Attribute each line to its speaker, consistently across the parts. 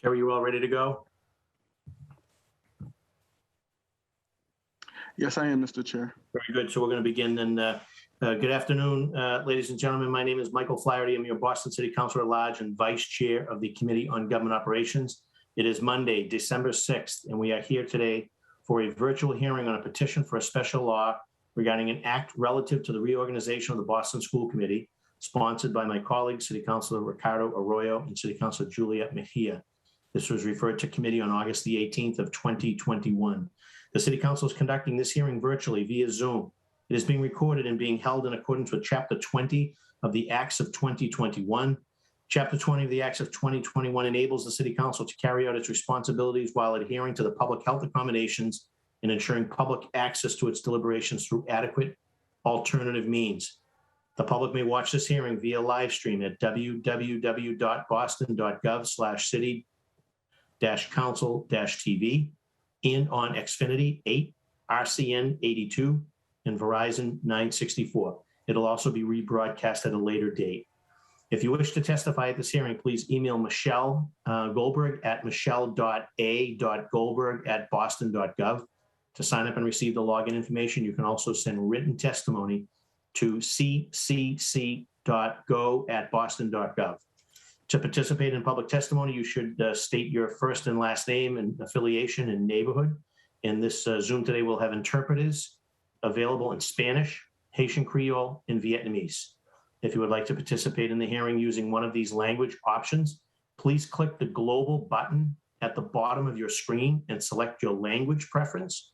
Speaker 1: Kerry, you all ready to go?
Speaker 2: Yes, I am, Mr. Chair.
Speaker 1: Very good. So we're going to begin then. Good afternoon, ladies and gentlemen. My name is Michael Flaherty. I'm your Boston City Councilor at Large and Vice Chair of the Committee on Government Operations. It is Monday, December 6th, and we are here today for a virtual hearing on a petition for a special law regarding an act relative to the reorganization of the Boston School Committee, sponsored by my colleague, City Councilor Ricardo Arroyo and City Councilor Juliet Mejia. This was referred to committee on August the 18th of 2021. The City Council is conducting this hearing virtually via Zoom. It is being recorded and being held in accordance with Chapter 20 of the Acts of 2021. Chapter 20 of the Acts of 2021 enables the City Council to carry out its responsibilities while adhering to the public health accommodations and ensuring public access to its deliberations through adequate alternative means. The public may watch this hearing via live stream at www.boston.gov/city-council-TV and on Xfinity 8, RCN 82, and Verizon 964. It'll also be rebroadcast at a later date. If you wish to testify at this hearing, please email Michelle Goldberg at michelle.a.goldberg@boston.gov. To sign up and receive the login information, you can also send written testimony to ccc.go@boston.gov. To participate in public testimony, you should state your first and last name and affiliation and neighborhood. In this Zoom today, we'll have interpreters available in Spanish, Haitian Creole, and Vietnamese. If you would like to participate in the hearing using one of these language options, please click the global button at the bottom of your screen and select your language preference.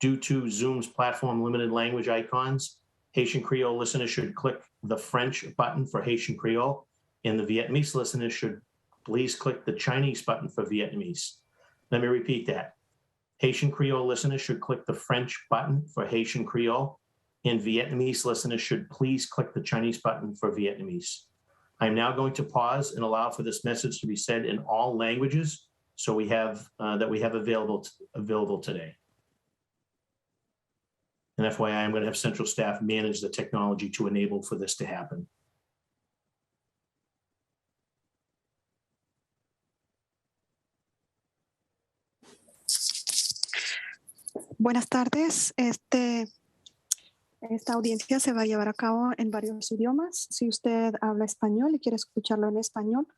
Speaker 1: Due to Zoom's platform limited language icons, Haitian Creole listeners should click the French button for Haitian Creole, and the Vietnamese listeners should please click the Chinese button for Vietnamese. Let me repeat that. Haitian Creole listeners should click the French button for Haitian Creole, and Vietnamese listeners should please click the Chinese button for Vietnamese. I'm now going to pause and allow for this message to be said in all languages so we have available today. And FYI, I'm going to have central staff manage the technology to enable for this to happen.
Speaker 3: Buenas tardes. Esta audiencia se va a llevar a cabo en varios idiomas. Si usted habla español y quiere escucharlo en español,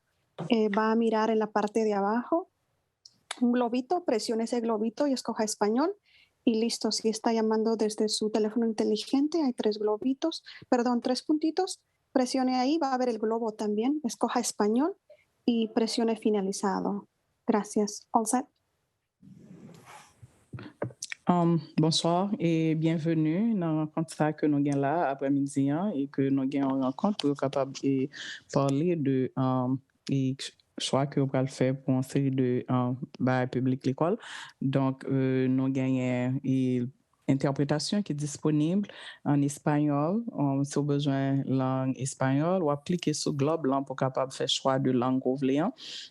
Speaker 3: va a mirar en la parte de abajo un globito, presione ese globito y escoja español. Y listo, si está llamando desde su teléfono inteligente, hay tres puntitos. Presione ahí, va a ver el globo también. Escoja español y presione finalizado. Gracias. All set?
Speaker 4: Bonsoir et bienvenue dans la rencontre ça que nous avons là après-midi et que nous avons une rencontre pour être capable de parler de choix que vous allez faire pour une série de public l'école. Donc, nous avons une interprétation qui est disponible en espagnol. Si vous avez besoin de langue espagnole, vous cliquez sur le globe blanc pour capable faire choix de langue que vous voulez.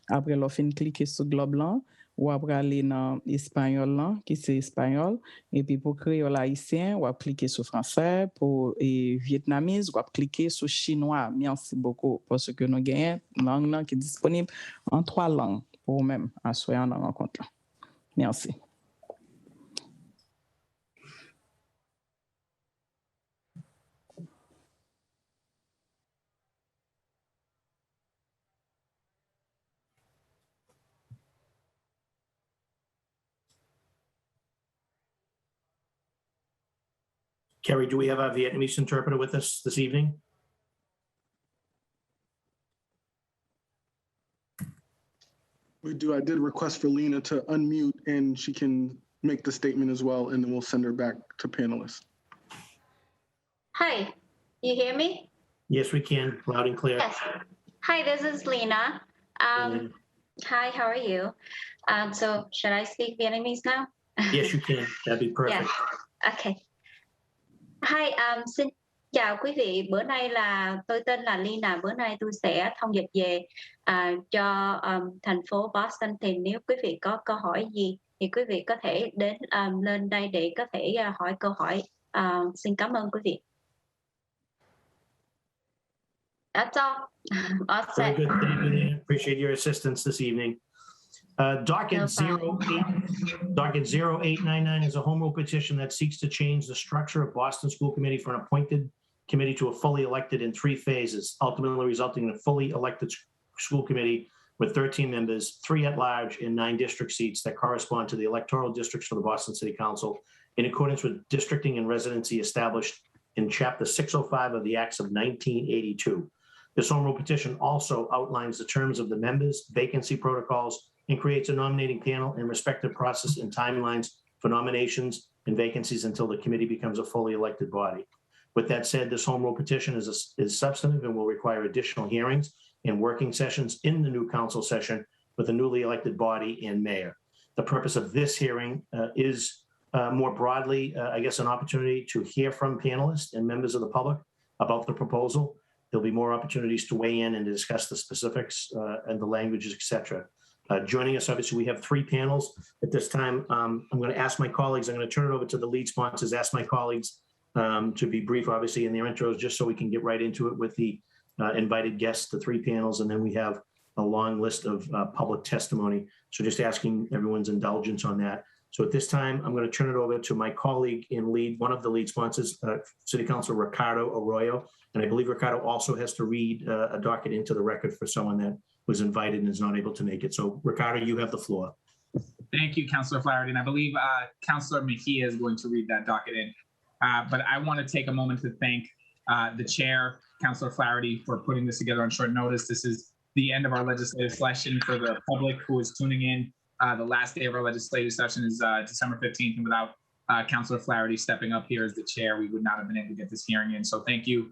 Speaker 4: Après, vous cliquez sur le globe blanc. Ou après aller dans l'espagnol, qui c'est espagnol. Et puis pour créole haïtien, ou cliquer sur français. Pour vietnamese, ou cliquer sur chinois. Merci beaucoup parce que nous avons une langue qui est disponible en 3 langues pour vous-même en soyant dans la rencontre. Merci.
Speaker 1: Kerry, do we have our Vietnamese interpreter with us this evening?
Speaker 2: We do. I did request for Lena to unmute and she can make the statement as well, and then we'll send her back to panelists.
Speaker 5: Hi, you hear me?
Speaker 1: Yes, we can, loud and clear.
Speaker 5: Yes. Hi, this is Lena. Hi, how are you? So should I speak Vietnamese now?
Speaker 1: Yes, you can. That'd be perfect.
Speaker 5: Yeah. Okay. Hi, xin chào quý vị. Bữa nay là tôi tên là Lina. Bữa nay tôi sẽ thông dịch về cho thành phố Boston. Thì nếu quý vị có câu hỏi gì thì quý vị có thể đến lên đây để có thể hỏi câu hỏi. Xin cảm ơn quý vị. That's all. All set.
Speaker 1: Very good. Thank you, Lena. Appreciate your assistance this evening. Docket
Speaker 5: No
Speaker 1: 0899 is a home rule petition that seeks to change the structure of Boston School Committee from an appointed committee to a fully elected in 3 phases, ultimately resulting in a fully elected school committee with 13 members, 3 at-large and 9 district seats that correspond to the electoral districts for the Boston City Council in accordance with districting and residency established in Chapter 605 of the Acts of 1982. This home rule petition also outlines the terms of the members, vacancy protocols, and creates a nominating panel and respective process and timelines for nominations and vacancies until the committee becomes a fully elected body. With that said, this home rule petition is substantive and will require additional hearings and working sessions in the new council session with a newly elected body and mayor. The purpose of this hearing is more broadly, I guess, an opportunity to hear from panelists and members of the public about the proposal. There'll be more opportunities to weigh in and to discuss the specifics and the languages, et cetera. Joining us, obviously, we have 3 panels at this time. I'm going to ask my colleagues, I'm going to turn it over to the lead sponsors, ask my colleagues to be brief, obviously, in their intros, just so we can get right into it with the invited guests, the 3 panels, and then we have a long list of public testimony. So just asking everyone's indulgence on that. So at this time, I'm going to turn it over to my colleague in lead, one of the lead sponsors, City Councilor Ricardo Arroyo. And I believe Ricardo also has to read a docket into the record for someone that was invited and is not able to make it. So Ricardo, you have the floor.
Speaker 6: Thank you, Councilor Flaherty. And I believe Councilor Mejia is going to read that docket in. But I want to take a moment to thank the chair, Councilor Flaherty, for putting this together on short notice. This is the end of our legislative session. For the public who is tuning in, the last day of our legislative session is December 15th. And without Councilor Flaherty stepping up here as the chair, we would not have been able to get this hearing in. So thank you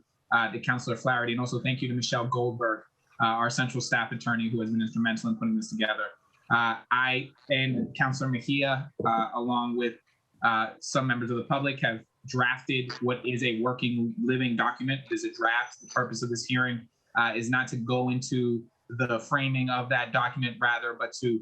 Speaker 6: to Councilor Flaherty, and also thank you to Michelle Goldberg, our central staff attorney, who has been instrumental in putting this together. I and Councilor Mejia, along with some members of the public, have drafted what is a working living document. It is a draft. The purpose of this hearing is not to go into the framing of that document, rather, but to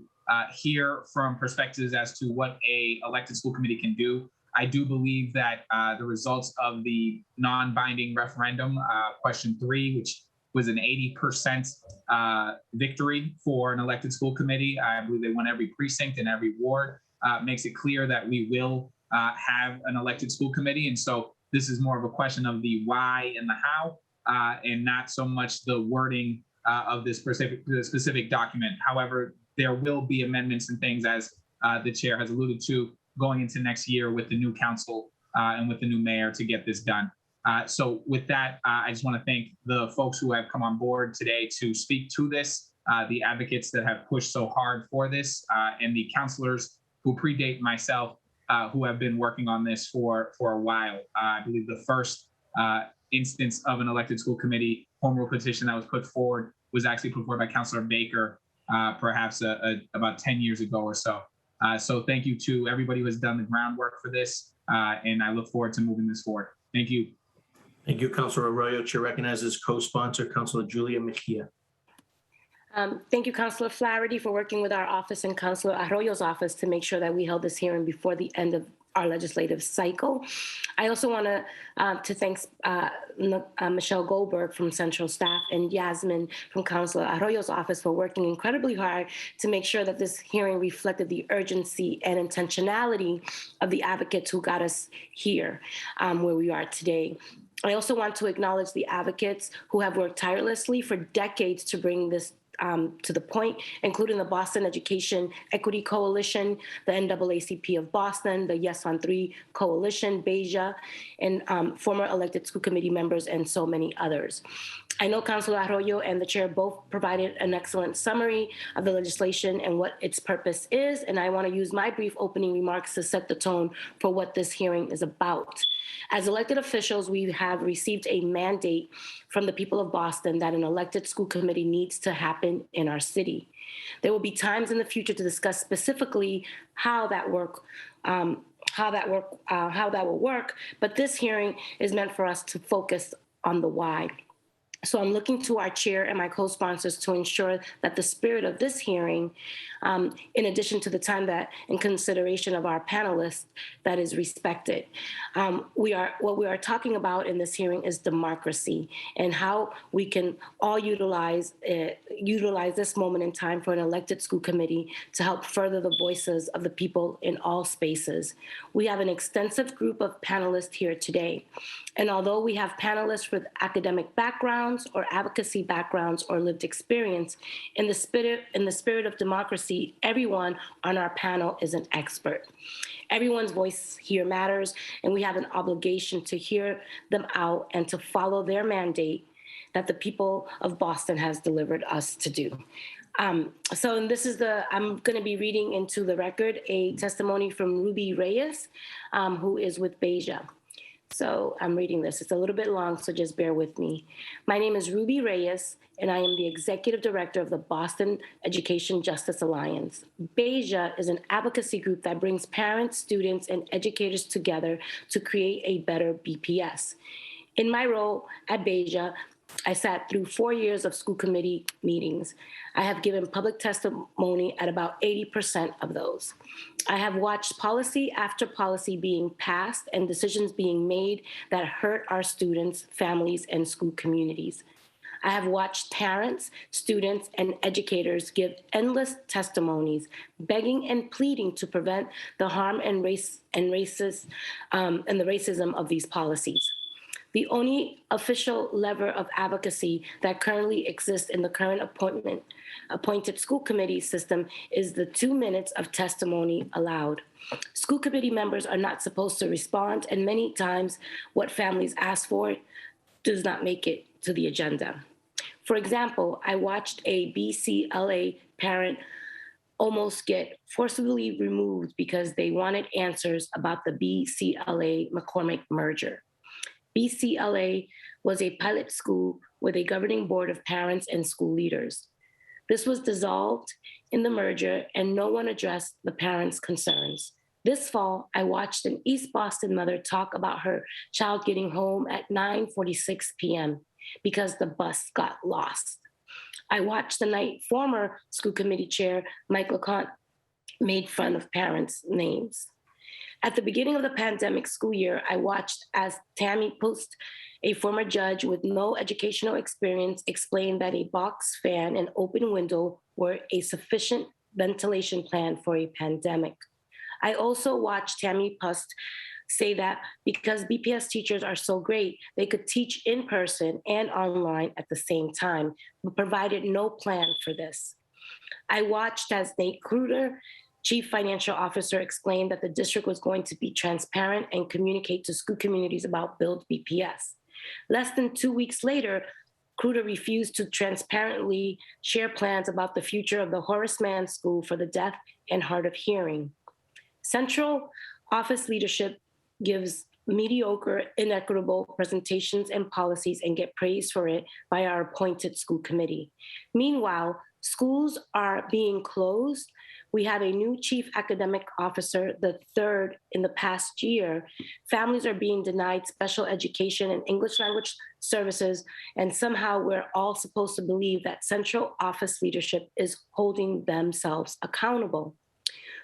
Speaker 6: hear from perspectives as to what a elected school committee can do. I do believe that the results of the non-binding referendum, question 3, which was an 80% victory for an elected school committee. I believe they won every precinct and every ward. Makes it clear that we will have an elected school committee. And so this is more of a question of the why and the how, and not so much the wording of this specific document. However, there will be amendments and things, as the chair has alluded to, going into next year with the new council and with the new mayor to get this done. So with that, I just want to thank the folks who have come on board today to speak to this, the advocates that have pushed so hard for this, and the counselors who predate myself, who have been working on this for a while. I believe the first instance of an elected school committee home rule petition that was put forward was actually put forward by Councilor Baker, perhaps about 10 years ago or so. So thank you to everybody who has done the groundwork for this, and I look forward to moving this forward. Thank you.
Speaker 1: Thank you, Councilor Arroyo. Chair recognizes co-sponsor, Councilor Julia Mejia.
Speaker 7: Thank you, Councilor Flaherty, for working with our office and Councilor Arroyo's office to make sure that we held this hearing before the end of our legislative cycle. I also want to thank Michelle Goldberg from Central Staff and Yasmin from Councilor Arroyo's office for working incredibly hard to make sure that this hearing reflected the urgency and intentionality of the advocates who got us here where we are today. I also want to acknowledge the advocates who have worked tirelessly for decades to bring this to the point, including the Boston Education Equity Coalition, the NAACP of Boston, the Yes on 3 Coalition, Beja, and former elected school committee members, and so many others. I know Councilor Arroyo and the chair both provided an excellent summary of the legislation and what its purpose is, and I want to use my brief opening remarks to set the tone for what this hearing is about. As elected officials, we have received a mandate from the people of Boston that an elected school committee needs to happen in our city. There will be times in the future to discuss specifically how that will work, but this hearing is meant for us to focus on the why. So I'm looking to our chair and my co-sponsors to ensure that the spirit of this hearing, in addition to the time that in consideration of our panelists, that is respected. What we are talking about in this hearing is democracy and how we can all utilize utilize this moment in time for an elected school committee to help further the voices of the people in all spaces. We have an extensive group of panelists here today. And although we have panelists with academic backgrounds or advocacy backgrounds or lived experience, in the spirit of democracy, everyone on our panel is an expert. Everyone's voice here matters, and we have an obligation to hear them out and to follow their mandate that the people of Boston has delivered us to do. I'm going to be reading into the record a testimony from Ruby Reyes, who is with Beja. So I'm reading this. It's a little bit long, so just bear with me. My name is Ruby Reyes, and I am the Executive Director of the Boston Education Justice Alliance. Beja is an advocacy group that brings parents, students, and educators together to create a better BPS. In my role at Beja, I sat through 4 years of school committee meetings. I have given public testimony at about 80% of those. I have watched policy after policy being passed and decisions being made that hurt our students, families, and school communities. I have watched parents, students, and educators give endless testimonies, begging and pleading to prevent the harm and the racism of these policies. The only official lever of advocacy that currently exists in the current appointed school committee system is the 2 minutes of testimony allowed. School committee members are not supposed to respond, and many times what families ask for does not make it to the agenda. For example, I watched a BCLA parent almost get forcibly removed because they wanted answers about the BCLA-McCormick merger. BCLA was a pilot school with a governing board of parents and school leaders. This was dissolved in the merger, and no one addressed the parents' concerns. This fall, I watched an East Boston mother talk about her child getting home at 9:46 p.m. because the bus got lost. I watched the night former school committee chair, Mike LeConte, made fun of parents' names. At the beginning of the pandemic school year, I watched as Tammy Post, a former judge with no educational experience, explained that a box fan and open window were a sufficient ventilation plan for a pandemic. I also watched Tammy Post say that because BPS teachers are so great, they could teach in person and online at the same time, but provided no plan for this. I watched as Nate Kruger, Chief Financial Officer, explained that the district was going to be transparent and communicate to school communities about Build BPS. Less than 2 weeks later, Kruger refused to transparently share plans about the future of the Horace Mann School for the Deaf and Hard of Hearing. Central office leadership gives mediocre, inequitable presentations and policies and get praised for it by our appointed school committee. Meanwhile, schools are being closed. We have a new chief academic officer, the third in the past year. Families are being denied special education and English language services, and somehow we're all supposed to believe that central office leadership is holding themselves accountable.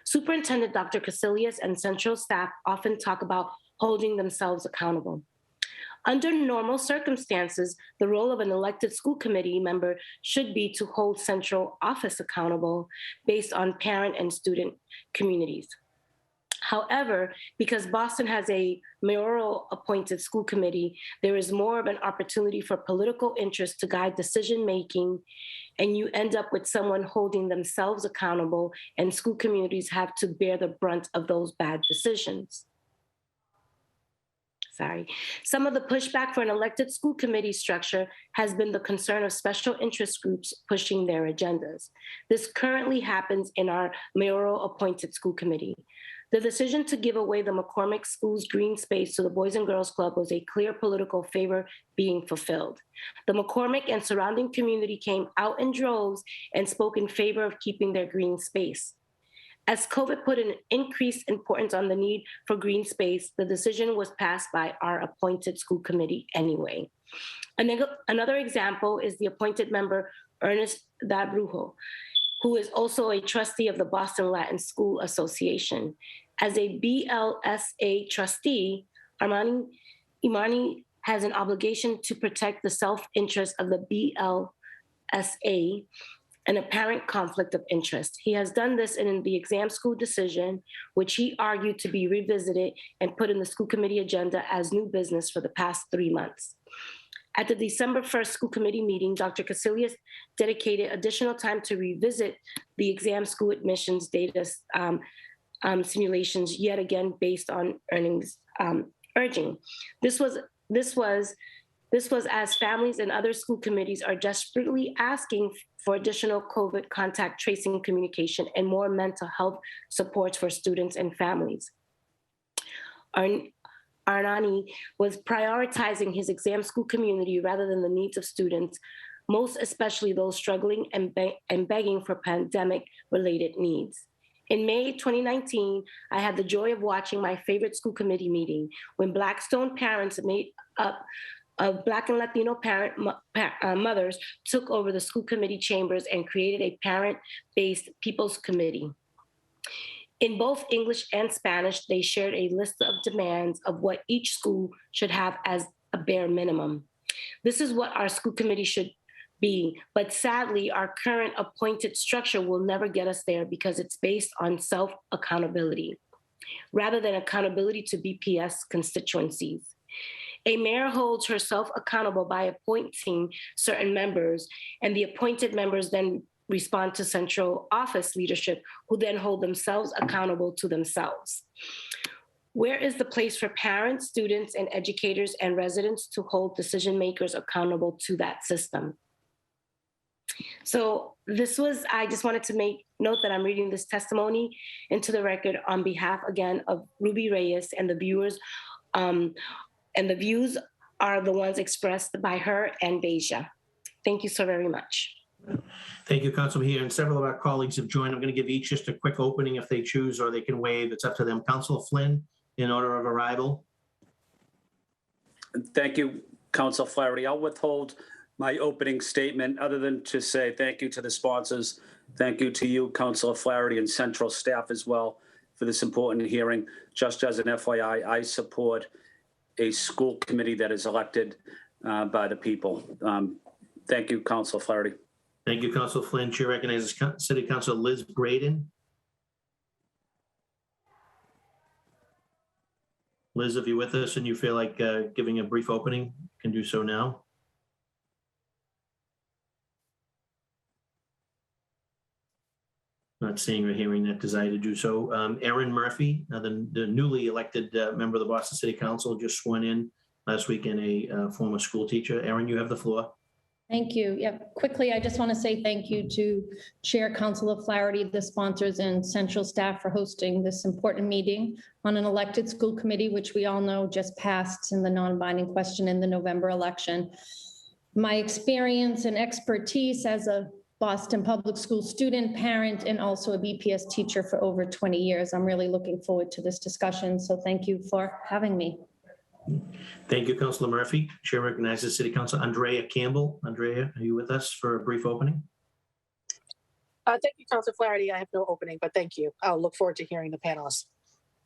Speaker 7: Superintendent Dr. Casilius and central staff often talk about holding themselves accountable. Under normal circumstances, the role of an elected school committee member should be to hold central office accountable based on parent and student communities. However, because Boston has a mayoral appointed school committee, there is more of an opportunity for political interest to guide decision-making, and you end up with someone holding themselves accountable, and school communities have to bear the brunt of those bad decisions. Some of the pushback for an elected school committee structure has been the concern of special interest groups pushing their agendas. This currently happens in our mayoral appointed school committee. The decision to give away the McCormick School's green space to the Boys and Girls Club was a clear political favor being fulfilled. The McCormick and surrounding community came out in droves and spoke in favor of keeping their green space. As COVID put an increased importance on the need for green space, the decision was passed by our appointed school committee anyway. Another example is the appointed member, Ernest Dabrujo, who is also a trustee of the Boston Latin School Association. As a BLSA trustee, Imani has an obligation to protect the self-interest of the SA, an apparent conflict of interest. He has done this in the exam school decision, which he argued to be revisited and put in the school committee agenda as new business for the past 3 months. At the December 1st school committee meeting, Dr. Casillas dedicated additional time to revisit the exam school admissions data simulations, yet again based on earnings urging. This was as families and other school committees are desperately asking for additional COVID contact tracing communication and more mental health supports for students and families. Arnani was prioritizing his exam school community rather than the needs of students, most especially those struggling and begging for pandemic-related needs. In May 2019, I had the joy of watching my favorite school committee meeting when Blackstone parents made up of Black and Latino parent mothers took over the school committee chambers and created a parent-based People's Committee. In both English and Spanish, they shared a list of demands of what each school should have as a bare minimum. This is what our school committee should be, but sadly, our current appointed structure will never get us there because it's based on self-accountability rather than accountability to BPS constituencies. A mayor holds herself accountable by appointing certain members, and the appointed members then respond to central office leadership, who then hold themselves accountable to themselves. Where is the place for parents, students, and educators and residents to hold decision makers accountable to that system? So I just wanted to make note that I'm reading this testimony into the record on behalf, again, of Ruby Reyes, and the viewers, and the views are the ones expressed by her and Beja. Thank you so very much.
Speaker 1: Thank you, Councilman here. And several of our colleagues have joined. I'm going to give each just a quick opening if they choose, or they can waive. It's up to them. Councilor Flynn, in order of arrival.
Speaker 8: Thank you, Councilor Flaherty. I'll withhold my opening statement other than to say thank you to the sponsors. Thank you to you, Councilor Flaherty, and central staff as well for this important hearing. Just as an FYI, I support a school committee that is elected by the people. Thank you, Councilor Flaherty.
Speaker 1: Thank you, Councilor Flynn. Chair recognizes City Councilor Liz Braden. Liz, if you're with us and you feel like giving a brief opening, you can do so now. Not seeing or hearing that desire to do so. Erin Murphy, the newly elected member of the Boston City Council, just sworn in last week, and a former school teacher. Erin, you have the floor.
Speaker 9: Thank you. Yeah, quickly, I just want to say thank you to Chair Councilor Flaherty, the sponsors, and central staff for hosting this important meeting on an elected school committee, which we all know just passed in the non-binding question in the November election. My experience and expertise as a Boston Public School student, parent, and also a BPS teacher for over 20 years. I'm really looking forward to this discussion, so thank you for having me.
Speaker 1: Thank you, Councilor Murphy. Chair recognizes City Councilor Andrea Campbell. Andrea, are you with us for a brief opening?
Speaker 10: Thank you, Councilor Flaherty. I have no opening, but thank you. I'll look forward to hearing the panelists.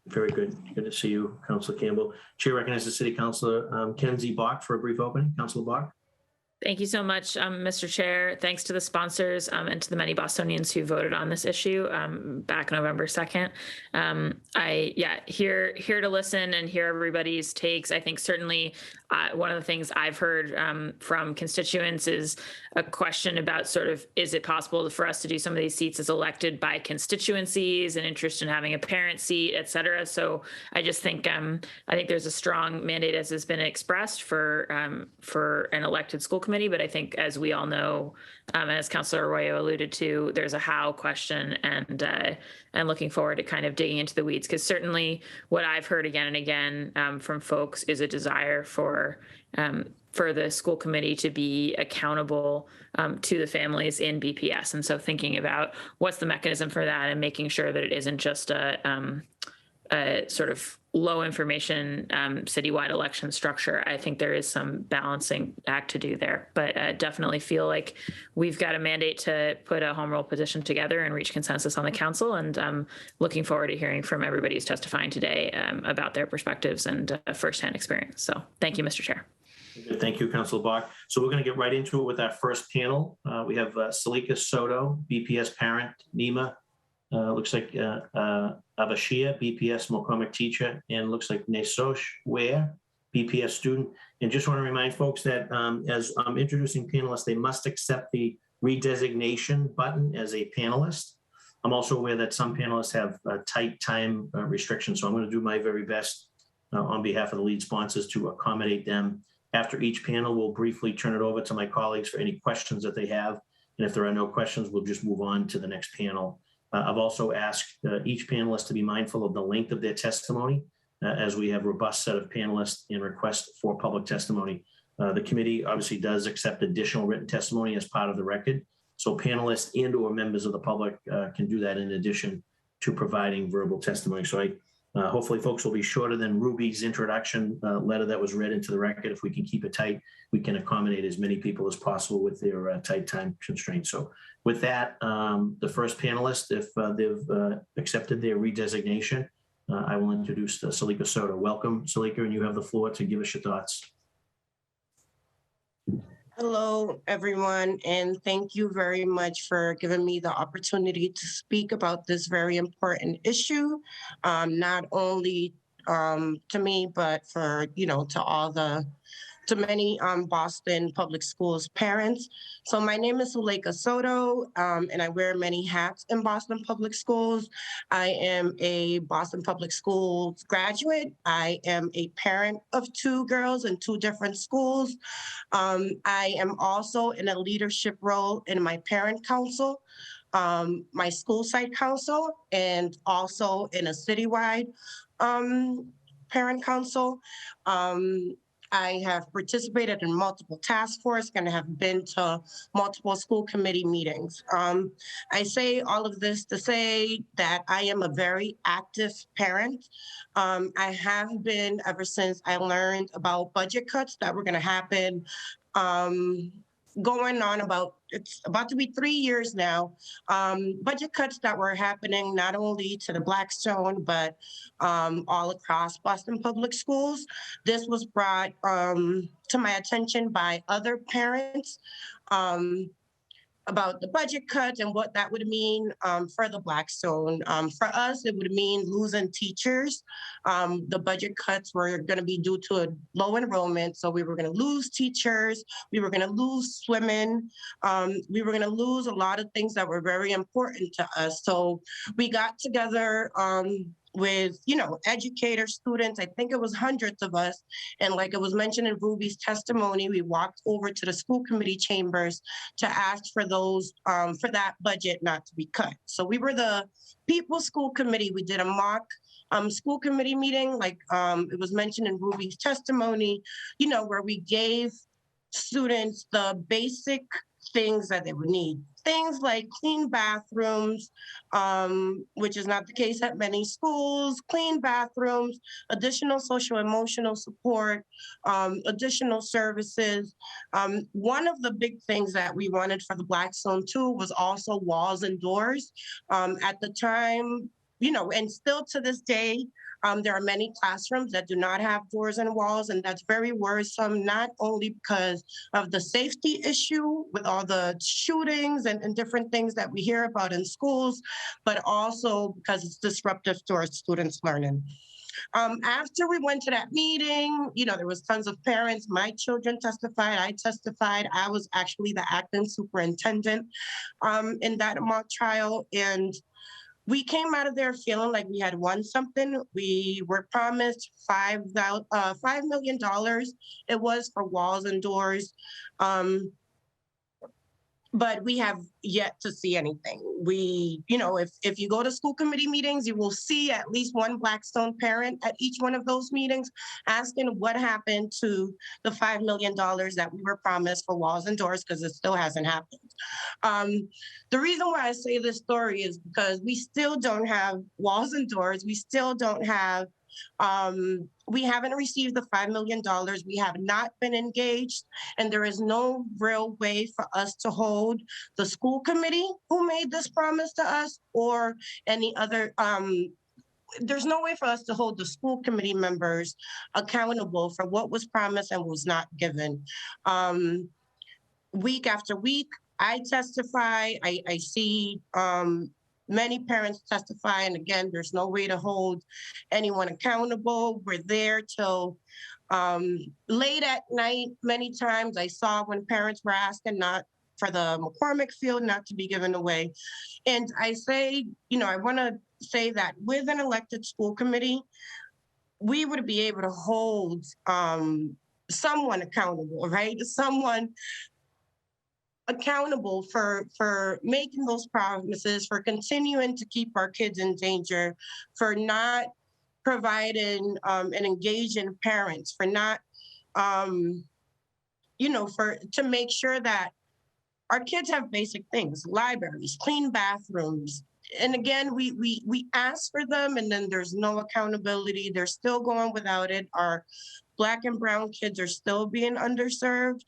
Speaker 1: Very good. Good to see you, Councilor Campbell. Chair recognizes City Councilor Kenzie Bach for a brief opening. Councilor Bach.
Speaker 11: Thank you so much, Mr. Chair. Thanks to the sponsors and to the many Bostonians who voted on this issue back November 2nd. Here to listen and hear everybody's takes. I think certainly one of the things I've heard from constituents is a question about sort of, is it possible for us to do some of these seats as elected by constituencies, and interest in having a parent seat, et cetera. So I just think I think there's a strong mandate, as has been expressed, for an elected school committee. But I think, as we all know, as Councilor Arroyo alluded to, there's a how question, and looking forward to kind of digging into the weeds, because certainly what I've heard again and again from folks is a desire for the school committee to be accountable to the families in BPS. And so thinking about what's the mechanism for that, and making sure that it isn't just a sort of low information citywide election structure. I think there is some balancing act to do there, but definitely feel like we've got a mandate to put a home rule petition together and reach consensus on the council. And looking forward to hearing from everybody who's testifying today about their perspectives and firsthand experience. So thank you, Mr. Chair.
Speaker 1: Good. Thank you, Councilor Bach. So we're going to get right into it with our first panel. We have Salika Soto, BPS parent, Nima. Looks like Avashia, BPS McCormick teacher, and looks like Nesosh Ware, BPS student. And just want to remind folks that as I'm introducing panelists, they must accept the redesignation button as a panelist. I'm also aware that some panelists have tight time restrictions, so I'm going to do my very best on behalf of the lead sponsors to accommodate them. After each panel, we'll briefly turn it over to my colleagues for any questions that they have. And if there are no questions, we'll just move on to the next panel. I've also asked each panelist to be mindful of the length of their testimony as we have a robust set of panelists in request for public testimony. The committee obviously does accept additional written testimony as part of the record. So panelists and or members of the public can do that in addition to providing verbal testimony. So hopefully folks will be shorter than Ruby's introduction letter that was read into the record. If we can keep it tight, we can accommodate as many people as possible with their tight time constraints. So with that, the first panelist, if they've accepted their redesignation, I will introduce Salika Soto. Welcome, Salika, and you have the floor to give us your thoughts.
Speaker 12: Hello, everyone, and thank you very much for giving me the opportunity to speak about this very important issue, not only to me, but for, to many Boston Public Schools parents. So my name is Salika Soto, and I wear many hats in Boston Public Schools. I am a Boston Public Schools graduate. I am a parent of 2 girls in 2 different schools. I am also in a leadership role in my parent council, my school site council, and also in a citywide parent council. I have participated in multiple task force and have been to multiple school committee meetings. I say all of this to say that I am a very active parent. I have been ever since I learned about budget cuts that were going to happen going on it's about to be 3 years now, budget cuts that were happening not only to the Blackstone, but all across Boston Public Schools. This was brought to my attention by other parents about the budget cuts and what that would mean for the Blackstone. For us, it would mean losing teachers. The budget cuts were going to be due to a low enrollment, so we were going to lose teachers, we were going to lose swimming, we were going to lose a lot of things that were very important to us. So we got together with, educators, students. I think it was hundreds of us. And like it was mentioned in Ruby's testimony, we walked over to the school committee chambers to ask for those, for that budget not to be cut. So we were the People's School Committee. We did a mock school committee meeting, like it was mentioned in Ruby's testimony, where we gave students the basic things that they would need. Things like clean bathrooms, which is not the case at many schools, clean bathrooms, additional social emotional support, additional services. One of the big things that we wanted for the Blackstone too was also walls and doors. At the time, and still to this day, there are many classrooms that do not have doors and walls, and that's very worrisome, not only because of the safety issue with all the shootings and different things that we hear about in schools, but also because it's disruptive to our students' learning. After we went to that meeting, there was tons of parents. My children testified, I testified. I was actually the acting superintendent in that mock trial, and we came out of there feeling like we had won something. We were promised $5 million. It was for walls and doors. But we have yet to see anything. We, if you go to school committee meetings, you will see at least one Blackstone parent at each one of those meetings asking what happened to the $5 million that we were promised for walls and doors, because it still hasn't happened. The reason why I say this story is because we still don't have walls and doors. We still don't have we haven't received the $5 million. We have not been engaged, and there is no real way for us to hold the school committee who made this promise to us, or any other there's no way for us to hold the school committee members accountable for what was promised and was not given. Week after week, I testify, I see many parents testify, and again, there's no way to hold anyone accountable. We're there till late at night. Many times I saw when parents were asking not for the McCormick field not to be given away. And I say, I want to say that with an elected school committee, we would be able to hold someone accountable, right? Someone accountable for making those promises, for continuing to keep our kids in danger, for not providing and engaging parents, for not, to make sure that our kids have basic things, libraries, clean bathrooms. And again, we ask for them and then there's no accountability. They're still going without it. Our Black and brown kids are still being underserved.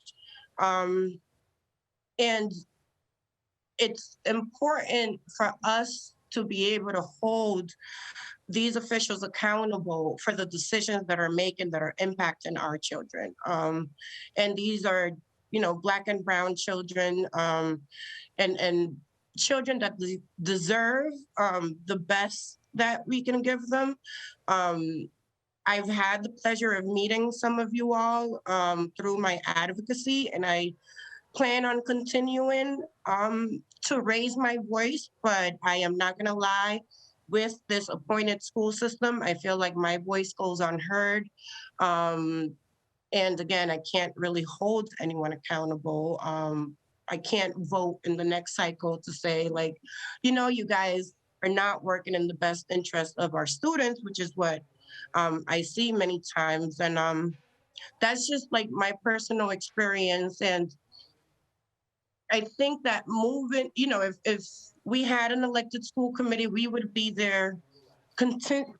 Speaker 12: And it's important for us to be able to hold these officials accountable for the decisions that are making that are impacting our children. And these are, Black and brown children and children that deserve the best that we can give them. I've had the pleasure of meeting some of you all through my advocacy, and I plan on continuing to raise my voice, but I am not gonna lie, with this appointed school system, I feel like my voice goes unheard. And again, I can't really hold anyone accountable. I can't vote in the next cycle to say like, you guys are not working in the best interest of our students, which is what I see many times. And that's just like my personal experience. And I think that moving, if we had an elected school committee, we would be their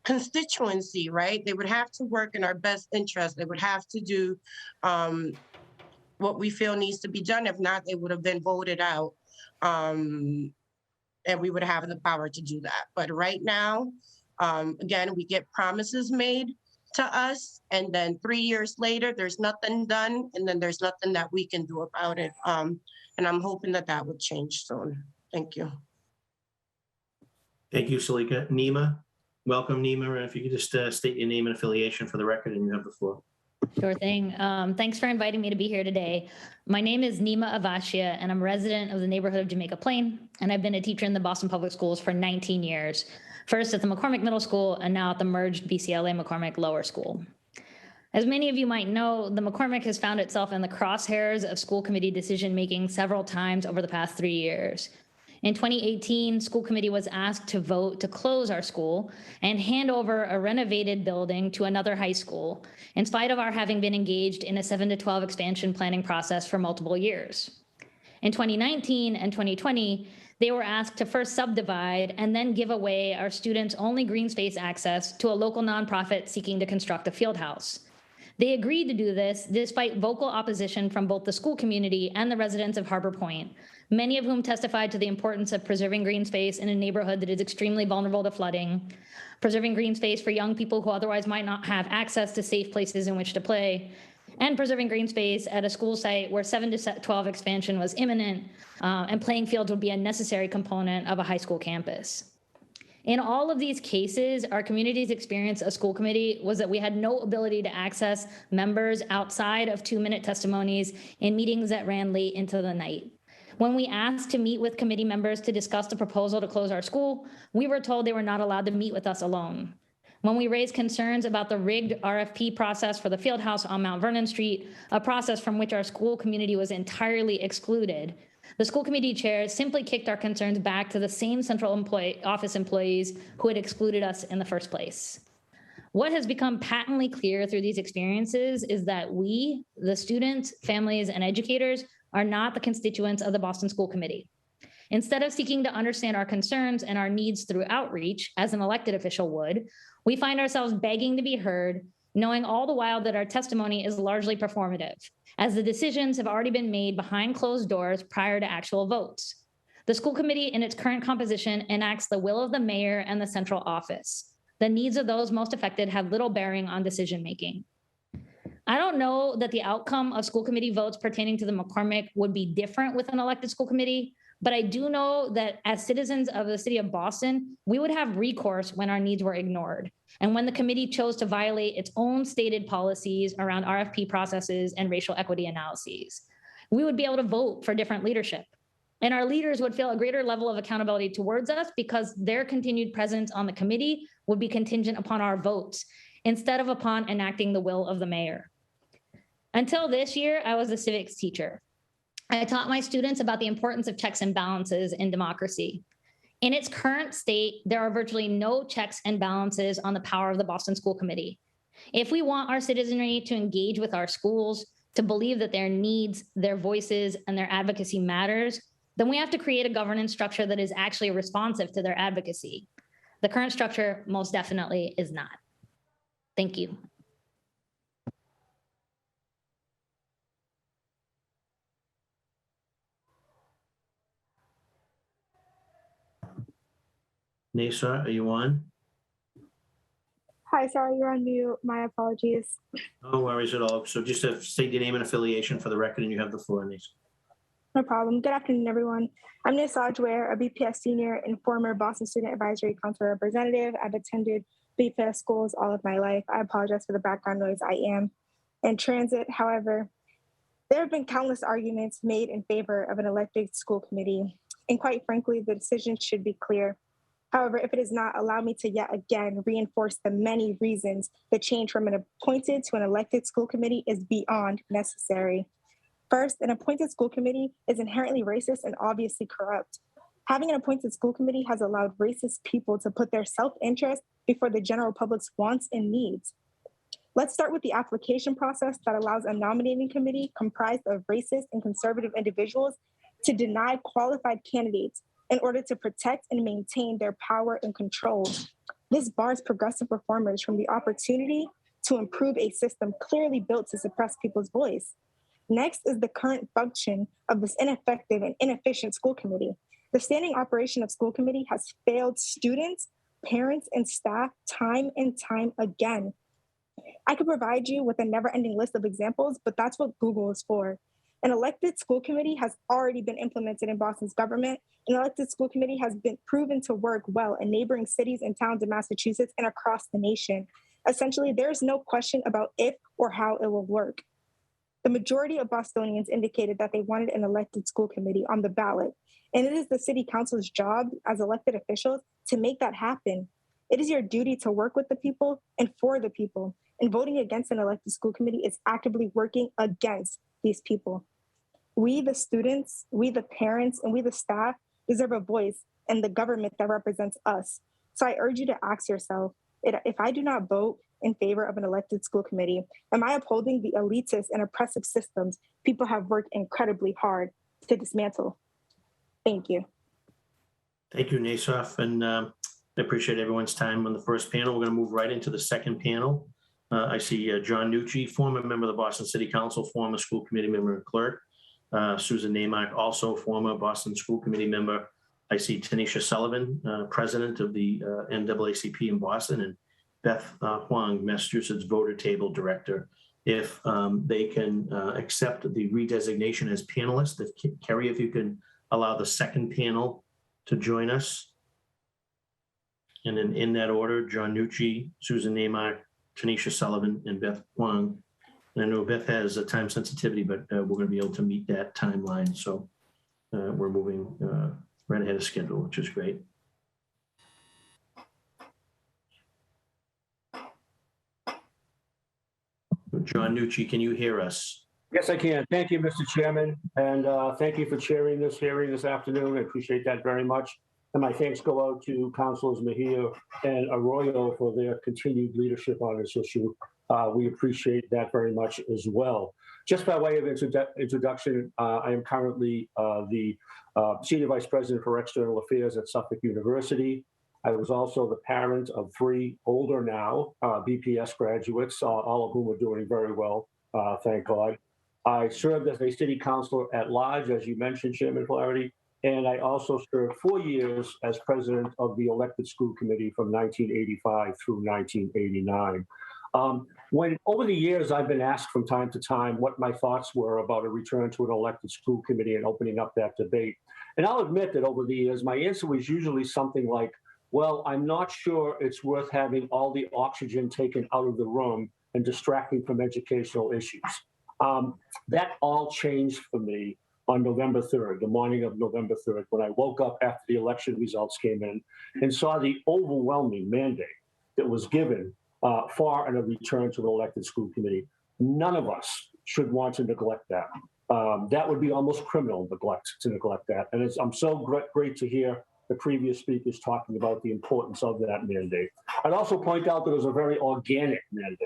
Speaker 12: constituency, right? They would have to work in our best interest. They would have to do what we feel needs to be done. If not, they would have been voted out. And we would have the power to do that. But right now, again, we get promises made to us, and then 3 years later, there's nothing done, and then there's nothing that we can do about it. And I'm hoping that that would change soon. Thank you.
Speaker 1: Thank you, Salika. Nima, welcome, Nima. And if you could just state your name and affiliation for the record, and you have the floor.
Speaker 13: Sure thing. Thanks for inviting me to be here today. My name is Nima Avashia, and I'm a resident of the neighborhood of Jamaica Plain, and I've been a teacher in the Boston Public Schools for 19 years, first at the McCormick Middle School and now at the merged BCLA McCormick Lower School. As many of you might know, the McCormick has found itself in the crosshairs of school committee decision-making several times over the past 3 years. In 2018, school committee was asked to vote to close our school and hand over a renovated building to another high school, in spite of our having been engaged in a 7 to 12 expansion planning process for multiple years. In 2019 and 2020, they were asked to first subdivide and then give away our students' only green space access to a local nonprofit seeking to construct a field house. They agreed to do this despite vocal opposition from both the school community and the residents of Harbor Point, many of whom testified to the importance of preserving green space in a neighborhood that is extremely vulnerable to flooding, preserving green space for young people who otherwise might not have access to safe places in which to play, and preserving green space at a school site where 7 to 12 expansion was imminent, and playing fields would be a necessary component of a high school campus. In all of these cases, our community's experience of school committee was that we had no ability to access members outside of 2-minute testimonies in meetings that ran late into the night. When we asked to meet with committee members to discuss the proposal to close our school, we were told they were not allowed to meet with us alone. When we raised concerns about the rigged RFP process for the field house on Mount Vernon Street, a process from which our school community was entirely excluded, the school committee chair simply kicked our concerns back to the same central office employees who had excluded us in the first place. What has become patently clear through these experiences is that we, the students, families, and educators, are not the constituents of the Boston School Committee. Instead of seeking to understand our concerns and our needs through outreach, as an elected official would, we find ourselves begging to be heard, knowing all the while that our testimony is largely performative, as the decisions have already been made behind closed doors prior to actual votes. The school committee in its current composition enacts the will of the mayor and the central office. The needs of those most affected have little bearing on decision-making. I don't know that the outcome of school committee votes pertaining to the McCormick would be different with an elected school committee, but I do know that as citizens of the city of Boston, we would have recourse when our needs were ignored and when the committee chose to violate its own stated policies around RFP processes and racial equity analyses. We would be able to vote for different leadership, and our leaders would feel a greater level of accountability towards us because their continued presence on the committee would be contingent upon our votes instead of upon enacting the will of the mayor. Until this year, I was a civics teacher. I taught my students about the importance of checks and balances in democracy. In its current state, there are virtually no checks and balances on the power of the Boston School Committee. If we want our citizenry to engage with our schools, to believe that their needs, their voices, and their advocacy matters, then we have to create a governance structure that is actually responsive to their advocacy. The current structure most definitely is not. Thank you.
Speaker 1: Naacp, are you on?
Speaker 14: Hi, sorry, you're on mute. My apologies.
Speaker 1: No worries at all. So just state your name and affiliation for the record, and you have the floor, Naacp.
Speaker 14: No problem. Good afternoon, everyone. I'm Naacp Ware, a BPS senior and former Boston Student Advisory Council representative. I've attended BPS schools all of my life. I apologize for the background noise. I am in transit. However, there have been countless arguments made in favor of an elected school committee. And quite frankly, the decision should be clear. However, if it is not, allow me to yet again reinforce the many reasons the change from an appointed to an elected school committee is beyond necessary. First, an appointed school committee is inherently racist and obviously corrupt. Having an appointed school committee has allowed racist people to put their self-interest before the general public's wants and needs. Let's start with the application process that allows a nominating committee comprised of racist and conservative individuals to deny qualified candidates in order to protect and maintain their power and control. This bars progressive reformers from the opportunity to improve a system clearly built to suppress people's voice. Next is the current function of this ineffective and inefficient school committee. The standing operation of school committee has failed students, parents, and staff time and time again. I could provide you with a never-ending list of examples, but that's what Google is for. An elected school committee has already been implemented in Boston's government. An elected school committee has been proven to work well in neighboring cities and towns in Massachusetts and across the nation. Essentially, there's no question about if or how it will work. The majority of Bostonians indicated that they wanted an elected school committee on the ballot, and it is the city council's job as elected officials to make that happen. It is your duty to work with the people and for the people, and voting against an elected school committee is actively working against these people. We, the students, we, the parents, and we, the staff, deserve a voice in the government that represents us. So I urge you to ask yourself, if I do not vote in favor of an elected school committee, am I upholding the elitist and oppressive systems people have worked incredibly hard to dismantle? Thank you.
Speaker 1: Thank you, Naacp, and I appreciate everyone's time on the first panel. We're going to move right into the second panel. I see John Nucci, former member of the Boston City Council, former school committee member and clerk. Susan Naacp, also former Boston School Committee member. I see Tanisha Sullivan, president of the NAACP in Boston, and Beth Huang, Massachusetts Voter Table Director. If they can accept the redesignation as panelists, Kerry, if you can allow the second panel to join us. And then in that order, John Nucci, Susan Naacp, Tanisha Sullivan, and Beth Huang. And I know Beth has a time sensitivity, but we're going to be able to meet that timeline. So we're moving right ahead of schedule, which is great. John Nucci, can you hear us?
Speaker 15: Yes, I can. Thank you, Mr. Chairman. And thank you for chairing this hearing this afternoon. I appreciate that very much. And my thanks go out to Councilors Mejia and Arroyo for their continued leadership on this issue. We appreciate that very much as well. Just by way of introduction, I am currently the Senior Vice President for External Affairs at Suffolk University. I was also the parent of 3 older now BPS graduates, all of whom are doing very well, thank God. I served as a city councilor at large, as you mentioned, Chairman Flaherty, And I also served 4 years as president of the elected school committee from 1985 through 1989. When over the years, I've been asked from time to time what my thoughts were about a return to an elected school committee and opening up that debate. And I'll admit that over the years, my answer was usually something like, well, I'm not sure it's worth having all the oxygen taken out of the room and distracting from educational issues. That all changed for me on November 3rd, the morning of November 3rd, when I woke up after the election results came in and saw the overwhelming mandate that was given for a return to an elected school committee. None of us should want to neglect that. That would be almost criminal to neglect that. And I'm so great to hear the previous speakers talking about the importance of that mandate. I'd also point out that it was a very organic mandate.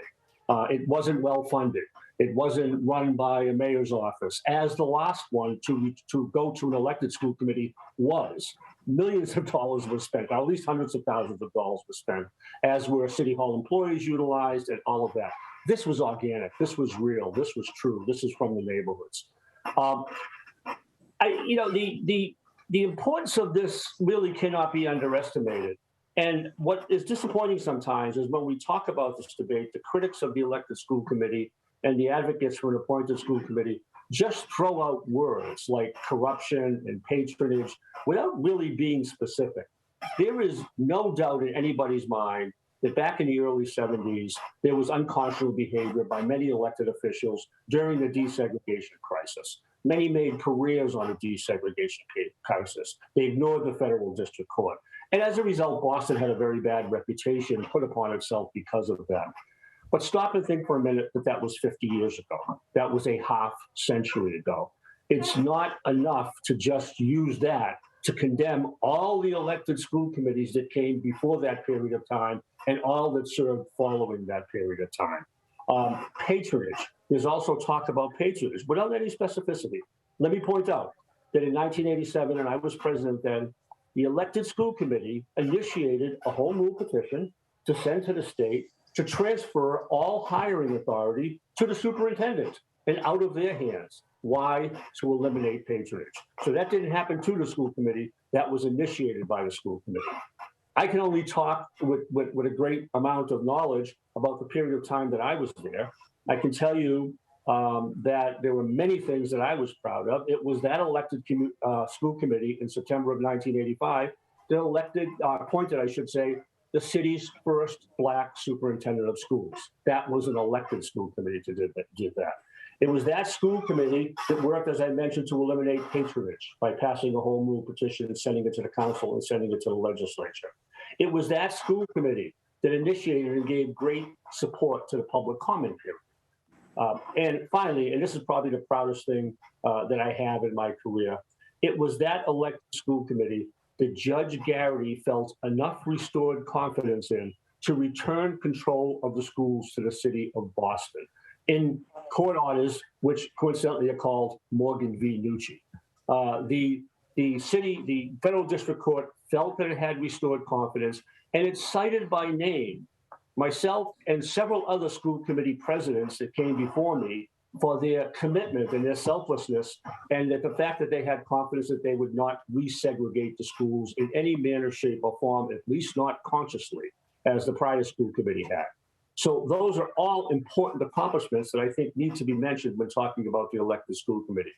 Speaker 15: It wasn't well funded. It wasn't run by a mayor's office, as the last one to go to an elected school committee was. Millions of dollars were spent, at least hundreds of thousands of dollars were spent, as were City Hall employees utilized and all of that. This was organic. This was real. This was true. This is from the neighborhoods. The importance of this really cannot be underestimated. And what is disappointing sometimes is when we talk about this debate, the critics of the elected school committee and the advocates for an appointed school committee just throw out words like corruption and patronage without really being specific. There is no doubt in anybody's mind that back in the early 70s, there was unconscionable behavior by many elected officials during the desegregation crisis. Many made careers on the desegregation crisis. They ignored the federal district court. And as a result, Boston had a very bad reputation put upon itself because of that. But stop and think for a minute that that was 50 years ago. That was a half century ago. It's not enough to just use that to condemn all the elected school committees that came before that period of time and all that served following that period of time. Patronage. There's also talk about patronage without any specificity. Let me point out that in 1987, and I was president then, the elected school committee initiated a home rule petition to send to the state to transfer all hiring authority to the superintendent and out of their hands. Why? To eliminate patronage. So that didn't happen to the school committee. That was initiated by the school committee. I can only talk with a great amount of knowledge about the period of time that I was there. I can tell you that there were many things that I was proud of. It was that elected school committee in September of 1985 that appointed, I should say, the city's first Black superintendent of schools. That was an elected school committee that did that. It was that school committee that worked, as I mentioned, to eliminate patronage by passing a home rule petition and sending it to the council and sending it to the legislature. It was that school committee that initiated and gave great support to the public comment period. And finally, and this is probably the proudest thing that I have in my career, it was that elected school committee that Judge Garrity felt enough restored confidence in to return control of the schools to the city of Boston in court orders, which coincidentally are called Morgan v. Nucci. The federal district court felt that it had restored confidence, and it cited by name myself and several other school committee presidents that came before me for their commitment and their selflessness, and that the fact that they had confidence that they would not resegregate the schools in any manner, shape, or form, at least not consciously, as the prior school committee had. So those are all important accomplishments that I think need to be mentioned when talking about the elected school committee.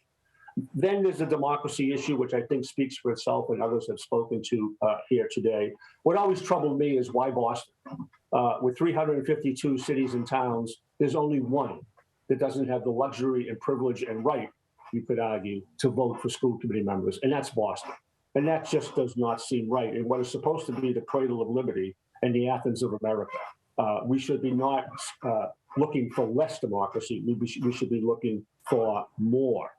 Speaker 15: Then there's the democracy issue, which I think speaks for itself and others have spoken to here today. What always troubled me is why Boston? With 352 cities and towns, there's only one that doesn't have the luxury and privilege and right, you could argue, to vote for school committee members, and that's Boston. And that just does not seem right. And what is supposed to be the cradle of liberty and the Athens of America, we should be not looking for less democracy. We should be looking for more.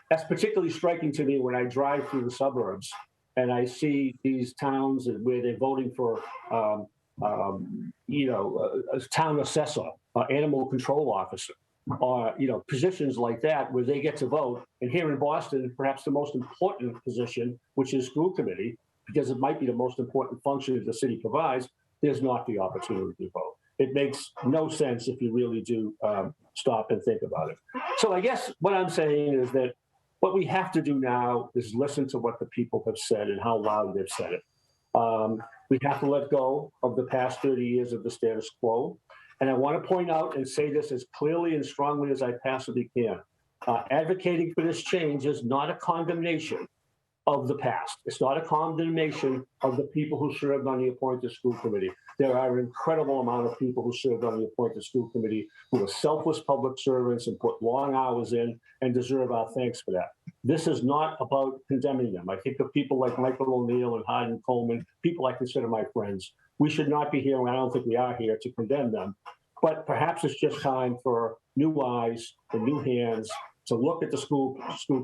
Speaker 15: That's particularly striking to me when I drive through the suburbs and I see these towns where they're voting for, a town assessor, animal control officer, or positions like that where they get to vote. And here in Boston, perhaps the most important position, which is school committee, because it might be the most important function that the city provides, there's not the opportunity to vote. It makes no sense if you really do stop and think about it. So I guess what I'm saying is that What we have to do now is listen to what the people have said and how loud they've said it. We have to let go of the past 30 years of the status quo. And I want to point out and say this as clearly and strongly as I possibly can. Advocating for this change is not a condemnation of the past. It's not a condemnation of the people who served on the appointed school committee. There are an incredible amount of people who served on the appointed school committee who are selfless public servants and put long hours in and deserve our thanks for that. This is not about condemning them. I think of people like Michael O'Neill and Hayden Coleman, people I consider my friends. We should not be here, and I don't think we are here, to condemn them. But perhaps it's just time for new eyes and new hands to look at the school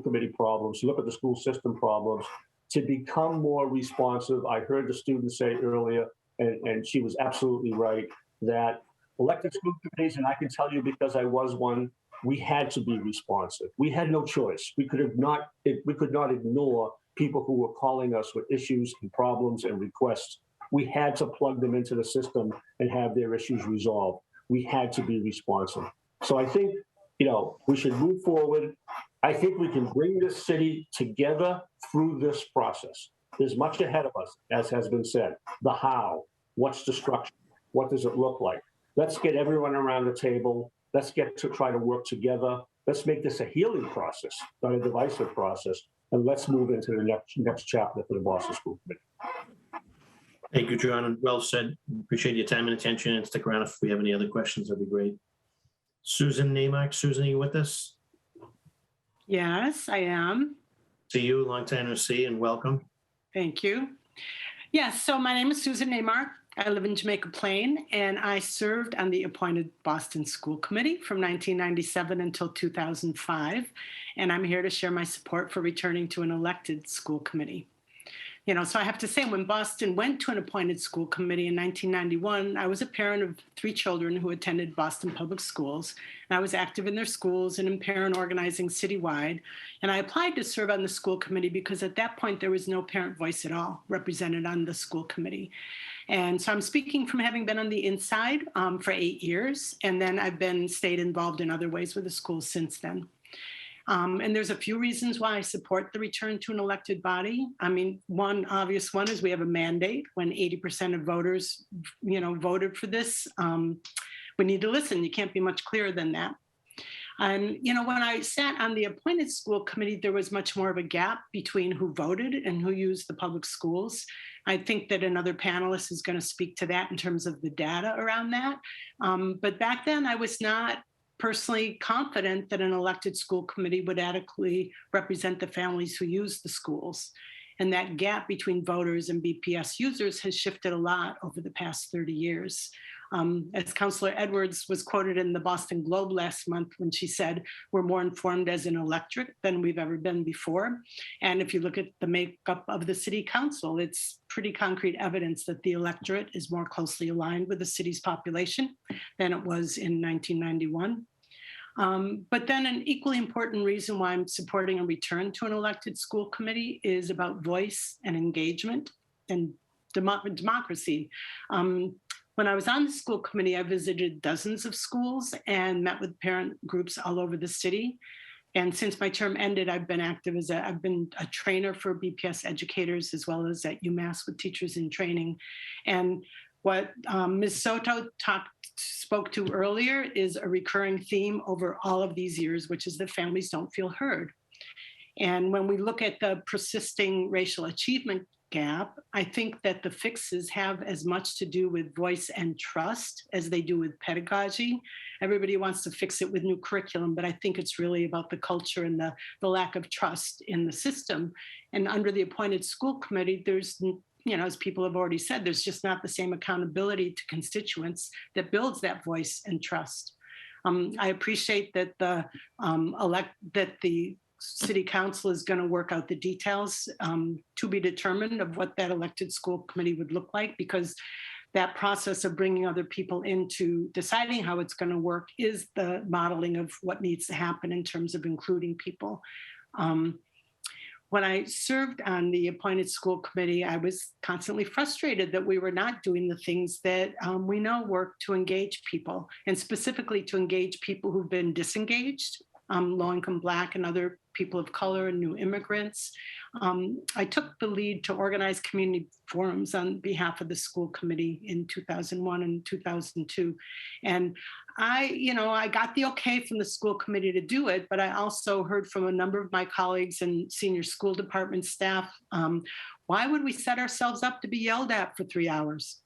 Speaker 15: committee problems, look at the school system problems, to become more responsive. I heard the student say earlier, and she was absolutely right, that elected school committees, and I can tell you because I was one, we had to be responsive. We had no choice. We could not ignore people who were calling us with issues and problems and requests. We had to plug them into the system and have their issues resolved. We had to be responsive. So I think, we should move forward. I think we can bring this city together through this process. There's much ahead of us, as has been said. The how, what's the structure, what does it look like? Let's get everyone around the table. Let's get to try to work together. Let's make this a healing process, not a divisive process. And let's move into the next chapter for the Boston School Committee.
Speaker 1: Thank you, John, and well said. Appreciate your time and attention, and stick around if we have any other questions, that'd be great. Susan Naacp. Susan, are you with us?
Speaker 16: Yes, I am.
Speaker 1: See you, long time no see, and welcome.
Speaker 16: Thank you. Yes, so my name is Susan Naacp. I live in Jamaica Plain, and I served on the appointed Boston School Committee from 1997 until 2005, and I'm here to share my support for returning to an elected school committee. So I have to say, when Boston went to an appointed school committee in 1991, I was a parent of 3 children who attended Boston Public Schools, and I was active in their schools and in parent organizing citywide. And I applied to serve on the school committee because at that point, there was no parent voice at all represented on the school committee. And so I'm speaking from having been on the inside for 8 years, and then I've stayed involved in other ways with the school since then. And there's a few reasons why I support the return to an elected body. I mean, one obvious one is we have a mandate. When 80% of voters, voted for this, we need to listen. You can't be much clearer than that. And, when I sat on the appointed school committee, there was much more of a gap between who voted and who used the public schools. I think that another panelist is going to speak to that in terms of the data around that. But back then, I was not personally confident that an elected school committee would adequately represent the families who use the schools. And that gap between voters and BPS users has shifted a lot over the past 30 years. As Councillor Edwards was quoted in the Boston Globe last month when she said, we're more informed as an electorate than we've ever been before. And if you look at the makeup of the city council, it's pretty concrete evidence that the electorate is more closely aligned with the city's population than it was in 1991. But then an equally important reason why I'm supporting a return to an elected school committee is about voice and engagement and democracy. When I was on the school committee, I visited dozens of schools and met with parent groups all over the city. And since my term ended, I've been active I've been a trainer for BPS educators as well as at UMass with teachers in training. And what Ms. Soto spoke to earlier is a recurring theme over all of these years, which is that families don't feel heard. And when we look at the persisting racial achievement gap, I think that the fixes have as much to do with voice and trust as they do with pedagogy. Everybody wants to fix it with new curriculum, but I think it's really about the culture and the lack of trust in the system. And under the appointed school committee, there's, as people have already said, there's just not the same accountability to constituents that builds that voice and trust. I appreciate that the City Council is going to work out the details to be determined of what that elected school committee would look like, because that process of bringing other people into deciding how it's going to work is the modeling of what needs to happen in terms of including people. When I served on the appointed school committee, I was constantly frustrated that we were not doing the things that we know work to engage people, and specifically to engage people who've been disengaged, low-income Black and other people of color and new immigrants. I took the lead to organize community forums on behalf of the school committee in 2001 and 2002. And I got the okay from the school committee to do it, but I also heard from a number of my colleagues and senior school department staff, why would we set ourselves up to be yelled at for 3 hours?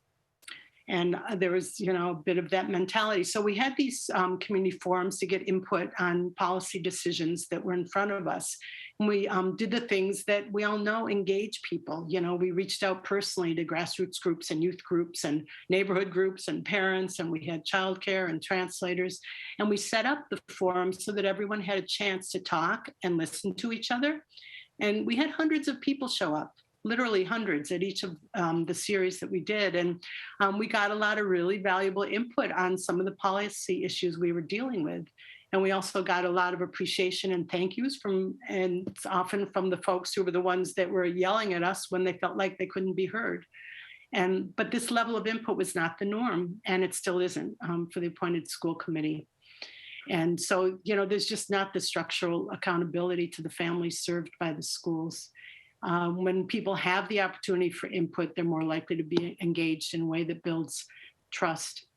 Speaker 16: And there was, a bit of that mentality. So we had these community forums to get input on policy decisions that were in front of us. And we did the things that we all know engage people. We reached out personally to grassroots groups and youth groups and neighborhood groups and parents, and we had childcare and translators. And we set up the forum so that everyone had a chance to talk and listen to each other. And we had hundreds of people show up. Literally hundreds at each of the series that we did. And we got a lot of really valuable input on some of the policy issues we were dealing with. And we also got a lot of appreciation and thank yous and it's often from the folks who were the ones that were yelling at us when they felt like they couldn't be heard. But this level of input was not the norm, and it still isn't for the appointed school committee. And so, there's just not the structural accountability to the families served by the schools. When people have the opportunity for input, they're more likely to be engaged in a way that builds trust.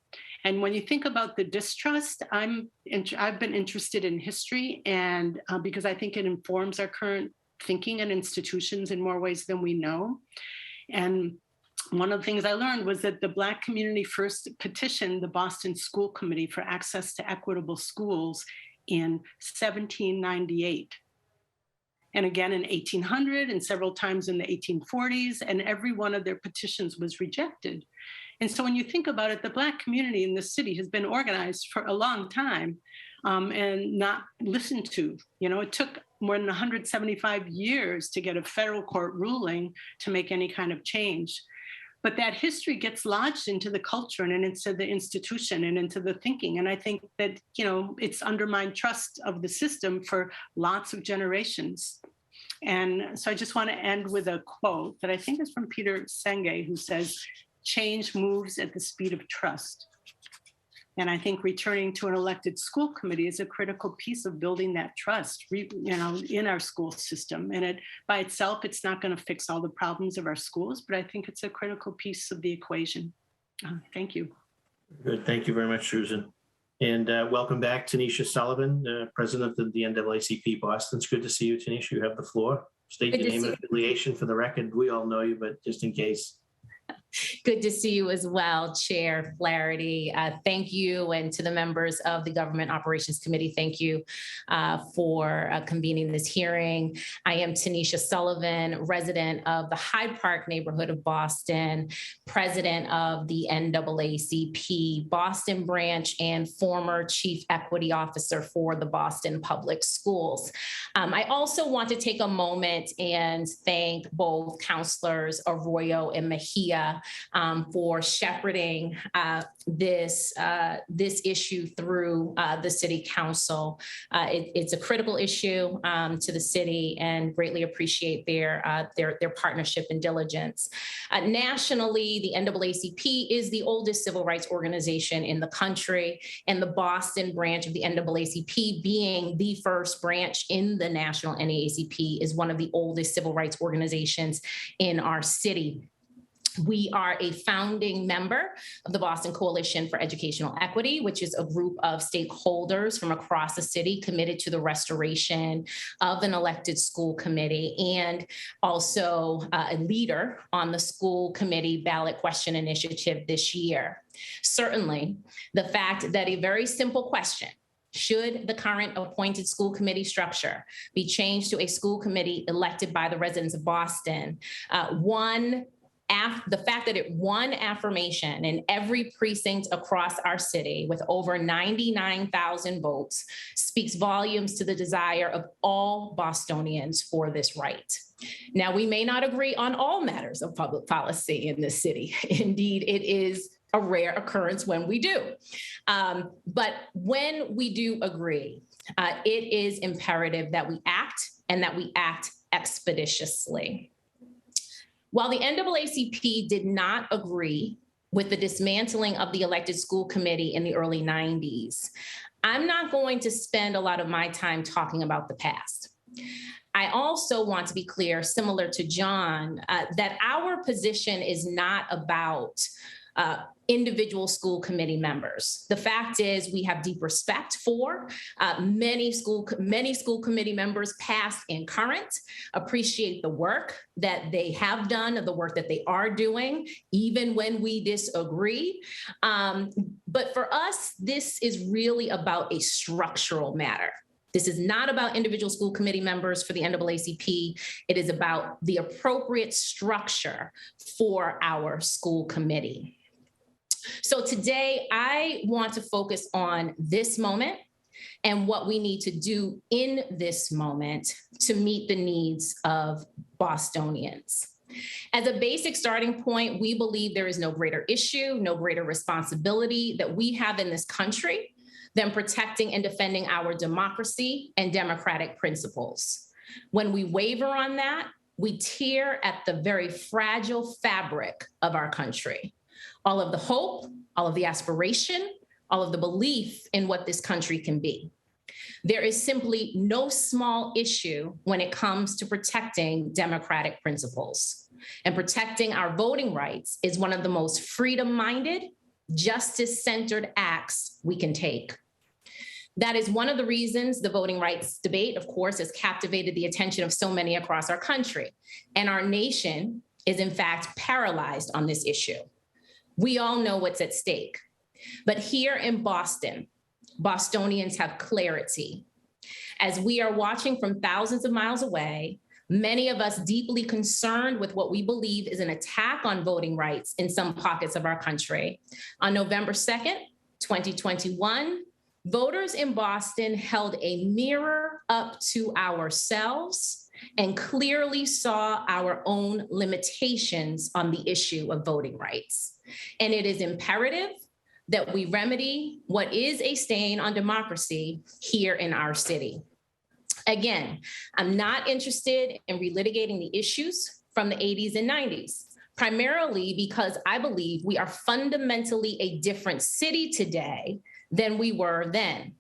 Speaker 16: And when you think about the distrust, I've been interested in history, and because I think it informs our current thinking and institutions in more ways than we know. And one of the things I learned was that the Black community first petitioned the Boston School Committee for access to equitable schools in 1798. And again in 1800 and several times in the 1840s, and every one of their petitions was rejected. And so when you think about it, the Black community in this city has been organized for a long time and not listened to. It took more than 175 years to get a federal court ruling to make any kind of change. But that history gets lodged into the culture and into the institution and into the thinking. And I think that, it's undermined trust of the system for lots of generations. And so I just want to end with a quote that I think is from Peter Senge, who says, "Change moves at the speed of trust." And I think returning to an elected school committee is a critical piece of building that trust, in our school system. And it by itself, it's not going to fix all the problems of our schools, but I think it's a critical piece of the equation. Thank you.
Speaker 1: Good. Thank you very much, Susan. And welcome back, Tanisha Sullivan, President of the NAACP Boston. It's good to see you, Tanisha. You have the floor. State your name and affiliation for the record. We all know you, but just in case.
Speaker 17: Good to see you as well, Chair Flaherty. Thank you, and to the members of the Government Operations Committee, thank you for convening this hearing. I am Tanisha Sullivan, resident of the Hyde Park neighborhood of Boston, president of the NAACP Boston branch, and former Chief Equity Officer for the Boston Public Schools. I also want to take a moment and thank both Councilors Arroyo and Mejia for shepherding this issue through the City Council. It's a critical issue to the city, and greatly appreciate their partnership and diligence. Nationally, the NAACP is the oldest civil rights organization in the country, and the Boston branch of the NAACP, being the first branch in the national NAACP, is one of the oldest civil rights organizations in our city. We are a founding member of the Boston Coalition for Educational Equity, which is a group of stakeholders from across the city committed to the restoration of an elected school committee, and also a leader on the school committee ballot question initiative this year. Certainly, the fact that a very simple question, should the current appointed school committee structure be changed to a school committee elected by the residents of Boston, the fact that it won affirmation in every precinct across our city with over 99,000 votes speaks volumes to the desire of all Bostonians for this right. Now, we may not agree on all matters of public policy in this city. Indeed, it is a rare occurrence when we do. But when we do agree, it is imperative that we act, and that we act expeditiously. While the NAACP did not agree with the dismantling of the elected school committee in the early 90s, I'm not going to spend a lot of my time talking about the past. I also want to be clear, similar to John, that our position is not about individual school committee members. The fact is we have deep respect for many school committee members, past and current, appreciate the work that they have done, the work that they are doing, even when we disagree. But for us, this is really about a structural matter. This is not about individual school committee members for the NAACP. It is about the appropriate structure for our school committee. So today, I want to focus on this moment and what we need to do in this moment to meet the needs of Bostonians. As a basic starting point, we believe there is no greater issue, no greater responsibility that we have in this country than protecting and defending our democracy and democratic principles. When we waver on that, we tear at the very fragile fabric of our country. All of the hope, all of the aspiration, all of the belief in what this country can be. There is simply no small issue when it comes to protecting democratic principles. And protecting our voting rights is one of the most freedom-minded, justice-centered acts we can take. That is one of the reasons the voting rights debate, of course, has captivated the attention of so many across our country. And our nation is in fact paralyzed on this issue. We all know what's at stake. But here in Boston, Bostonians have clarity. As we are watching from thousands of miles away, many of us deeply concerned with what we believe is an attack on voting rights in some pockets of our country. On November 2nd, 2021, voters in Boston held a mirror up to ourselves and clearly saw our own limitations on the issue of voting rights. And it is imperative that we remedy what is a stain on democracy here in our city. Again, I'm not interested in relitigating the issues from the 80s and 90s, primarily because I believe we are fundamentally a different city today than we were then.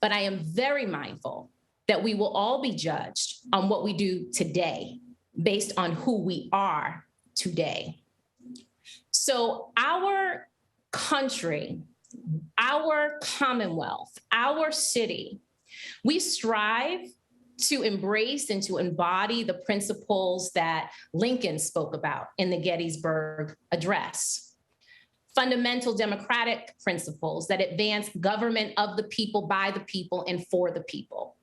Speaker 17: But I am very mindful that we will all be judged on what we do today based on who we are today. So our country, our Commonwealth, our city, we strive to embrace and to embody the principles that Lincoln spoke about in the Gettysburg Address. Fundamental democratic principles that advance government of the people, by the people, and for the people.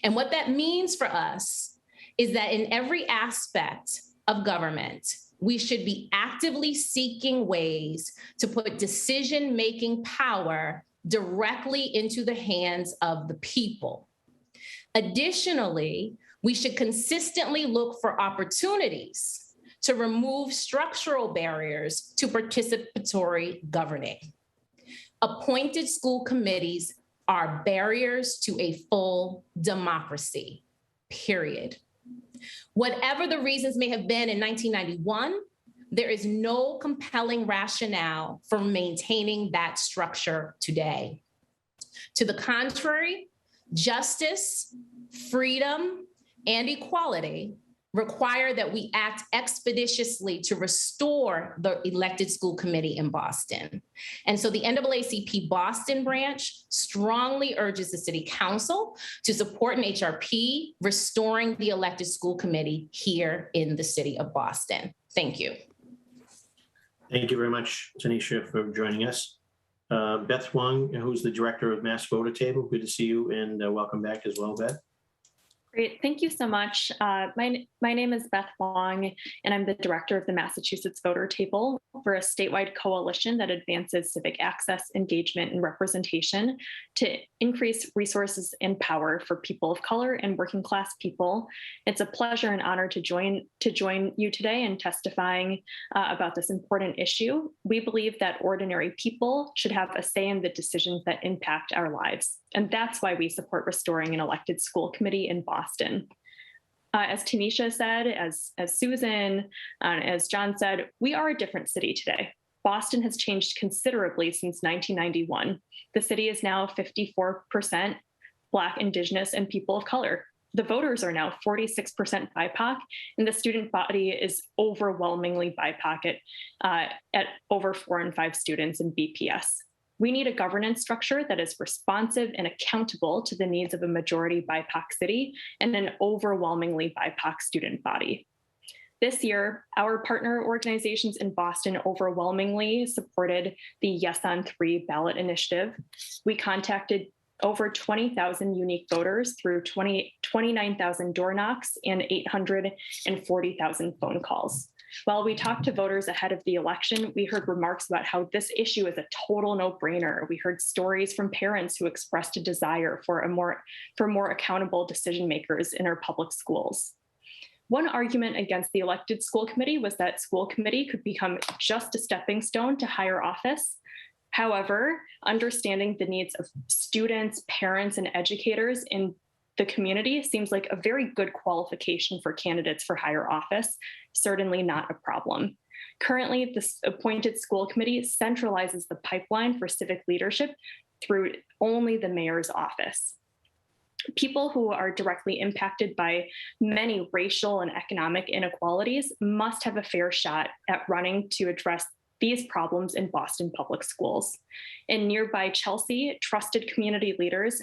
Speaker 17: And what that means for us is that in every aspect of government, we should be actively seeking ways to put decision-making power directly into the hands of the people. Additionally, we should consistently look for opportunities to remove structural barriers to participatory governing. Appointed school committees are barriers to a full democracy, period. Whatever the reasons may have been in 1991, there is no compelling rationale for maintaining that structure today. To the contrary, justice, freedom, and equality require that we act expeditiously to restore the elected school committee in Boston. And so the NAACP Boston branch strongly urges the City Council to support an HRP restoring the elected school committee here in the city of Boston. Thank you.
Speaker 1: Thank you very much, Tanisha, for joining us. Beth Wong, who's the director of Mass Voter Table, good to see you, and welcome back as well, Beth.
Speaker 18: Great, thank you so much. My name is Beth Wong, and I'm the director of the Massachusetts Voter Table. We're a statewide coalition that advances civic access, engagement, and representation to increase resources and power for people of color and working class people. It's a pleasure and honor to join you today in testifying about this important issue. We believe that ordinary people should have a say in the decisions that impact our lives. And that's why we support restoring an elected school committee in Boston. As Tanisha said, as Susan, as John said, we are a different city today. Boston has changed considerably since 1991. The city is now 54% Black, Indigenous, and people of color. the voters are now 46% BIPOC, and the student body is overwhelmingly BIPOC at over 4 in 5 students in BPS. We need a governance structure that is responsive and accountable to the needs of a majority BIPOC city and an overwhelmingly BIPOC student body. This year, our partner organizations in Boston overwhelmingly supported the Yes on 3 ballot initiative. We contacted over 20,000 unique voters through 29,000 door knocks and 840,000 phone calls. While we talked to voters ahead of the election, we heard remarks about how this issue is a total no-brainer. We heard stories from parents who expressed a desire for more accountable decision makers in our public schools. One argument against the elected school committee was that school committee could become just a stepping stone to higher office. However, understanding the needs of students, parents, and educators in the community seems like a very good qualification for candidates for higher office, certainly not a problem. Currently, this appointed school committee centralizes the pipeline for civic leadership through only the mayor's office. People who are directly impacted by many racial and economic inequalities must have a fair shot at running to address these problems in Boston public schools. In nearby Chelsea, trusted community leaders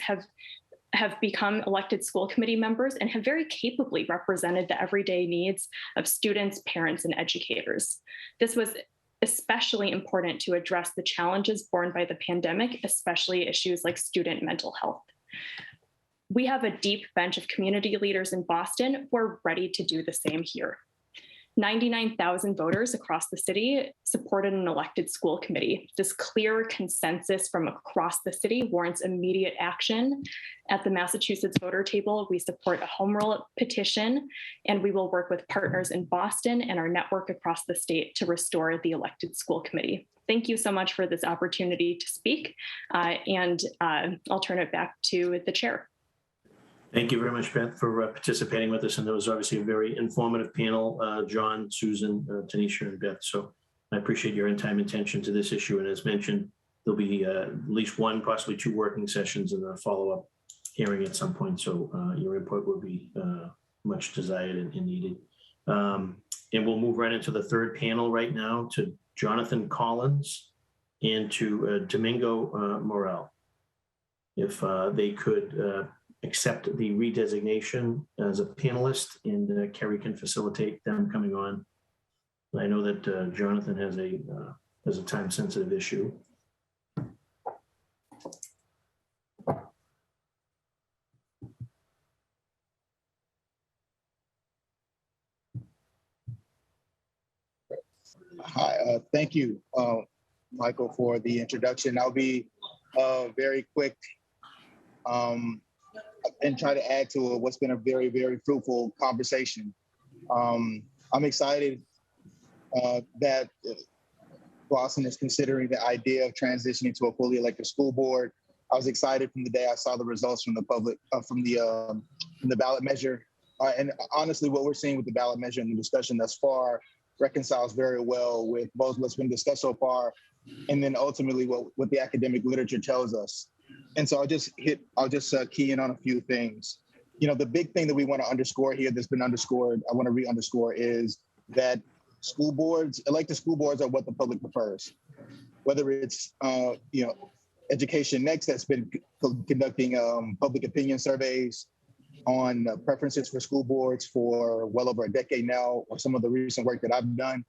Speaker 18: have become elected school committee members and have very capably represented the everyday needs of students, parents, and educators. This was especially important to address the challenges borne by the pandemic, especially issues like student mental health. We have a deep bench of community leaders in Boston who are ready to do the same here. 99,000 voters across the city supported an elected school committee. This clear consensus from across the city warrants immediate action. At the Massachusetts voter table, we support a home rule petition, and we will work with partners in Boston and our network across the state to restore the elected school committee. Thank you so much for this opportunity to speak, and I'll turn it back to the chair.
Speaker 1: Thank you very much, Beth, for participating with us. And that was obviously a very informative panel, John, Susan, Tanisha, and Beth. So I appreciate your time and attention to this issue. And as mentioned, there'll be at least 1, possibly 2 working sessions and a follow-up hearing at some point. So your input will be much desired and needed. And we'll move right into the third panel right now to Jonathan Collins and to Domingo Morel. If they could accept the redesignation as a panelist, and Kerry can facilitate them coming on. I know that Jonathan has a time-sensitive issue.
Speaker 19: Hi, thank you, Michael, for the introduction. I'll be very quick and try to add to what's been a very, very fruitful conversation. I'm excited that Boston is considering the idea of transitioning to a fully elected school board. I was excited from the day I saw the results from the public, from the ballot measure. And honestly, what we're seeing with the ballot measure and the discussion thus far reconciles very well with both what's been discussed so far, and then ultimately what the academic literature tells us. And so I'll just key in on a few things. You know, the big thing that we want to underscore here that's been underscored, I want to re-underscore, is that school boards, elected school boards, are what the public prefers. Whether it's, Education Next that's been conducting public opinion surveys on preferences for school boards for well over a decade now, or some of the recent work that I've done,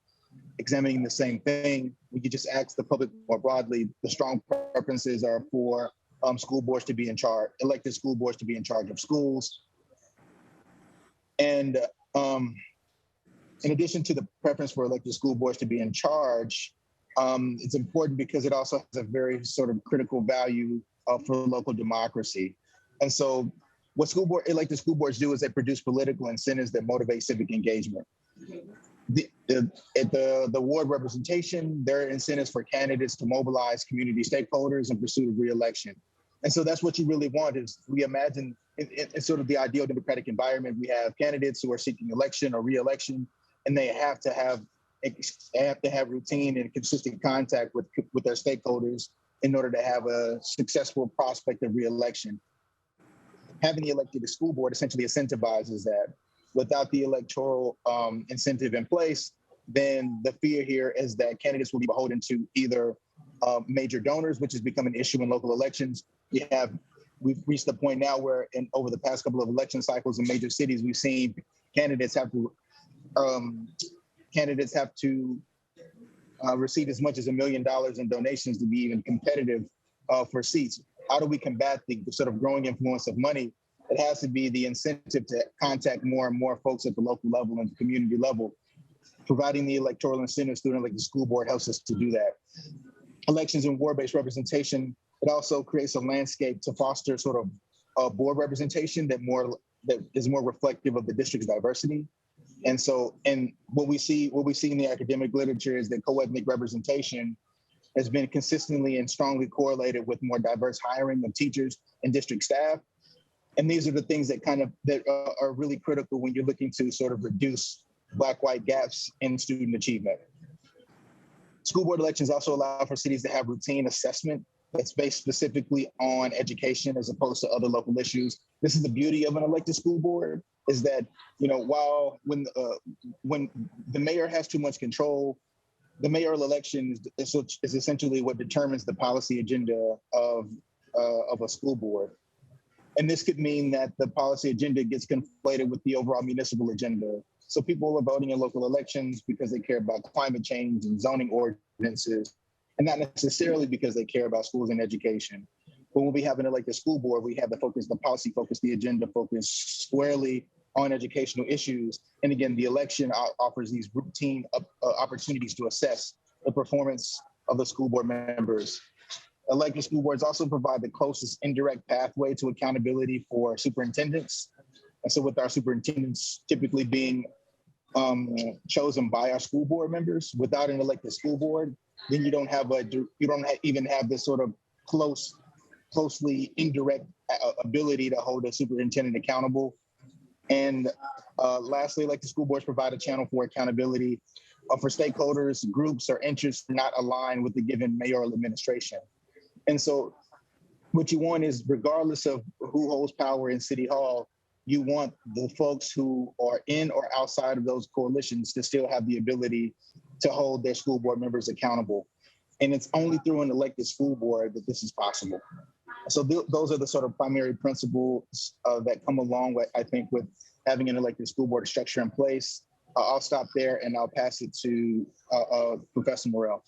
Speaker 19: examining the same thing. We could just ask the public more broadly, the strong preferences are for school boards to be in charge, elected school boards to be in charge of schools. And in addition to the preference for elected school boards to be in charge, it's important because it also has a very sort of critical value for local democracy. And so what elected school boards do is they produce political incentives that motivate civic engagement. At the ward representation, there are incentives for candidates to mobilize community stakeholders in pursuit of re-election. And so that's what you really want. Is we imagine in sort of the ideal democratic environment, we have candidates who are seeking election or re-election, and they have to have routine and consistent contact with their stakeholders in order to have a successful prospect of re-election. having the elected school board essentially incentivizes that. Without the electoral incentive in place, then the fear here is that candidates will be beholden to either major donors, which has become an issue in local elections. We've reached the point now where over the past couple of election cycles in major cities, we've seen candidates have to receive as much as $1 million in donations to be even competitive for seats. How do we combat the sort of growing influence of money? It has to be the incentive to contact more and more folks at the local level and the community level. Providing the electoral incentives through an elected school board helps us to do that. Elections and ward-based representation, it also creates a landscape to foster sort of a board representation that is more reflective of the district's diversity. And so, and what we see in the academic literature is that co-ethnic representation has been consistently and strongly correlated with more diverse hiring of teachers and district staff. And these are the things that are really critical when you're looking to sort of reduce Black-white gaps in student achievement. School board elections also allow for cities to have routine assessment that's based specifically on education as opposed to other local issues. This is the beauty of an elected school board, is that, when the mayor has too much control, the mayoral election is essentially what determines the policy agenda of a school board. And this could mean that the policy agenda gets conflated with the overall municipal agenda. So people are voting in local elections because they care about climate change and zoning ordinances, and not necessarily because they care about schools and education. But when we have an elected school board, we have the policy focus, the agenda focus squarely on educational issues. And again, the election offers these routine opportunities to assess the performance of the school board members. Elected school boards also provide the closest indirect pathway to accountability for superintendents. And so with our superintendents typically being chosen by our school board members, without an elected school board, then you don't even have this sort of closely indirect ability to hold a superintendent accountable. And lastly, elected school boards provide a channel for accountability for stakeholders, groups, or interests not aligned with the given mayoral administration. And so what you want is, regardless of who holds power in City Hall, you want the folks who are in or outside of those coalitions to still have the ability to hold their school board members accountable. And it's only through an elected school board that this is possible. So those are the sort of primary principles that come along with, I think, with having an elected school board structure in place. I'll stop there and I'll pass it to Professor Morell.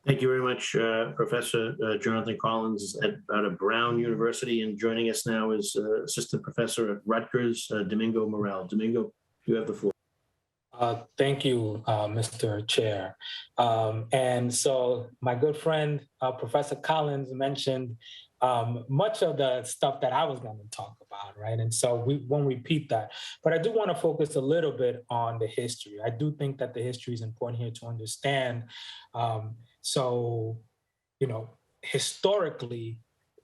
Speaker 1: Thank you very much, Professor Jonathan Collins out of Brown University. And joining us now is Assistant Professor at Rutgers, Domingo Morell. Domingo, you have the floor.
Speaker 20: Thank you, Mr. Chair. And so my good friend, Professor Collins, mentioned much of the stuff that I was going to talk about, right? And so we won't repeat that. But I do want to focus a little bit on the history. I do think that the history is important here to understand. Historically,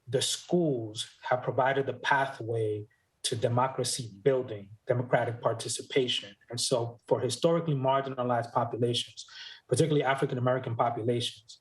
Speaker 20: the schools have provided the pathway to democracy building, democratic participation. And so for historically marginalized populations, particularly African-American populations,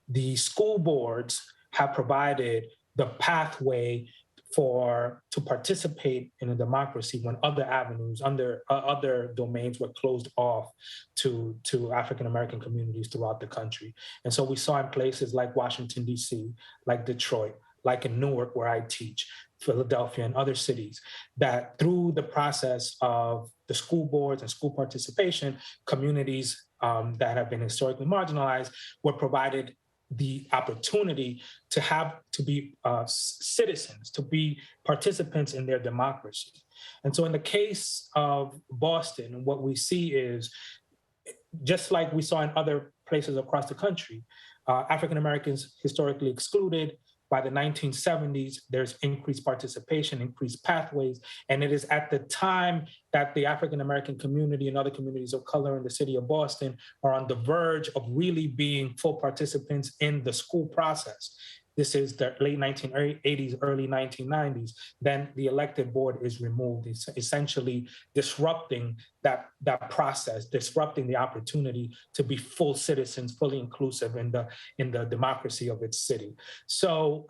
Speaker 20: the school boards have provided the pathway to participate in a democracy when other avenues, other domains were closed off to African-American communities throughout the country. And so we saw in places like Washington, D.C., like Detroit, like in Newark, where I teach, Philadelphia, and other cities, that through the process of the school boards and school participation, communities that have been historically marginalized were provided the opportunity to be citizens, to be participants in their democracy. And so in the case of Boston, what we see is, just like we saw in other places across the country, African Americans historically excluded. By the 1970s, there's increased participation, increased pathways, and it is at the time that the African-American community and other communities of color in the city of Boston are on the verge of really being full participants in the school process. This is the late 1980s, early 1990s. Then the elected board is removed, it's essentially disrupting that process, disrupting the opportunity to be full citizens, fully inclusive in the democracy of its city. So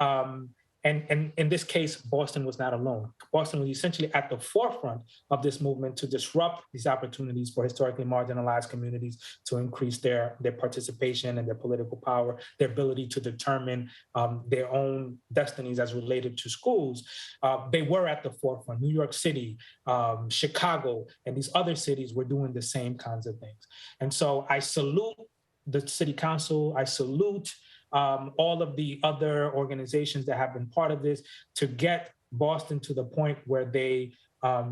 Speaker 20: And in this case, Boston was not alone. Boston was essentially at the forefront of this movement to disrupt these opportunities for historically marginalized communities to increase their participation and their political power, their ability to determine their own destinies as related to schools. They were at the forefront. New York City, Chicago, and these other cities were doing the same kinds of things. And so I salute the city council. I salute all of the other organizations that have been part of this to get Boston to the point where they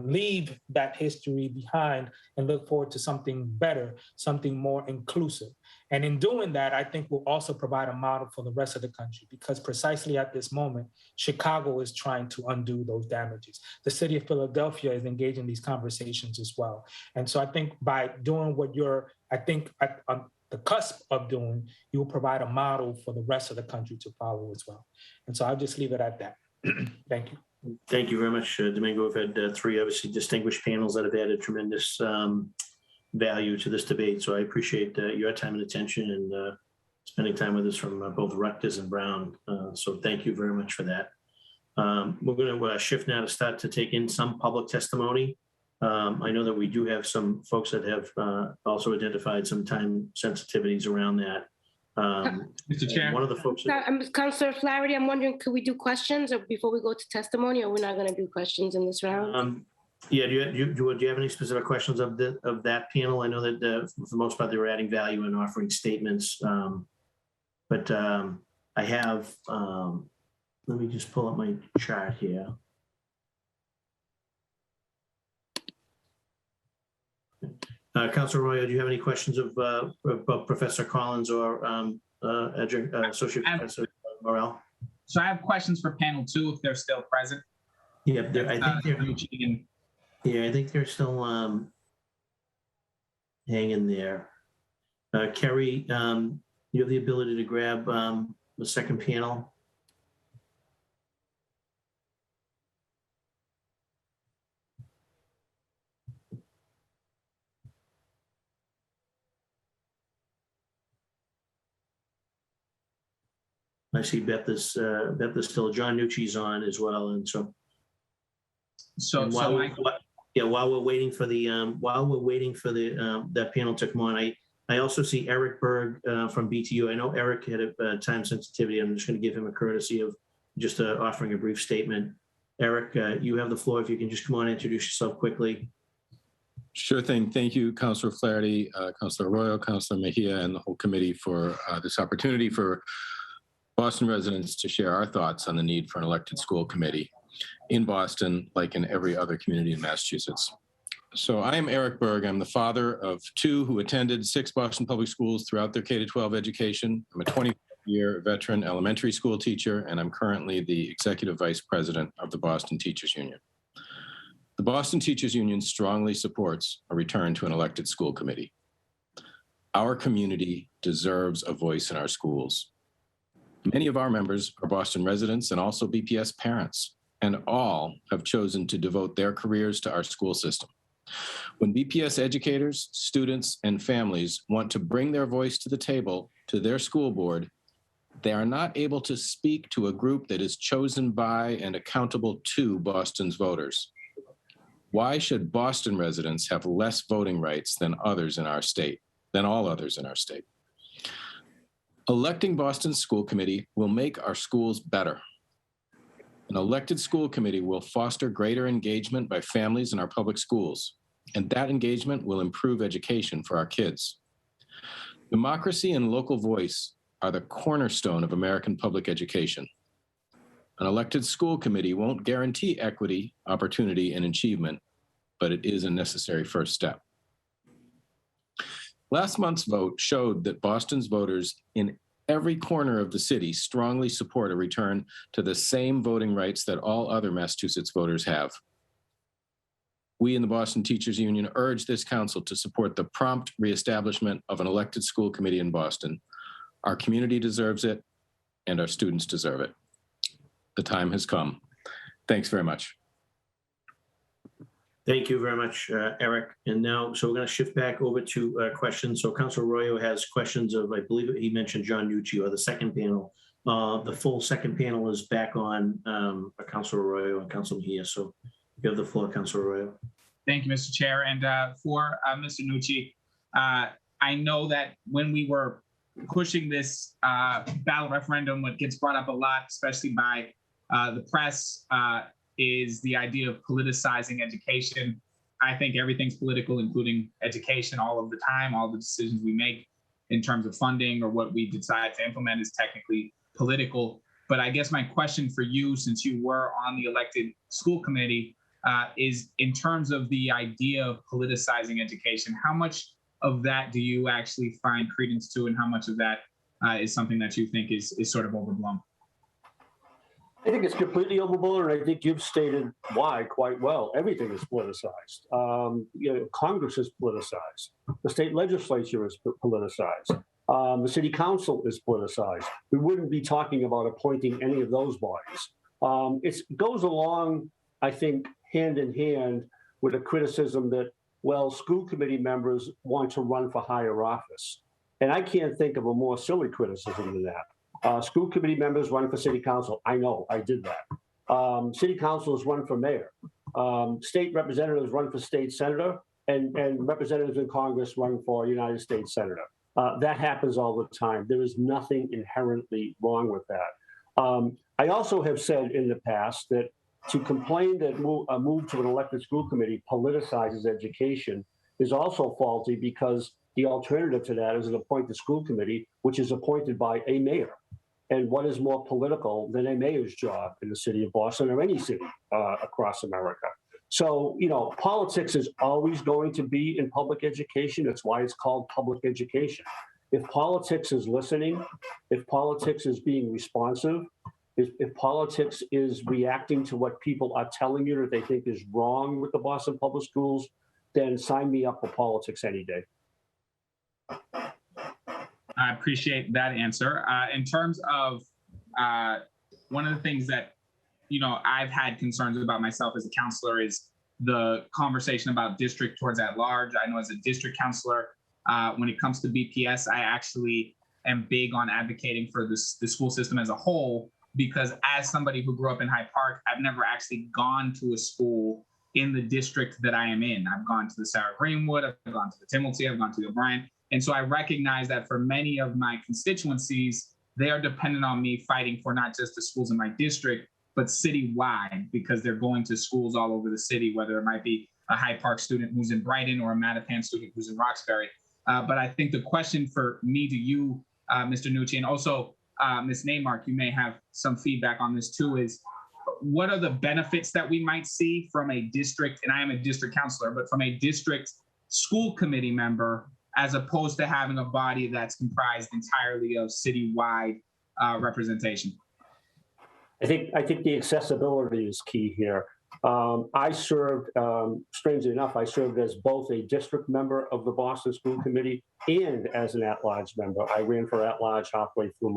Speaker 20: leave that history behind and look forward to something better, something more inclusive. And in doing that, I think we'll also provide a model for the rest of the country, because precisely at this moment, Chicago is trying to undo those damages. The city of Philadelphia is engaged in these conversations as well. And so I think by doing what you're, on the cusp of doing, you will provide a model for the rest of the country to follow as well. And so I'll just leave it at that. Thank you.
Speaker 1: Thank you very much, Domingo. We've had three obviously distinguished panels that have added tremendous value to this debate. So I appreciate your time and attention and spending time with us from both Rutgers and Brown. So thank you very much for that. We're going to shift now to start to take in some public testimony. I know that we do have some folks that have also identified some time sensitivities around that.
Speaker 6: Mr. Chair.
Speaker 1: One of the folks.
Speaker 21: Councillor Flaherty, I'm wondering, could we do questions or before we go to testimony, or we're not going to do questions in this round?
Speaker 1: Yeah, do you have any specific questions of that panel? I know that for the most part they were adding value and offering statements, but I have. Let me just pull up my chart here. Councilor Arroyo, do you have any questions of Professor Collins or Associate Professor Morel?
Speaker 6: So I have questions for panel 2 if they're still present.
Speaker 1: Yeah, I think they're still hanging there. Kerry, you have the ability to grab the second panel. I see Beth is still. John Nucci's on as well, and so. While we're waiting for the that panel to come on, I also see Eric Berg from BTU. I know Eric had a time sensitivity. I'm just going to give him a courtesy of just offering a brief statement. Eric, you have the floor. If you can just come on and introduce yourself quickly.
Speaker 22: Sure thing. Thank you, Councilor Flaherty, Councilor Arroyo, Councilor Mejia, and the whole committee for this opportunity for Boston residents to share our thoughts on the need for an elected school committee in Boston, like in every other community in Massachusetts. So I am Eric Berg. I'm the father of 2 who attended 6 Boston public schools throughout their K-12 education. I'm a 20-year veteran elementary school teacher, and I'm currently the executive vice president of the Boston Teachers Union. The Boston Teachers Union strongly supports a return to an elected school committee. Our community deserves a voice in our schools. Many of our members are Boston residents and also BPS parents, and all have chosen to devote their careers to our school system. When BPS educators, students, and families want to bring their voice to the table to their school board, they are not able to speak to a group that is chosen by and accountable to Boston's voters. Why should Boston residents have less voting rights than others in our state, than all others in our state? Electing Boston's school committee will make our schools better. An elected school committee will foster greater engagement by families in our public schools, and that engagement will improve education for our kids. Democracy and local voice are the cornerstone of American public education. An elected school committee won't guarantee equity, opportunity, and achievement, but it is a necessary first step. Last month's vote showed that Boston's voters in every corner of the city strongly support a return to the same voting rights that all other Massachusetts voters have. We in the Boston Teachers Union urge this council to support the prompt reestablishment of an elected school committee in Boston. Our community deserves it, and our students deserve it. The time has come. Thanks very much.
Speaker 1: Thank you very much, Eric. And now, so we're going to shift back over to questions. So Councilor Arroyo has questions of, I believe he mentioned John Nucci, or the second panel The full second panel is back on Councilor Arroyo and Councilor Mejia. So you have the floor, Councilor Arroyo.
Speaker 6: Thank you, Mr. Chair. And for Mr. Nucci, I know that when we were pushing this ballot referendum, what gets brought up a lot, especially by the press, is the idea of politicizing education. I think everything's political, including education, all of the time. All the decisions we make in terms of funding or what we decide to implement is technically political. But I guess my question for you, since you were on the elected school committee, is in terms of the idea of politicizing education, how much of that do you actually find credence to, and how much of that is something that you think is sort of overblown?
Speaker 15: I think it's completely overblown, and I think you've stated why quite well. Everything is politicized. Congress is politicized. The state legislature is politicized. The city council is politicized. We wouldn't be talking about appointing any of those bodies. It goes along, I think, hand in hand with a criticism that, well, school committee members want to run for higher office. And I can't think of a more silly criticism than that. School committee members run for city council. I know, I did that. City councilors run for mayor. State representatives run for state senator, and representatives in Congress run for United States senator. That happens all the time. There is nothing inherently wrong with that. I also have said in the past that to complain that a move to an elected school committee politicizes education is also faulty, because the alternative to that is an appointed school committee, which is appointed by a mayor. And what is more political than a mayor's job in the city of Boston or any city across America? So, politics is always going to be in public education. That's why it's called public education. If politics is listening, if politics is being responsive, if politics is reacting to what people are telling you that they think is wrong with the Boston Public Schools, then sign me up for politics any day.
Speaker 6: I appreciate that answer. In terms of one of the things that, I've had concerns about myself as a counselor is the conversation about district towards at large. I know as a district counselor, when it comes to BPS, I actually am big on advocating for the school system as a whole, because as somebody who grew up in Hyde Park, I've never actually gone to a school in the district that I am in. I've gone to the Sarah Greenwood, I've gone to the Timothy, I've gone to the O'Brien. And so I recognize that for many of my constituencies, they are dependent on me fighting for not just the schools in my district, but citywide, because they're going to schools all over the city, whether it might be a Hyde Park student who's in Brighton or a Mattapan student who's in Roxbury. But I think the question for me to you, Mr. Nucci, and also Ms. Neymark, you may have some feedback on this too, is what are the benefits that we might see from a district, and I am a district counselor, but from a district school committee member, as opposed to having a body that's comprised entirely of citywide representation?
Speaker 15: I think the accessibility is key here. I served, strangely enough, I served as both a district member of the Boston School Committee and as an at-large member. I ran for at-large halfway through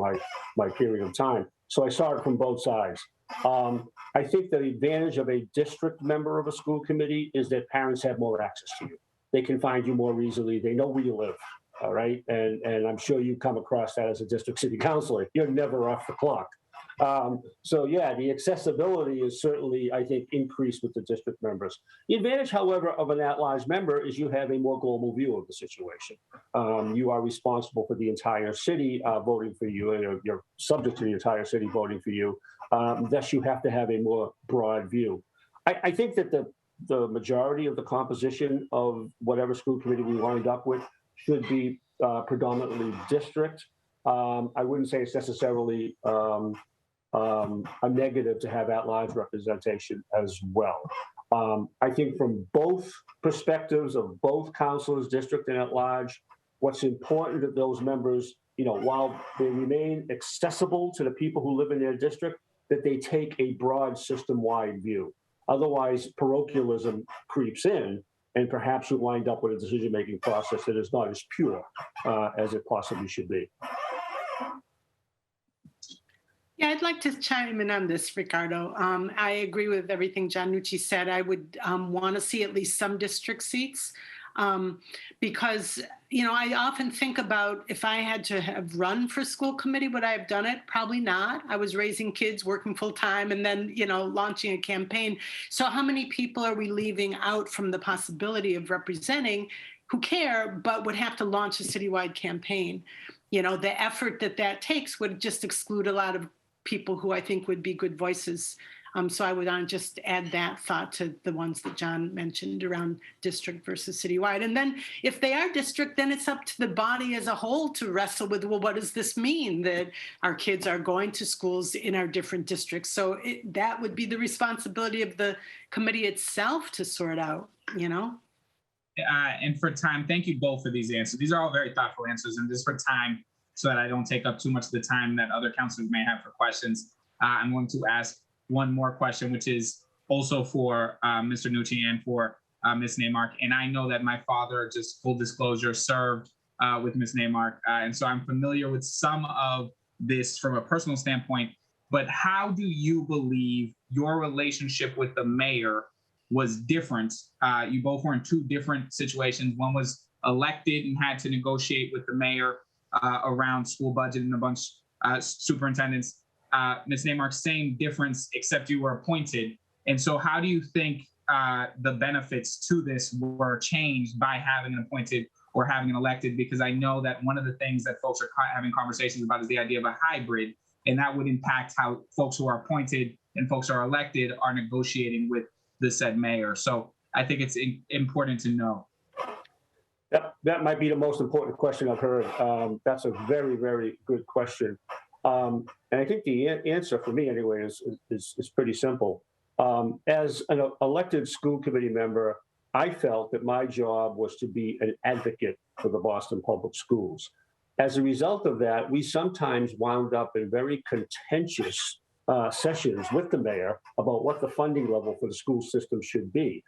Speaker 15: my period of time. So I saw it from both sides. I think the advantage of a district member of a school committee is that parents have more access to you. They can find you more easily. They know where you live, all right? And I'm sure you come across that as a district city councilor. You're never off the clock. So yeah, the accessibility is certainly, I think, increased with the district members. The advantage, however, of an at-large member is you have a more global view of the situation. You are responsible for the entire city voting for you, and you're subject to the entire city voting for you. Thus, you have to have a more broad view. I think that the majority of the composition of whatever school committee we wind up with should be predominantly district. I wouldn't say it's necessarily a negative to have at-large representation as well. I think from both perspectives of both councilors, district and at-large, what's important that those members, while they remain accessible to the people who live in their district, that they take a broad system-wide view. Otherwise, parochialism creeps in, and perhaps we wind up with a decision-making process that is not as pure as it possibly should be.
Speaker 16: Yeah, I'd like to chime in on this, Ricardo. I agree with everything John Nucci said. I would want to see at least some district seats. Because, you know, I often think about if I had to have run for school committee, would I have done it? Probably not. I was raising kids, working full time, and then, you know, launching a campaign. So how many people are we leaving out from the possibility of representing who care, but would have to launch a citywide campaign? You know, the effort that takes would just exclude a lot of people who I think would be good voices. So I would just add that thought to the ones that John mentioned around district versus citywide. And then if they are district, then it's up to the body as a whole to wrestle with, well, what does this mean that our kids are going to schools in our different districts? So that would be the responsibility of the committee itself to sort out, you know?
Speaker 6: And for time, thank you both for these answers. These are all very thoughtful answers, and just for time, so that I don't take up too much of the time that other councilors may have for questions, I'm going to ask one more question, which is also for Mr. Nucci and for Ms. Naacp. And I know that my father, just full disclosure, served with Ms. Naacp. And so I'm familiar with some of this from a personal standpoint, but how do you believe your relationship with the mayor was different? You both were in two different situations. One was elected and had to negotiate with the mayor around school budget and a bunch superintendents. Ms. Naacp, same difference, except you were appointed. And so how do you think the benefits to this were changed by having an appointed or having an elected? Because I know that one of the things that folks are having conversations about is the idea of a hybrid, and that would impact how folks who are appointed and folks who are elected are negotiating with the said mayor. So I think it's important to know.
Speaker 15: That might be the most important question I've heard. That's a very, very good question. And I think the answer for me anyway is pretty simple. As an elected school committee member, I felt that my job was to be an advocate for the Boston Public Schools. As a result of that, we sometimes wound up in very contentious sessions with the mayor about what the funding level for the school system should be.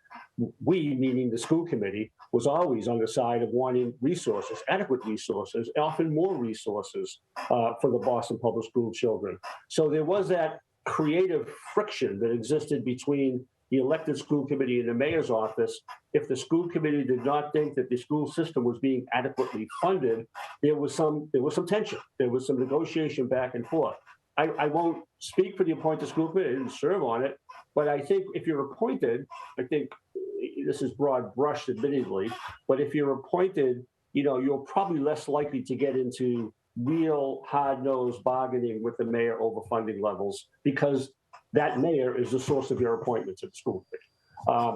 Speaker 15: We, meaning the school committee, was always on the side of wanting resources, adequate resources, often more resources for the Boston Public School children. So there was that creative friction that existed between the elected school committee and the mayor's office. If the school committee did not think that the school system was being adequately funded, there was some tension. There was some negotiation back and forth. I won't speak for the appointed school committee. I didn't serve on it, but I think if you're appointed, I think this is broad brushed admittedly, but if you're appointed, you know, you're probably less likely to get into real hard-nosed bargaining with the mayor over funding levels, because that mayor is the source of your appointments at the school committee.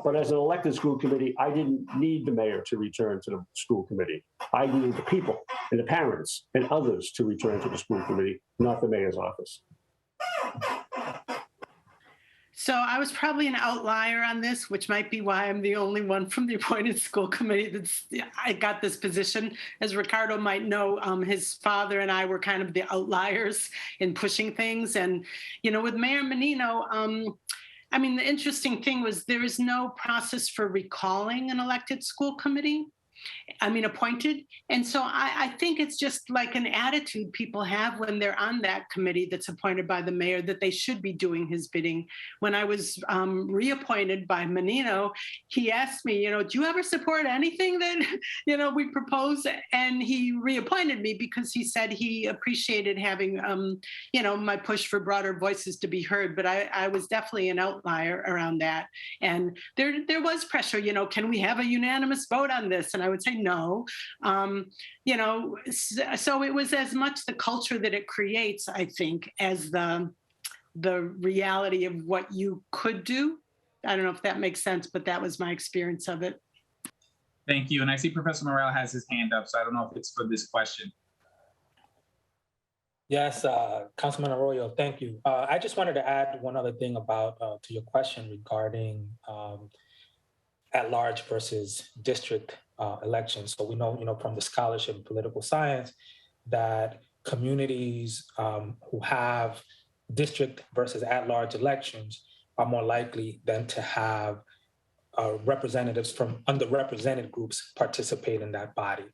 Speaker 15: But as an elected school committee, I didn't need the mayor to return to the school committee. I needed the people and the parents and others to return to the school committee, not the mayor's office.
Speaker 16: So I was probably an outlier on this, which might be why I'm the only one from the appointed school committee I got this position. As Ricardo might know, his father and I were kind of the outliers in pushing things. And, you know, with Mayor Menino, I mean, the interesting thing was there is no process for recalling an elected school committee. Appointed. And so I think it's just like an attitude people have when they're on that committee that's appointed by the mayor, that they should be doing his bidding. When I was reappointed by Menino, he asked me, you know, do you ever support anything that, you know, we propose? And he reappointed me because he said he appreciated having, you know, my push for broader voices to be heard. But I was definitely an outlier around that. And there was pressure, you know, can we have a unanimous vote on this? And I would say no. You know, so it was as much the culture that it creates, I think, as the reality of what you could do. I don't know if that makes sense, but that was my experience of it.
Speaker 6: Thank you. And I see Professor Morel has his hand up, so I don't know if it's for this question.
Speaker 20: Yes, Councilman Arroyo, thank you. I just wanted to add one other thing about to your question regarding at-large versus district elections. So we know, you know, from the scholarship in political science that communities who have district versus at-large elections are more likely than to have representatives from underrepresented groups participate in that body.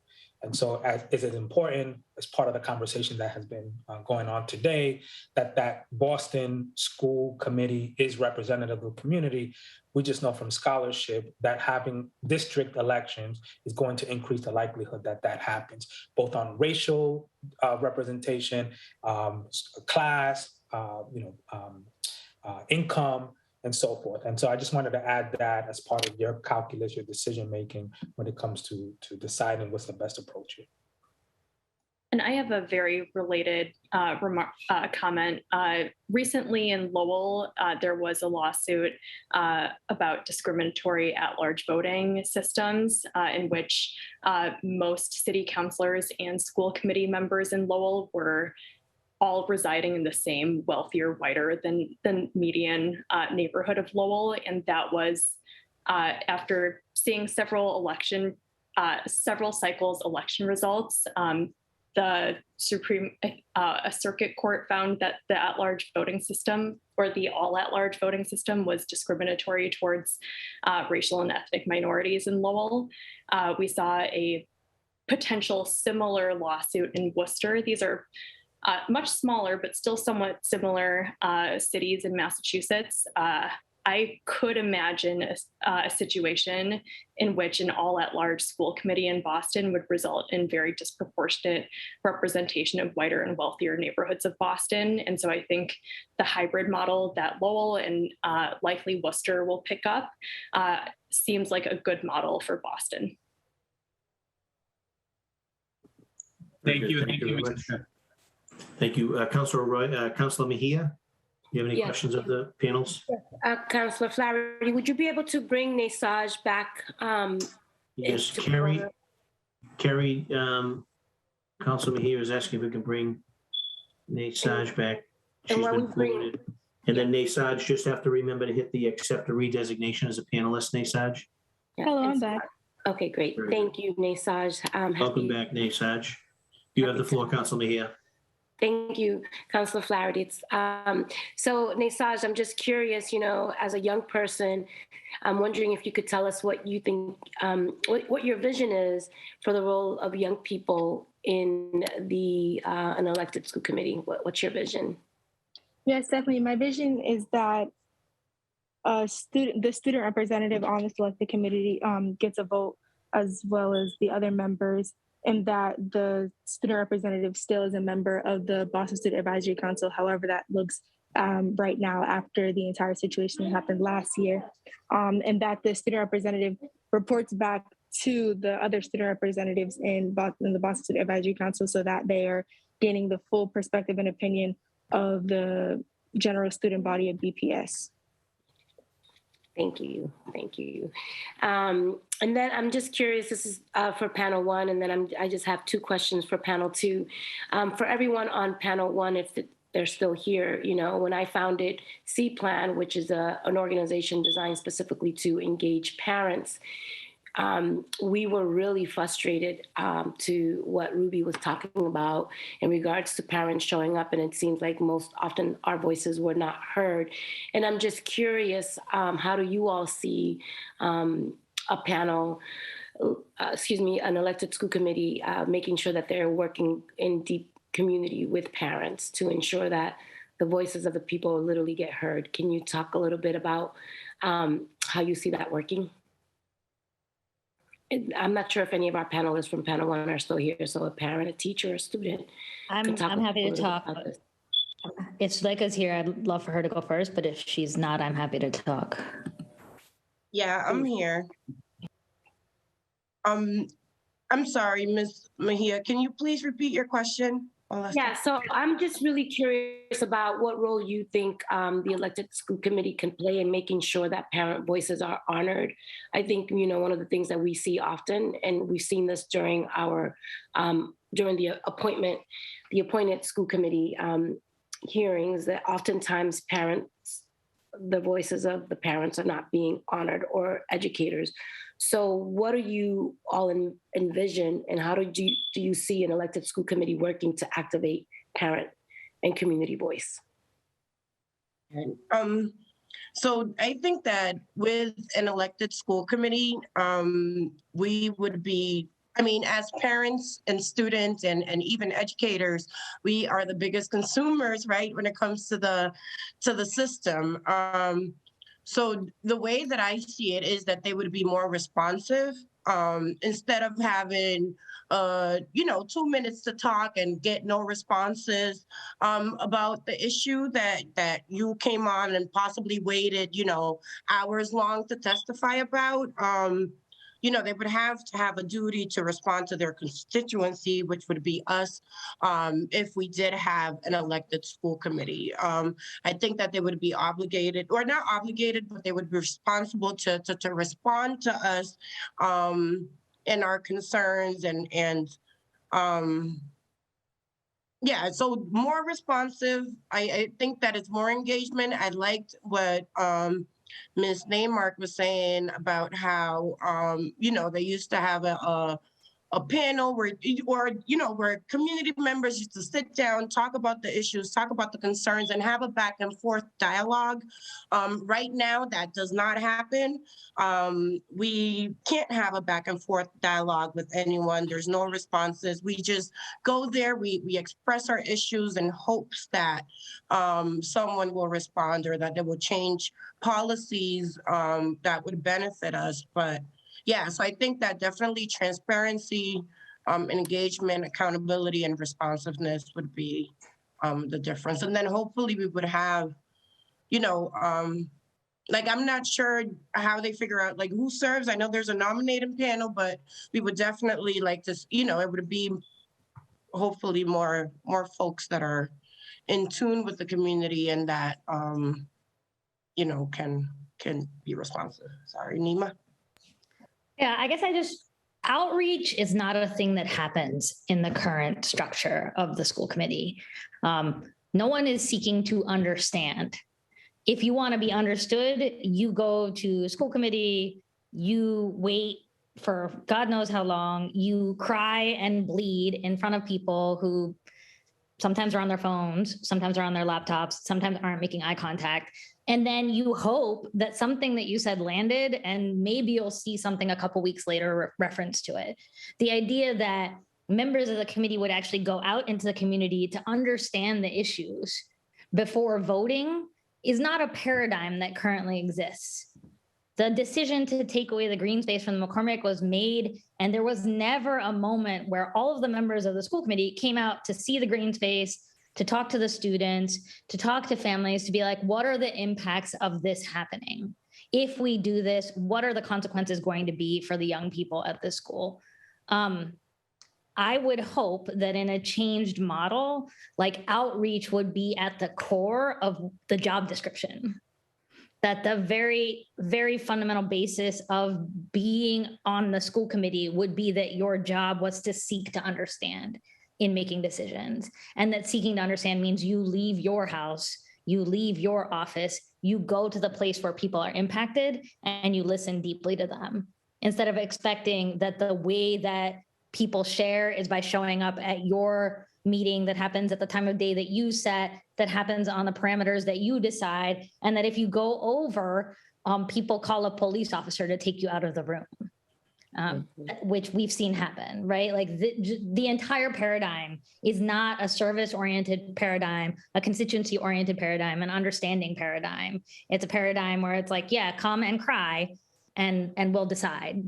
Speaker 20: And so is it important as part of the conversation that has been going on today that Boston School Committee is representative of the community? We just know from scholarship that having district elections is going to increase the likelihood that that happens, both on racial representation, class, income, and so forth. And so I just wanted to add that as part of your calculus, your decision-making when it comes to deciding what's the best approach here.
Speaker 18: And I have a very related comment. Recently in Lowell, there was a lawsuit about discriminatory at-large voting systems in which most city councilors and school committee members in Lowell were all residing in the same wealthier, whiter than median neighborhood of Lowell. And that was after seeing several cycles election results, the a circuit court found that the at-large voting system, or the all at-large voting system, was discriminatory towards racial and ethnic minorities in Lowell. We saw a potential similar lawsuit in Worcester. These are much smaller, but still somewhat similar cities in Massachusetts. I could imagine a situation in which an all at-large school committee in Boston would result in very disproportionate representation of whiter and wealthier neighborhoods of Boston. And so I think the hybrid model that Lowell and likely Worcester will pick up seems like a good model for Boston.
Speaker 6: Thank you.
Speaker 1: Thank you very much. Thank you. Councilor Roy, Councilor Mejia, do you have any questions of the panels?
Speaker 21: Councilor Flaherty, would you be able to bring Naacp back?
Speaker 1: Yes, Carrie, Councilor Mejia is asking if we can bring Naacp back. She's been quoted. And then Naacp, just have to remember to hit the accept the redesignation as a panelist, Naacp.
Speaker 21: Hello, I'm back. Okay, great. Thank you, Naacp.
Speaker 1: Welcome back, Naacp. You have the floor, Councilor Mejia.
Speaker 21: Thank you, Councilor Flaherty. So Naacp, I'm just curious, as a young person, I'm wondering if you could tell us what you think, what your vision is for the role of young people in an elected school committee. What's your vision?
Speaker 14: Yes, definitely. My vision is that the student representative on the selected committee gets a vote as well as the other members, and that the student representative still is a member of the Boston Student Advisory Council, however that looks right now after the entire situation that happened last year, and that the student representative reports back to the other student representatives in the Boston Student Advisory Council so that they are gaining the full perspective and opinion of the general student body of BPS.
Speaker 21: Thank you. And then I'm just curious, this is for panel one, and then I just have two questions for panel two. For everyone on panel one, if they're still here, when I founded C-Plan, which is an organization designed specifically to engage parents, we were really frustrated to what Ruby was talking about in regards to parents showing up, and it seems like most often our voices were not heard. And I'm just curious, how do you all see a panel, an elected school committee, making sure that they're working in deep community with parents to ensure that the voices of the people literally get heard? Can you talk a little bit about how you see that working? I'm not sure if any of our panelists from panel one are still here. So a parent, a teacher, a student.
Speaker 13: I'm happy to talk. If Zuleika's here, I'd love for her to go first, but if she's not, I'm happy to talk.
Speaker 12: Yeah, I'm here. I'm sorry, Ms. Mejia, can you please repeat your question?
Speaker 21: Yeah, so I'm just really curious about what role you think the elected school committee can play in making sure that parent voices are honored. I think, one of the things that we see often, and we've seen this during during the appointed school committee hearings, that oftentimes the voices of the parents are not being honored, or educators. So what do you all envision, and how do you see an elected school committee working to activate parent and community voice?
Speaker 12: So I think that with an elected school committee, we would be I mean, as parents and students and even educators, we are the biggest consumers, right, when it comes to the system. So the way that I see it is that they would be more responsive instead of having 2 minutes to talk and get no responses about the issue that you came on and possibly waited, hours long to testify about. They would have to have a duty to respond to their constituency, which would be us, if we did have an elected school committee. I think that they would be obligated, or not obligated, but they would be responsible to respond to us and our concerns and yeah, so more responsive. I think that it's more engagement. I liked what Ms. Neymark was saying about how, they used to have a panel where community members used to sit down, talk about the issues, talk about the concerns, and have a back and forth dialogue. Right now, that does not happen. We can't have a back and forth dialogue with anyone. There's no responses. We just go there, we express our issues in hopes that someone will respond or that they will change policies that would benefit us. But yeah, so I think that definitely transparency, engagement, accountability, and responsiveness would be the difference. And then hopefully we would have, I'm not sure how they figure out who serves. I know there's a nominating panel, but we would definitely like to, it would be hopefully more folks that are in tune with the community and that, can be responsive. Sorry, Nima.
Speaker 13: Yeah, I guess outreach is not a thing that happens in the current structure of the school committee. No one is seeking to understand. If you want to be understood, you go to school committee, you wait for God knows how long, you cry and bleed in front of people who sometimes are on their phones, sometimes are on their laptops, sometimes aren't making eye contact. And then you hope that something that you said landed, and maybe you'll see something a couple weeks later reference to it. The idea that members of the committee would actually go out into the community to understand the issues before voting is not a paradigm that currently exists. The decision to take away the green space from the McCormick was made, and there was never a moment where all of the members of the school committee came out to see the green space, to talk to the students, to talk to families, to be like, what are the impacts of this happening? If we do this, what are the consequences going to be for the young people at this school? I would hope that in a changed model, outreach would be at the core of the job description. That the very, very fundamental basis of being on the school committee would be that your job was to seek to understand in making decisions. And that seeking to understand means you leave your house, you leave your office, you go to the place where people are impacted and you listen deeply to them. Instead of expecting that the way that people share is by showing up at your meeting that happens at the time of day that you set, that happens on the parameters that you decide, and that if you go over, people call a police officer to take you out of the room. Which we've seen happen, right? The entire paradigm is not a service-oriented paradigm, a constituency-oriented paradigm, an understanding paradigm. It's a paradigm where it's come and cry and we'll decide.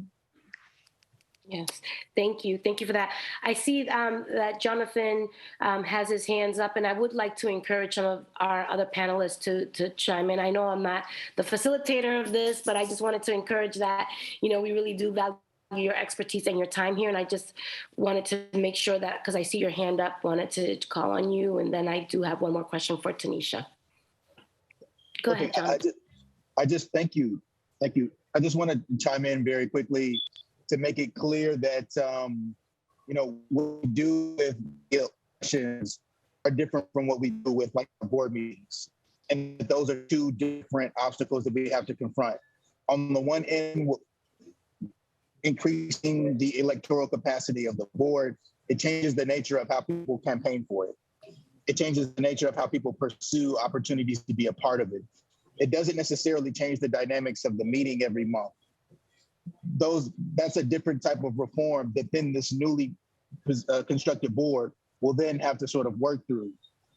Speaker 7: Yes, thank you. Thank you for that. I see that Jonathan has his hands up, and I would like to encourage some of our other panelists to chime in. I know I'm not the facilitator of this, but I just wanted to encourage that, we really do value your expertise and your time here. And I just wanted to make sure that, because I see your hand up, wanted to call on you. And then I do have one more question for Tanisha. Go ahead, Jonathan.
Speaker 19: I just thank you. Thank you. I just want to chime in very quickly to make it clear that, what we do with elections are different from what we do with board meetings. And those are two different obstacles that we have to confront. On the one end, increasing the electoral capacity of the board, it changes the nature of how people campaign for it. It changes the nature of how people pursue opportunities to be a part of it. It doesn't necessarily change the dynamics of the meeting every month. that's a different type of reform that then this newly constructed board will then have to sort of work through.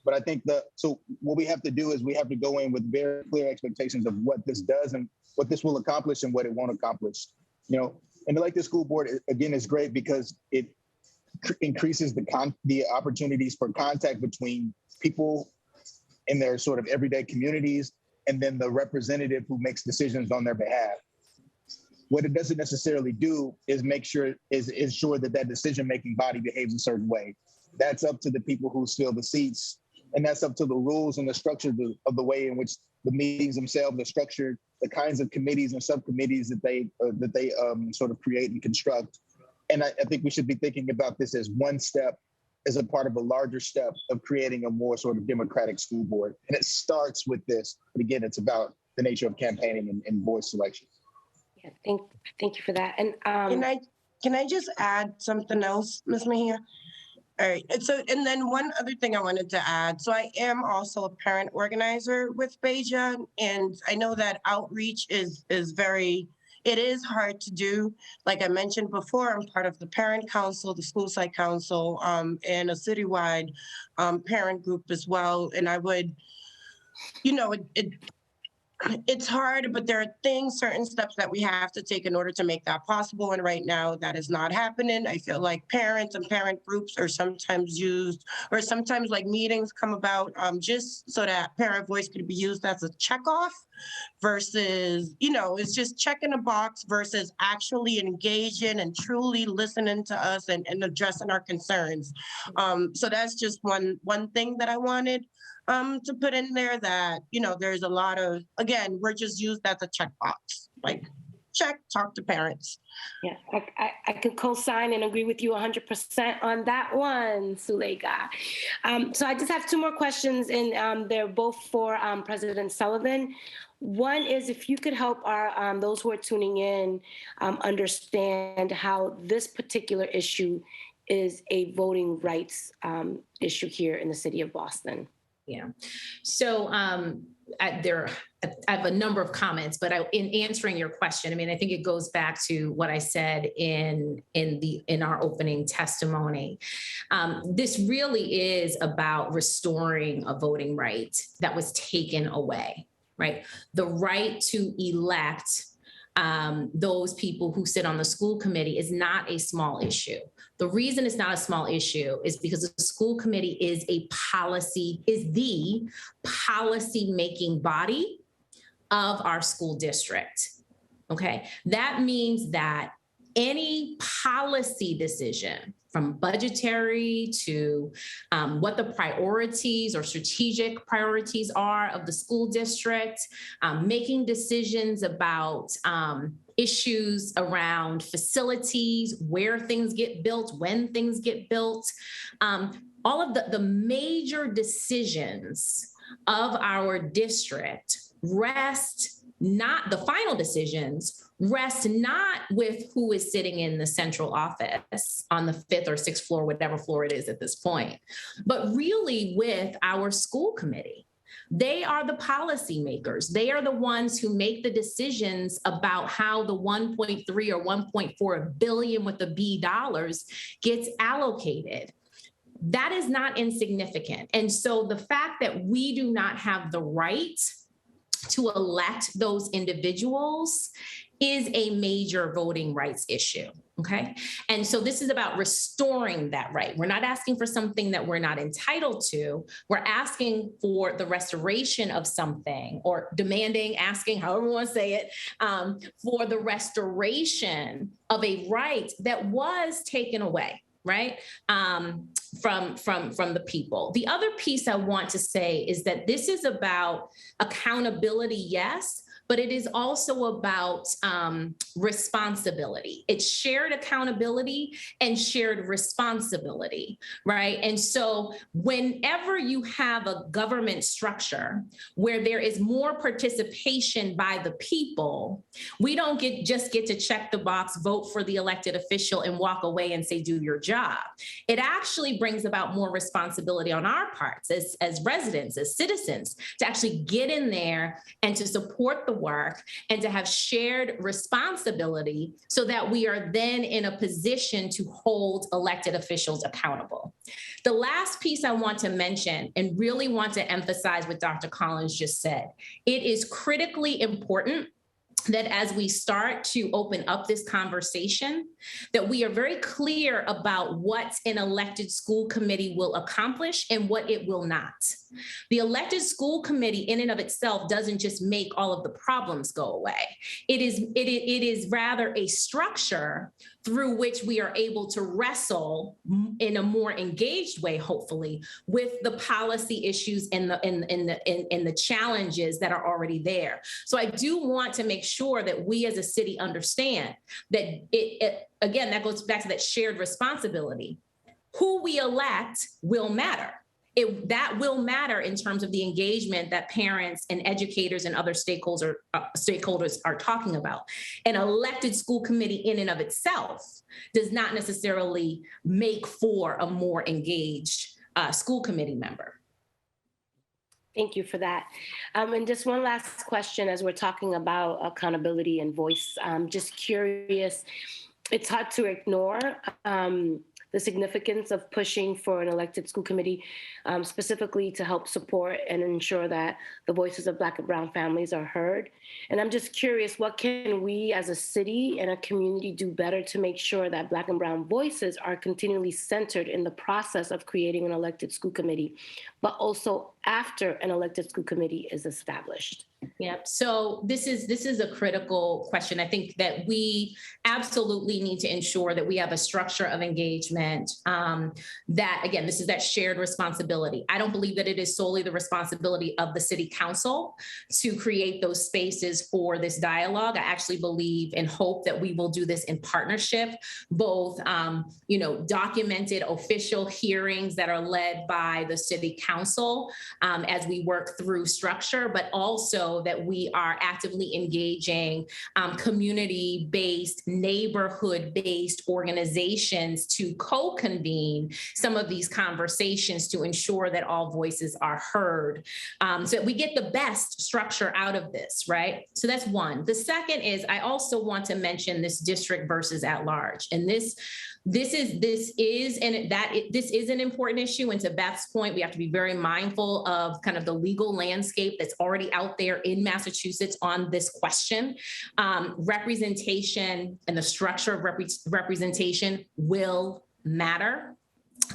Speaker 19: But I think so what we have to do is we have to go in with very clear expectations of what this does and what this will accomplish and what it won't accomplish. You know, an elected school board, again, is great because it increases the opportunities for contact between people in their sort of everyday communities and then the representative who makes decisions on their behalf. What it doesn't necessarily do is ensure that decision-making body behaves a certain way. That's up to the people who fill the seats, and that's up to the rules and the structure of the way in which the meetings themselves are structured, the kinds of committees and subcommittees that they sort of create and construct. And I think we should be thinking about this as one step, as a part of a larger step of creating a more sort of democratic school board. And it starts with this, but again, it's about the nature of campaigning and voice selection.
Speaker 21: Yeah, thank you for that. And
Speaker 12: can I just add something else, Ms. Mejia? All right. And then one other thing I wanted to add. So I am also a parent organizer with Beja, and I know that outreach is hard to do. Like I mentioned before, I'm part of the parent council, the school site council, and a citywide parent group as well. And I would, you know, it's hard, but there are certain steps that we have to take in order to make that possible. And right now that is not happening. I feel like parents and parent groups are sometimes used, or sometimes like meetings come about just so that parent voice could be used as a checkoff versus, you know, it's just checking a box versus actually engaging and truly listening to us and addressing our concerns. So that's just one thing that I wanted to put in there, that, you know, there's a lot of, again, we're just used as a checkbox, like check, talk to parents.
Speaker 21: Yeah, I can co-sign and agree with you 100% on that one, Sulega. So I just have two more questions, and they're both for President Sullivan. One is if you could help our those who are tuning in understand how this particular issue is a voting rights issue here in the city of Boston.
Speaker 17: Yeah. So I have a number of comments, but in answering your question, I mean, I think it goes back to what I said in our opening testimony. This really is about restoring a voting right that was taken away, right? The right to elect those people who sit on the school committee is not a small issue. The reason it's not a small issue is because the school committee is the policy-making body of our school district, okay? That means that any policy decision, from budgetary to what the priorities or strategic priorities are of the school district, making decisions about issues around facilities, where things get built, when things get built, all of the major decisions of our district the final decisions rest not with who is sitting in the central office on the 5th or 6th floor, whatever floor it is at this point, but really with our school committee. They are the policymakers. They are the ones who make the decisions about how the 1.3 or 1.4 billion with the B dollars gets allocated. That is not insignificant. And so the fact that we do not have the right to elect those individuals is a major voting rights issue, okay? And so this is about restoring that right. We're not asking for something that we're not entitled to. We're asking for the restoration of something, or asking, however you want to say it, for the restoration of a right that was taken away, right? From the people. The other piece I want to say is that this is about accountability, yes, but it is also about responsibility. It's shared accountability and shared responsibility, right? And so whenever you have a government structure where there is more participation by the people, we don't just get to check the box, vote for the elected official, and walk away and say, do your job. It actually brings about more responsibility on our parts as residents, as citizens, to actually get in there and to support the work and to have shared responsibility so that we are then in a position to hold elected officials accountable. The last piece I want to mention and really want to emphasize what Dr. Collins just said, it is critically important that as we start to open up this conversation, that we are very clear about what an elected school committee will accomplish and what it will not. The elected school committee in and of itself doesn't just make all of the problems go away. It is rather a structure through which we are able to wrestle in a more engaged way, hopefully, with the policy issues and the challenges that are already there. So I do want to make sure that we as a city understand that again, that goes back to that shared responsibility. Who we elect will matter. That will matter in terms of the engagement that parents and educators and other stakeholders are talking about. An elected school committee in and of itself does not necessarily make for a more engaged school committee member.
Speaker 21: Thank you for that. And just one last question as we're talking about accountability and voice. I'm just curious, it's hard to ignore the significance of pushing for an elected school committee, specifically to help support and ensure that the voices of Black and Brown families are heard. And I'm just curious, what can we as a city and a community do better to make sure that Black and Brown voices are continually centered in the process of creating an elected school committee, but also after an elected school committee is established?
Speaker 17: Yeah, so this is a critical question. I think that we absolutely need to ensure that we have a structure of engagement that, again, this is that shared responsibility. I don't believe that it is solely the responsibility of the city council to create those spaces for this dialogue. I actually believe and hope that we will do this in partnership, both documented official hearings that are led by the city council as we work through structure, but also that we are actively engaging community-based, neighborhood-based organizations to co-convene some of these conversations to ensure that all voices are heard, so that we get the best structure out of this, right? So that's one. The second is I also want to mention this district versus at large. And this is an important issue. And to Beth's point, we have to be very mindful of kind of the legal landscape that's already out there in Massachusetts on this question. Representation and the structure of representation will matter.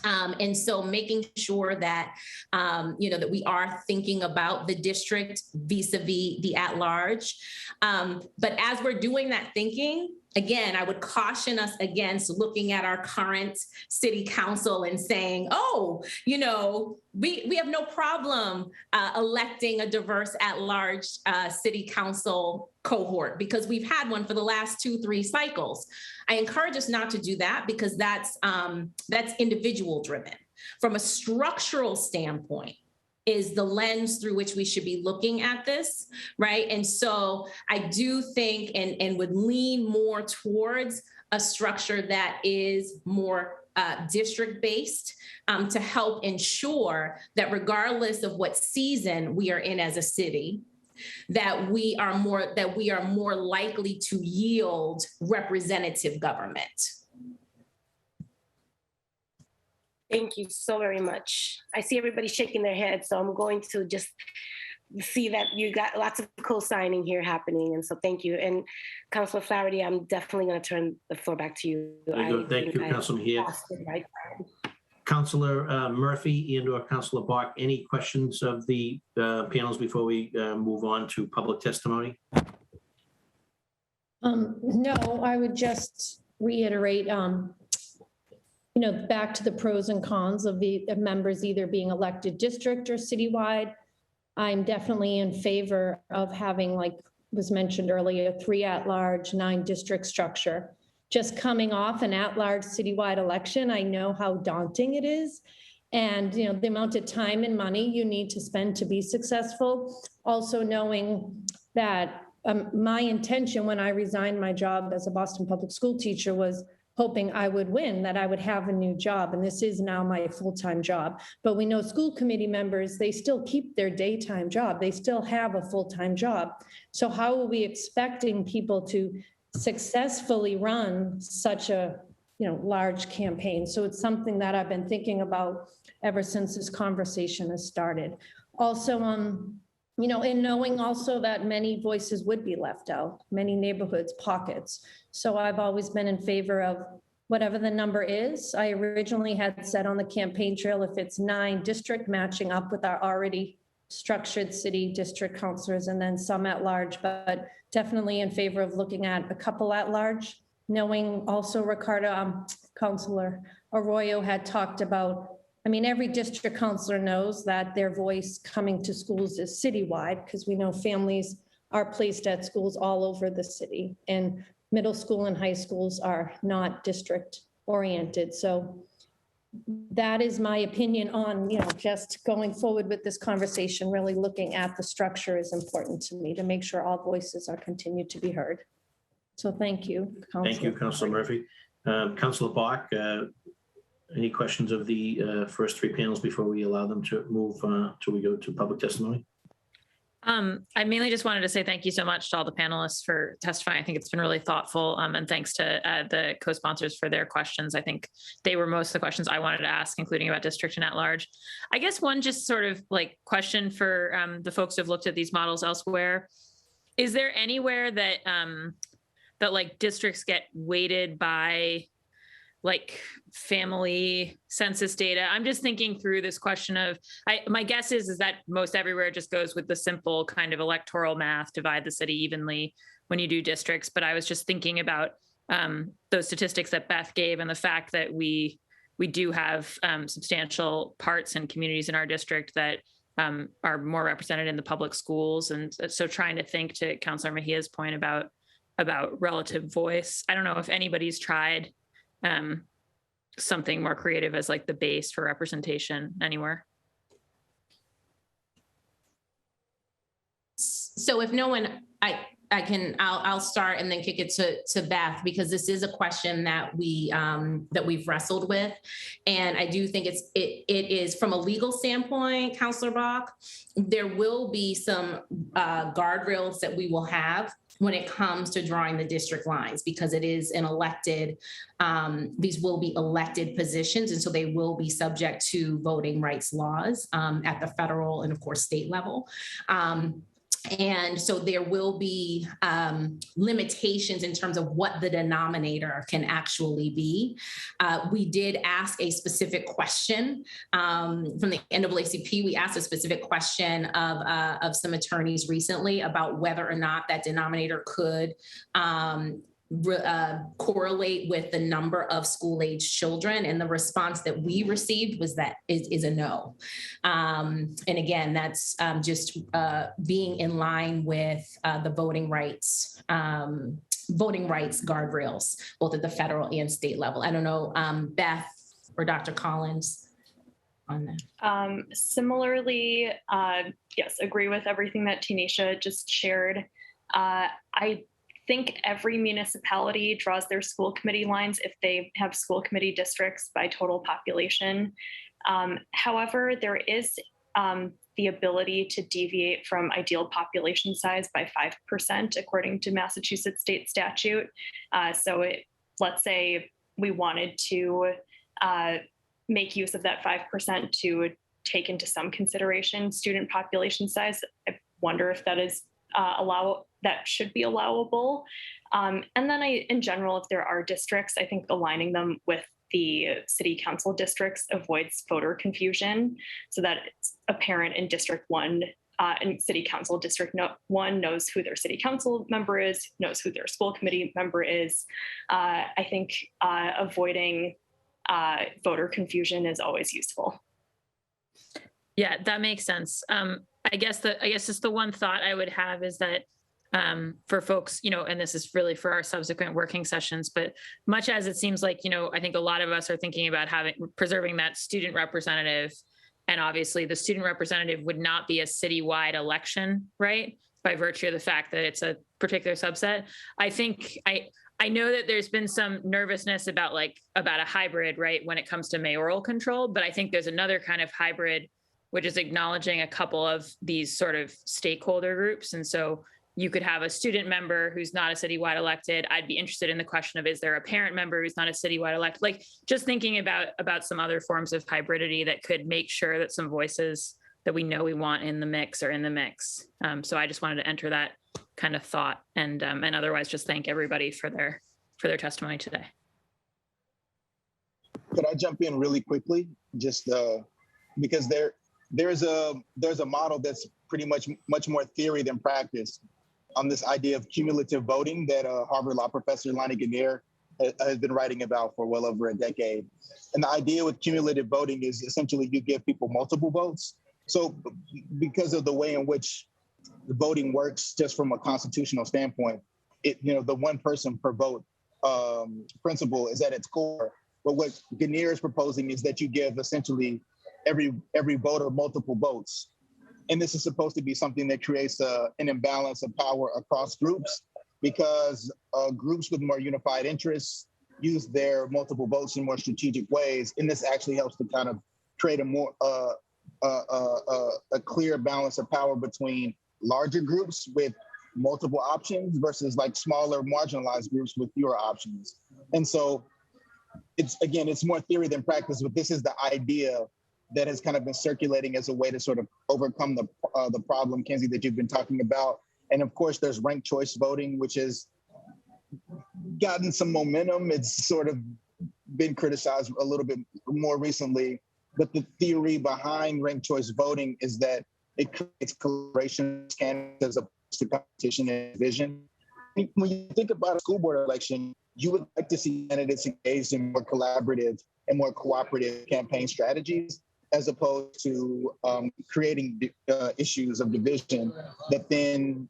Speaker 17: And so making sure that, that we are thinking about the district vis-a-vis the at-large. But as we're doing that thinking, again, I would caution us against looking at our current city council and saying, we have no problem electing a diverse at-large city council cohort because we've had one for the last 2-3 cycles. I encourage us not to do that because that's individual driven. From a structural standpoint, is the lens through which we should be looking at this, right? And so I do think and would lean more towards a structure that is more district-based to help ensure that regardless of what season we are in as a city, that we are more likely to yield representative government.
Speaker 21: Thank you so very much. I see everybody shaking their heads, so I'm going to just see that you got lots of co-signing here happening. And so thank you. And Councilor Flaherty, I'm definitely going to turn the floor back to you.
Speaker 1: Thank you, Councilor Mejia. Councilor Murphy and or Councilor Bach, any questions of the panels before we move on to public testimony?
Speaker 9: No, I would just reiterate, back to the pros and cons of the members either being elected district or citywide. I'm definitely in favor of having, like was mentioned earlier, 3 at-large, 9 district structure. Just coming off an at-large citywide election, I know how daunting it is. And the amount of time and money you need to spend to be successful. Also knowing that my intention when I resigned my job as a Boston public school teacher was hoping I would win, that I would have a new job. And this is now my full-time job. But we know school committee members, they still keep their daytime job. They still have a full-time job. So how are we expecting people to successfully run such a large campaign? So it's something that I've been thinking about ever since this conversation has started. Also, and knowing also that many voices would be left out, many neighborhoods, pockets. So I've always been in favor of whatever the number is. I originally had said on the campaign trail, if it's 9 district matching up with our already structured city district councilors and then some at large, but definitely in favor of looking at a couple at large, knowing also Ricardo, Councilor Arroyo had talked about, every district councilor knows that their voice coming to schools is citywide, because we know families are placed at schools all over the city, and middle school and high schools are not district oriented. So that is my opinion on, just going forward with this conversation. Really looking at the structure is important to me to make sure all voices are continued to be heard. So thank you, Councilor.
Speaker 1: Thank you, Councilor Murphy. Councilor Bach, any questions of the first 3 panels before we allow them to move till we go to public testimony?
Speaker 11: I mainly just wanted to say thank you so much to all the panelists for testifying. I think it's been really thoughtful, and thanks to the co-sponsors for their questions. I think they were most of the questions I wanted to ask, including about district and at large. I guess one just sort of like question for the folks who have looked at these models elsewhere. Is there anywhere that that like districts get weighted by like family census data? I'm just thinking through this question of, my guess is that most everywhere just goes with the simple kind of electoral math, divide the city evenly when you do districts. But I was just thinking about those statistics that Beth gave and the fact that we do have substantial parts and communities in our district that are more represented in the public schools. And so trying to think to Councilor Mejia's point about relative voice. I don't know if anybody's tried something more creative as like the base for representation anywhere.
Speaker 17: So if no one, I'll start and then kick it to Beth, because this is a question that we've wrestled with, and I do think it is from a legal standpoint, Councilor Bach, there will be some guardrails that we will have when it comes to drawing the district lines, because it is an elected, these will be elected positions, and so they will be subject to voting rights laws at the federal and of course state level. And so there will be limitations in terms of what the denominator can actually be. We did ask a specific question from the NAACP. We asked a specific question of some attorneys recently about whether or not that denominator could correlate with the number of school-age children, and the response that we received was that is a no. And again, that's just being in line with the voting rights guardrails, both at the federal and state level. I don't know, Beth or Dr. Collins on that.
Speaker 18: Similarly, yes, agree with everything that Tanisha just shared. I think every municipality draws their school committee lines if they have school committee districts by total population. However, there is the ability to deviate from ideal population size by 5% according to Massachusetts state statute. So let's say we wanted to make use of that 5% to take into some consideration student population size. I wonder if that is that should be allowable. And then in general, if there are districts, I think aligning them with the city council districts avoids voter confusion, so that it's apparent in District 1 and City Council District 1 knows who their city council member is, knows who their school committee member is. I think avoiding voter confusion is always useful.
Speaker 11: Yeah, that makes sense. I guess just the one thought I would have is that for folks, and this is really for our subsequent working sessions, but much as it seems like, I think a lot of us are thinking about preserving that student representative, and obviously the student representative would not be a citywide election, right? By virtue of the fact that it's a particular subset. I I know that there's been some nervousness about a hybrid, right, when it comes to mayoral control, but I think there's another kind of hybrid, which is acknowledging a couple of these sort of stakeholder groups. And so you could have a student member who's not a citywide elected. I'd be interested in the question of, is there a parent member who's not a citywide elected? Like just thinking about some other forms of hybridity that could make sure that some voices that we know we want in the mix are in the mix. So I just wanted to enter that kind of thought, and otherwise just thank everybody for their testimony today.
Speaker 19: Could I jump in really quickly? Just because there's a model that's pretty much more theory than practice on this idea of cumulative voting that Harvard Law professor Lonnie Guinier has been writing about for well over a decade. And the idea with cumulative voting is essentially you give people multiple votes. So because of the way in which the voting works, just from a constitutional standpoint, the one person per vote principle is at its core. But what Guinier is proposing is that you give essentially every voter multiple votes. And this is supposed to be something that creates an imbalance of power across groups, because groups with more unified interests use their multiple votes in more strategic ways. And this actually helps to kind of create a more a clear balance of power between larger groups with multiple options versus like smaller marginalized groups with fewer options. And so it's more theory than practice, but this is the idea that has kind of been circulating as a way to sort of overcome the problem, Kenzie, that you've been talking about. And of course, there's ranked choice voting, which has gotten some momentum. It's sort of been criticized a little bit more recently, but the theory behind ranked choice voting is that it creates collaboration candidates as opposed to competition and division. When you think about a school board election, you would like to see candidates engaged in more collaborative and more cooperative campaign strategies, as opposed to creating issues of division that then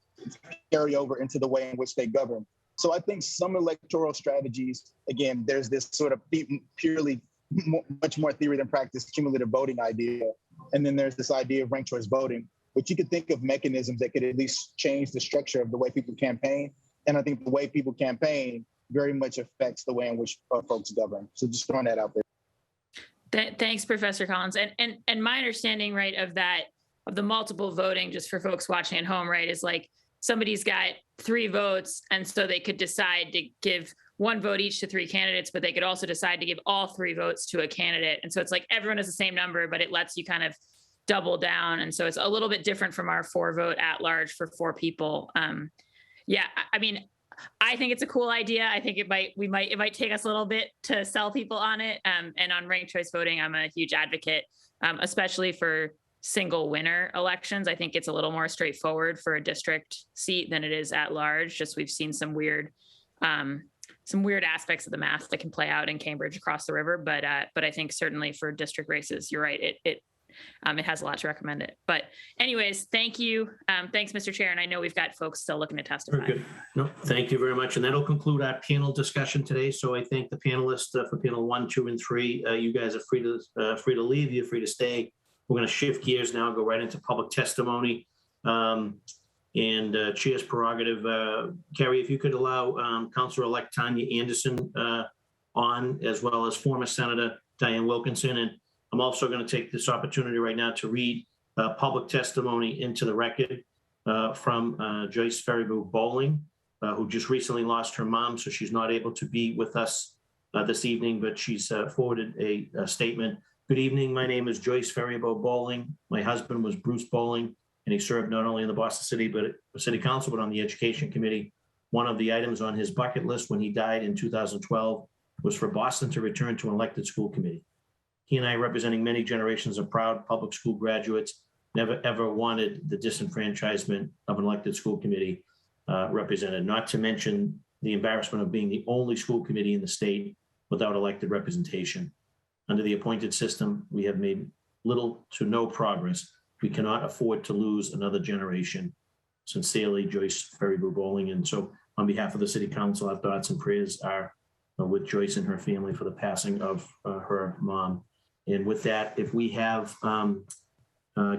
Speaker 19: carry over into the way in which they govern. So I think some electoral strategies, again, there's this sort of purely much more theory than practice cumulative voting idea. And then there's this idea of ranked choice voting, but you could think of mechanisms that could at least change the structure of the way people campaign. And I think the way people campaign very much affects the way in which folks govern. So just throwing that out there.
Speaker 11: Thanks, Professor Collins. And my understanding, right, of the multiple voting, just for folks watching at home, right, is like somebody's got 3 votes, and so they could decide to give 1 vote each to 3 candidates, but they could also decide to give all 3 votes to a candidate. And so it's like everyone has the same number, but it lets you kind of double down. And so it's a little bit different from our 4-vote at large for 4 people. Yeah, I mean, I think it's a cool idea. I think it might take us a little bit to sell people on it. And on ranked choice voting, I'm a huge advocate, especially for single winner elections. I think it's a little more straightforward for a district seat than it is at large. Just we've seen some weird aspects of the math that can play out in Cambridge across the river. But I think certainly for district races, you're right. It has a lot to recommend it. But anyways, thank you. Thanks, Mr. Chair. And I know we've got folks still looking to testify.
Speaker 1: Very good. No, thank you very much. And that'll conclude our panel discussion today. So I thank the panelists for panel 1, 2, and 3. You guys are free to leave. You're free to stay. We're going to shift gears now and go right into public testimony. And Chair's prerogative. Carrie, if you could allow Councilor-elect Tanya Anderson on, as well as former Senator Diane Wilkinson. And I'm also going to take this opportunity right now to read public testimony into the record from Joyce Ferrybu Bowling, who just recently lost her mom, so she's not able to be with us this evening, but she's forwarded a statement. Good evening. My name is Joyce Ferrybu Bowling. My husband was Bruce Bowling, and he served not only in the Boston City Council, but on the Education Committee. One of the items on his bucket list when he died in 2012 was for Boston to return to an elected school committee. He and I, representing many generations of proud public school graduates, never ever wanted the disenfranchisement of an elected school committee represented, not to mention the embarrassment of being the only school committee in the state without elected representation. Under the appointed system, we have made little to no progress. We cannot afford to lose another generation. Sincerely, Joyce Ferrybu Bowling. And so on behalf of the City Council, our thoughts and prayers are with Joyce and her family for the passing of her mom. And with that, if we have,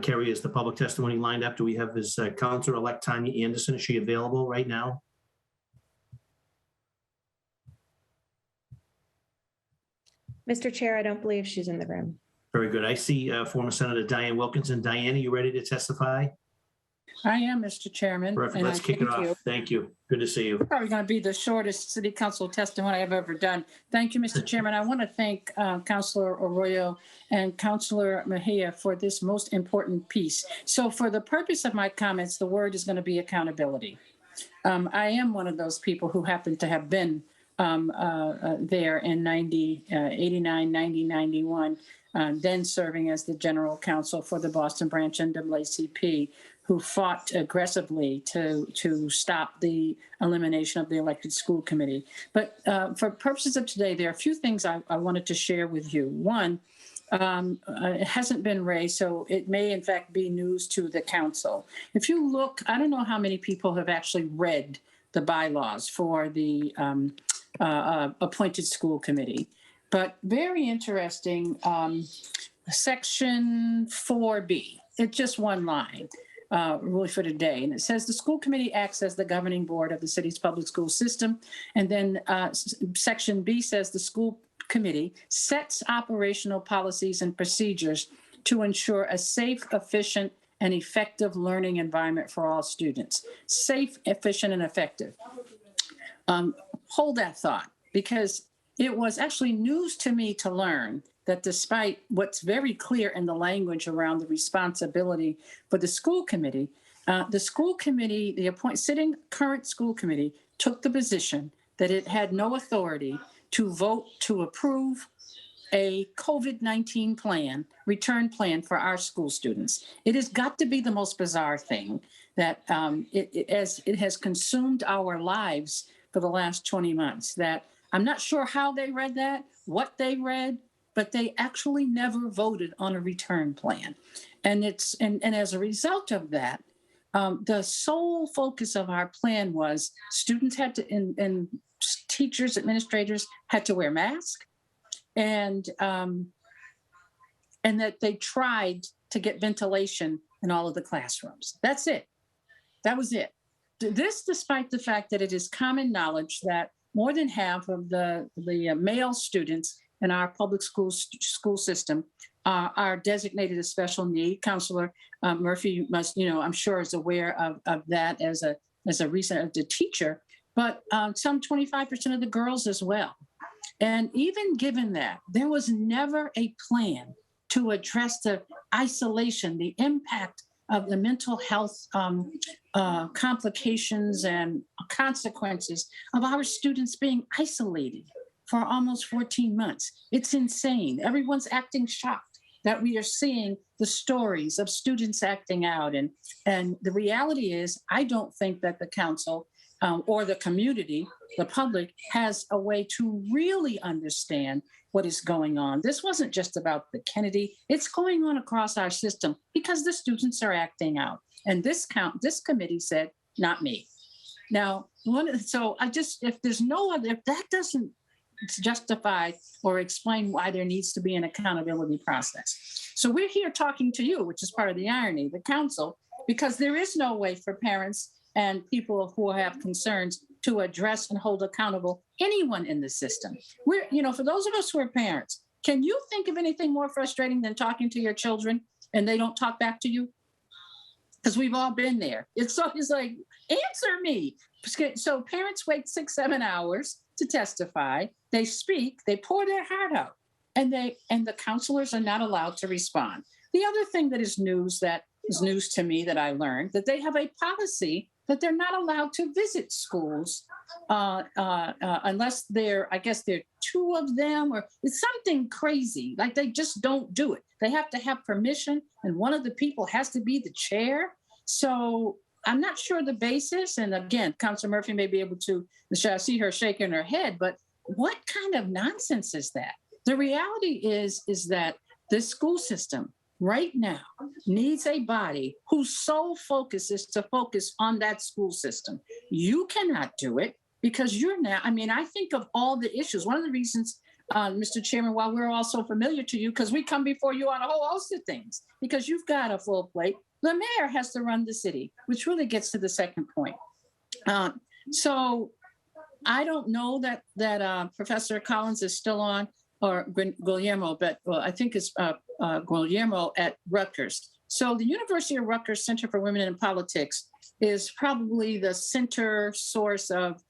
Speaker 1: Kerry, is the public testimony lined up? Do we have this Councilor-elect Tanya Anderson? Is she available right now?
Speaker 3: Mr. Chair, I don't believe she's in the room.
Speaker 1: Very good. I see former Senator Diane Wilkinson. Diane, are you ready to testify?
Speaker 4: I am, Mr. Chairman.
Speaker 1: Perfect.
Speaker 4: and
Speaker 1: Let's kick it off. Thank you. Good to see you.
Speaker 4: Probably going to be the shortest city council testimony I've ever done. Thank you, Mr. Chairman. I want to thank Councilor Arroyo and Councilor Mejia for this most important piece. So for the purpose of my comments, the word is going to be accountability. I am one of those people who happen to have been there in 89, 90, 91, then serving as the general counsel for the Boston branch NAACP, who fought aggressively to stop the elimination of the elected school committee. But for purposes of today, there are a few things I wanted to share with you. One, it hasn't been raised, so it may in fact be news to the council. If you look, I don't know how many people have actually read the bylaws for the appointed school committee, but very interesting, section 4B, it's just one line. Really for today. And it says the school committee acts as the governing board of the city's public school system. And then section B says the school committee sets operational policies and procedures to ensure a safe, efficient, and effective learning environment for all students. Safe, efficient, and effective. Hold that thought, because it was actually news to me to learn that despite what's very clear in the language around the responsibility for the school committee, the sitting current school committee took the position that it had no authority to vote to approve a COVID-19 plan, return plan for our school students. It has got to be the most bizarre thing that as it has consumed our lives for the last 20 months, that I'm not sure how they read that, what they read, but they actually never voted on a return plan. And as a result of that, the sole focus of our plan was students had to, and teachers, administrators had to wear masks, and that they tried to get ventilation in all of the classrooms. That's it. That was it. This, despite the fact that it is common knowledge that more than half of the male students in our public school system are designated as special need. Councilor Murphy must, I'm sure is aware of that as a recent teacher, but some 25% of the girls as well. And even given that, there was never a plan to address the isolation, the impact of the mental health complications and consequences of our students being isolated for almost 14 months. It's insane. Everyone's acting shocked that we are seeing the stories of students acting out. And the reality is, I don't think that the council or the community, the public, has a way to really understand what is going on. This wasn't just about the Kennedy. It's going on across our system because the students are acting out. And this committee said, not me. Now, if that doesn't justify or explain why there needs to be an accountability process. So we're here talking to you, which is part of the irony, the council, because there is no way for parents and people who have concerns to address and hold accountable anyone in the system. For those of us who are parents, can you think of anything more frustrating than talking to your children and they don't talk back to you? Because we've all been there. It's always like, answer me. So parents wait 6-7 hours to testify. They speak, they pour their heart out, and the counselors are not allowed to respond. The other thing that is news to me that I learned, that they have a policy that they're not allowed to visit schools unless there are 2 of them, or it's something crazy. Like they just don't do it. They have to have permission, and one of the people has to be the chair. So I'm not sure the basis. And again, Councilor Murphy may be able to, I see her shaking her head, but what kind of nonsense is that? The reality is that this school system right now needs a body whose sole focus is to focus on that school system. You cannot do it because I think of all the issues. One of the reasons, Mr. Chairman, why we're all so familiar to you, because we come before you on a whole host of things, because you've got a full plate. The mayor has to run the city, which really gets to the second point. So I don't know that Professor Collins is still on. or Guillermo, but well, I think it's Guillermo at Rutgers. So the University of Rutgers Center for Women in Politics is probably the center source of,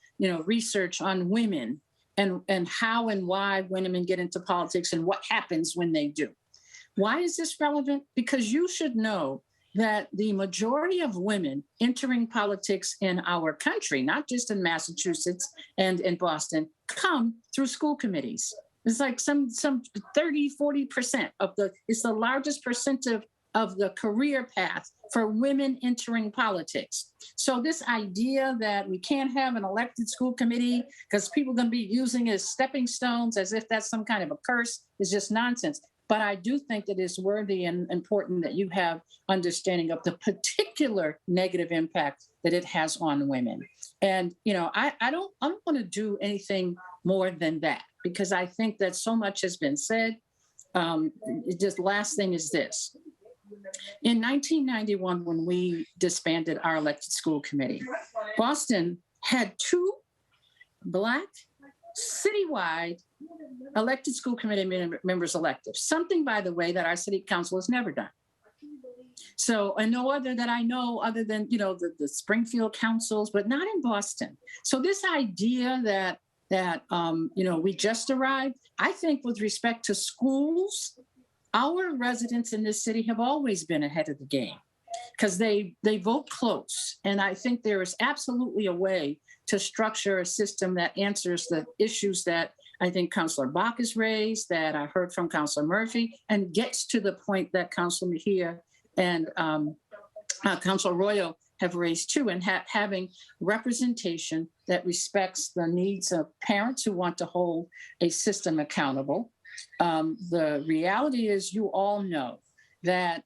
Speaker 4: research on women and how and why women get into politics and what happens when they do. Why is this relevant? Because you should know that the majority of women entering politics in our country, not just in Massachusetts and in Boston, come through school committees. It's like some 30, 40% it's the largest percent of the career path for women entering politics. So this idea that we can't have an elected school committee because people are going to be using it as stepping stones as if that's some kind of a curse is just nonsense. But I do think that it's worthy and important that you have understanding of the particular negative impact that it has on women. And, I don't want to do anything more than that because I think that so much has been said. Just last thing is this. In 1991, when we disbanded our elected school committee, Boston had 2 Black citywide elected school committee members elected. Something, by the way, that our city council has never done. So, and no other that I know other than, the Springfield councils, but not in Boston. So this idea that we just arrived, I think with respect to schools, our residents in this city have always been ahead of the game because they vote close. And I think there is absolutely a way to structure a system that answers the issues that I think Councillor Bach has raised, that I heard from Councillor Murphy, and gets to the point that Councillor Mejia and Councillor Arroyo have raised too, and having representation that respects the needs of parents who want to hold a system accountable. The reality is, you all know that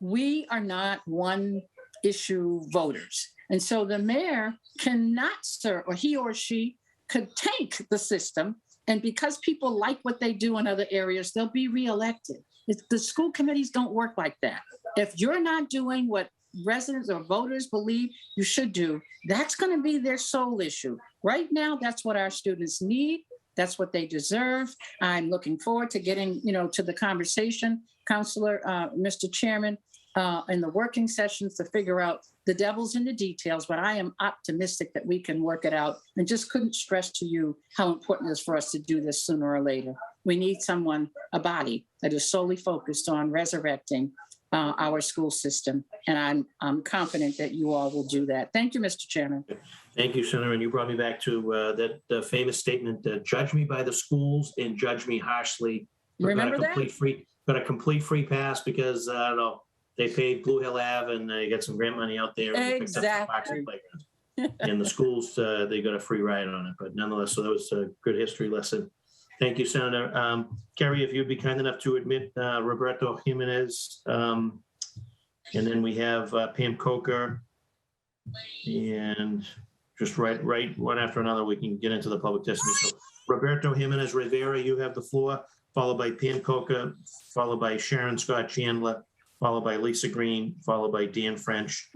Speaker 4: we are not one issue voters. And so the mayor cannot serve, or he or she could tank the system. And because people like what they do in other areas, they'll be reelected. The school committees don't work like that. If you're not doing what residents or voters believe you should do, that's going to be their sole issue. Right now, that's what our students need. That's what they deserve. I'm looking forward to getting, to the conversation, Councillor, Mr. Chairman, in the working sessions to figure out the devil's in the details, but I am optimistic that we can work it out, and just couldn't stress to you how important it is for us to do this sooner or later. We need a body that is solely focused on resurrecting our school system, and I'm confident that you all will do that. Thank you, Mr. Chairman.
Speaker 1: Thank you, Senator. And you brought me back to that famous statement, judge me by the schools and judge me harshly.
Speaker 4: Remember that?
Speaker 1: Got a complete free pass because, I don't know, they paid Blue Hill Ave and they got some grant money out there.
Speaker 4: Exactly.
Speaker 1: And the schools, they got a free ride on it. But nonetheless, so that was a good history lesson. Thank you, Senator. Kerry, if you'd be kind enough to admit Roberto Jimenez. And then we have Pam Coker. And just right one after another, we can get into the public testimony. So Roberto Jimenez Rivera, you have the floor, followed by Pam Coker, followed by Sharon Scott Chandler, followed by Lisa Green, followed by Dan French,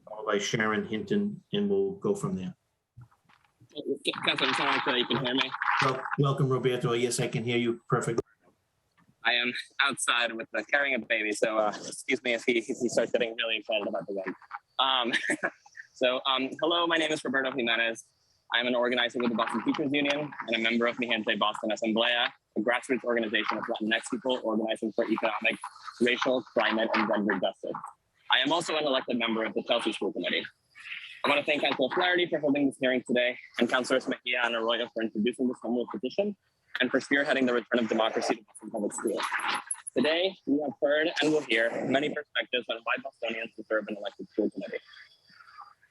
Speaker 1: followed by Sharon Hinton, and we'll go from there.
Speaker 2: Councilor, I'm sure you can hear me.
Speaker 1: Welcome, Roberto. Yes, I can hear you perfectly.
Speaker 2: I am outside with carrying a baby, so excuse me if he starts getting really excited about the wind. Hello, my name is Roberto Jimenez. I'm an organizer with the Boston Teachers Union and a member of Mi Gente Boston Asamblea, a grassroots organization of Latinx people organizing for economic, racial, climate, and gender justice. I am also an elected member of the Chelsea School Committee. I want to thank Councilor Flaherty for holding this hearing today, and Councilors Mejia and Arroyo for introducing this Cumulative Petition and for spearheading the return of democracy to Boston Public Schools. Today, we have heard and will hear many perspectives on why Bostonians deserve an elected school committee.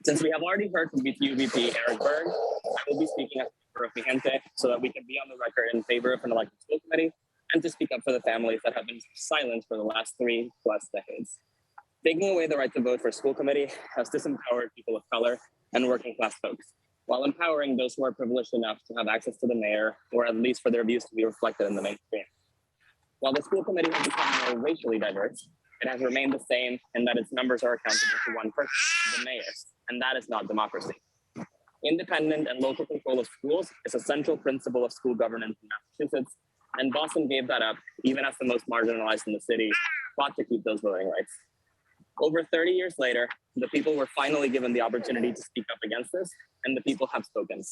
Speaker 2: Since we have already heard from BTU VP Eric Berg, I will be speaking as a member of Mi Gente so that we can be on the record in favor of an elected school committee and to speak up for the families that have been silenced for the last 3+ decades. Taking away the right to vote for school committee has disempowered people of color and working class folks, while empowering those who are privileged enough to have access to the mayor, or at least for their views to be reflected in the mainstream. While the school committee has become more racially diverse, it has remained the same in that its members are accountable to one person, the mayor, and that is not democracy. Independent and local control of schools is a central principle of school governance in Massachusetts, And Boston gave that up, even as the most marginalized in the city fought to keep those voting rights. Over 30 years later, the people were finally given the opportunity to speak up against this, and the people have spoken.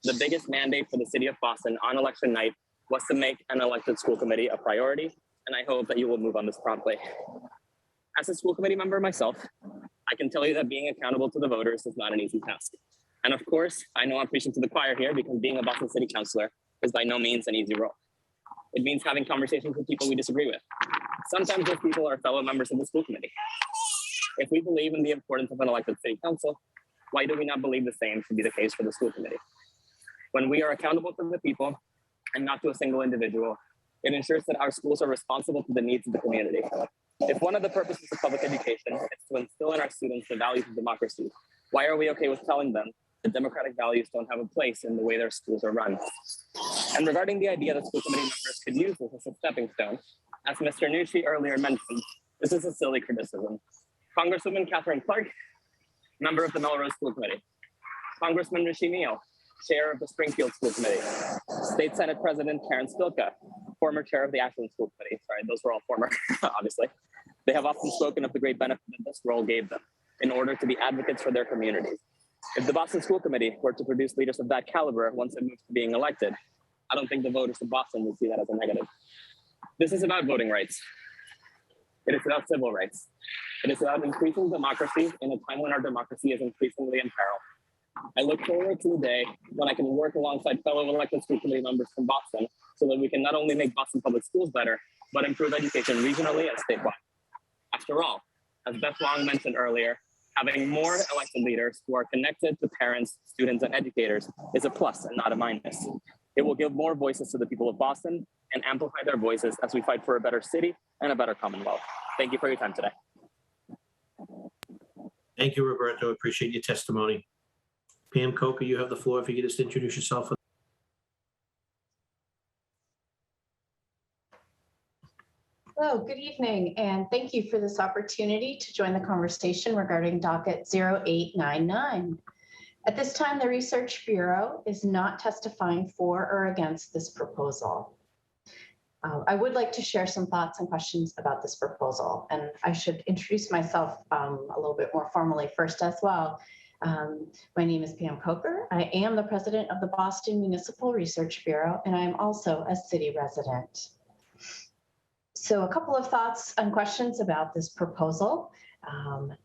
Speaker 2: The biggest mandate for the city of Boston on election night was to make an elected school committee a priority, and I hope that you will move on this promptly. As a school committee member myself, I can tell you that being accountable to the voters is not an easy task. And of course, I know I'm preaching to the choir here because being a Boston City Councilor is by no means an easy role. It means having conversations with people we disagree with. Sometimes those people are fellow members of the school committee. If we believe in the importance of an elected city council, why do we not believe the same should be the case for the school committee? When we are accountable to the people and not to a single individual, it ensures that our schools are responsible to the needs of the community. If one of the purposes of public education is to instill in our students the values of democracy, why are we okay with telling them that democratic values don't have a place in the way their schools are run? And regarding the idea that school committee members could use this as a stepping stone, as Mr. Nucci earlier mentioned, this is a silly criticism. Congresswoman Catherine Clark, member of the Melrose School Committee. Congressman Rishi Neal, chair of the Springfield School Committee. State Senate President Karen Spilka, former chair of the Ashland School Committee. Sorry, those were all former, obviously. They have often spoken of the great benefit that this role gave them in order to be advocates for their communities. If the Boston School Committee were to produce leaders of that caliber once it moves to being elected, I don't think the voters of Boston would see that as a negative. This is about voting rights. It is about civil rights. It is about increasing democracy in a time when our democracy is increasingly in peril. I look forward to the day when I can work alongside fellow elected school committee members from Boston so that we can not only make Boston public schools better, but improve education regionally and statewide. After all, as Beth Long mentioned earlier, having more elected leaders who are connected to parents, students, and educators is a plus and not a minus. It will give more voices to the people of Boston and amplify their voices as we fight for a better city and a better Commonwealth. Thank you for your time today.
Speaker 1: Thank you, Roberto. Appreciate your testimony. Pam Coker, you have the floor if you could just introduce yourself.
Speaker 5: Hello, good evening, and thank you for this opportunity to join the conversation regarding Docket 0899. At this time, the Research Bureau is not testifying for or against this proposal. I would like to share some thoughts and questions about this proposal, and I should introduce myself a little bit more formally first as well. My name is Pam Coker. I am the president of the Boston Municipal Research Bureau, and I am also a city resident. So a couple of thoughts and questions about this proposal.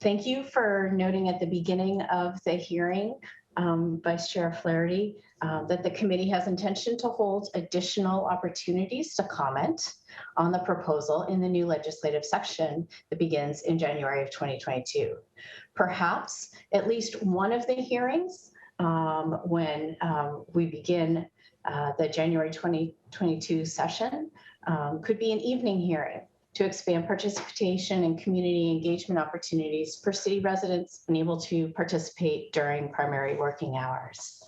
Speaker 5: Thank you for noting at the beginning of the hearing, Vice Chair Flaherty, that the committee has intention to hold additional opportunities to comment on the proposal in the new legislative section that begins in January of 2022. Perhaps at least one of the hearings when we begin the January 2022 session could be an evening hearing to expand participation and community engagement opportunities for city residents unable to participate during primary working hours.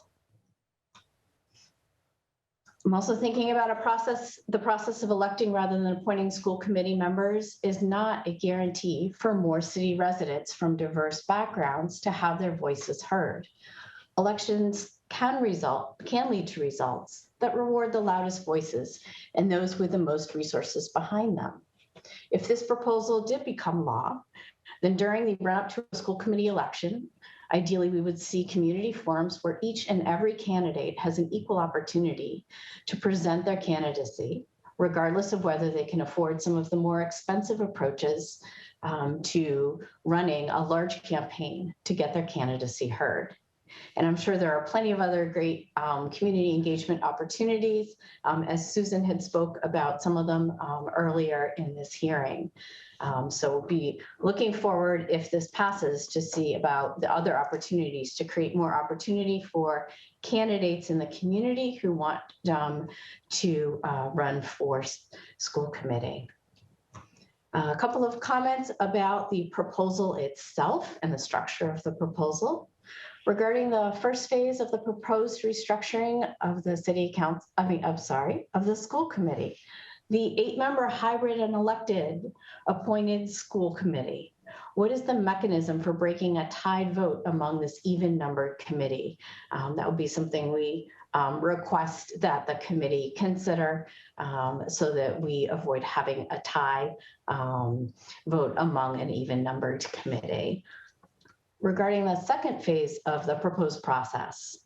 Speaker 5: I'm also thinking about the process of electing rather than appointing school committee members is not a guarantee for more city residents from diverse backgrounds to have their voices heard. Elections can lead to results that reward the loudest voices and those with the most resources behind them. If this proposal did become law, then during the run-up to a school committee election, ideally we would see community forums where each and every candidate has an equal opportunity to present their candidacy, regardless of whether they can afford some of the more expensive approaches to running a large campaign to get their candidacy heard. And I'm sure there are plenty of other great community engagement opportunities, as Susan had spoke about some of them earlier in this hearing. So we'll be looking forward, if this passes, to see about the other opportunities to create more opportunity for candidates in the community who want to run for school committee. A couple of comments about the proposal itself and the structure of the proposal. Regarding the first phase of the proposed restructuring of the city council, of the school committee, the 8-member hybrid and elected appointed school committee. What is the mechanism for breaking a tied vote among this even-numbered committee? That would be something we request that the committee consider so that we avoid having a tie vote among an even-numbered committee. Regarding the second phase of the proposed process,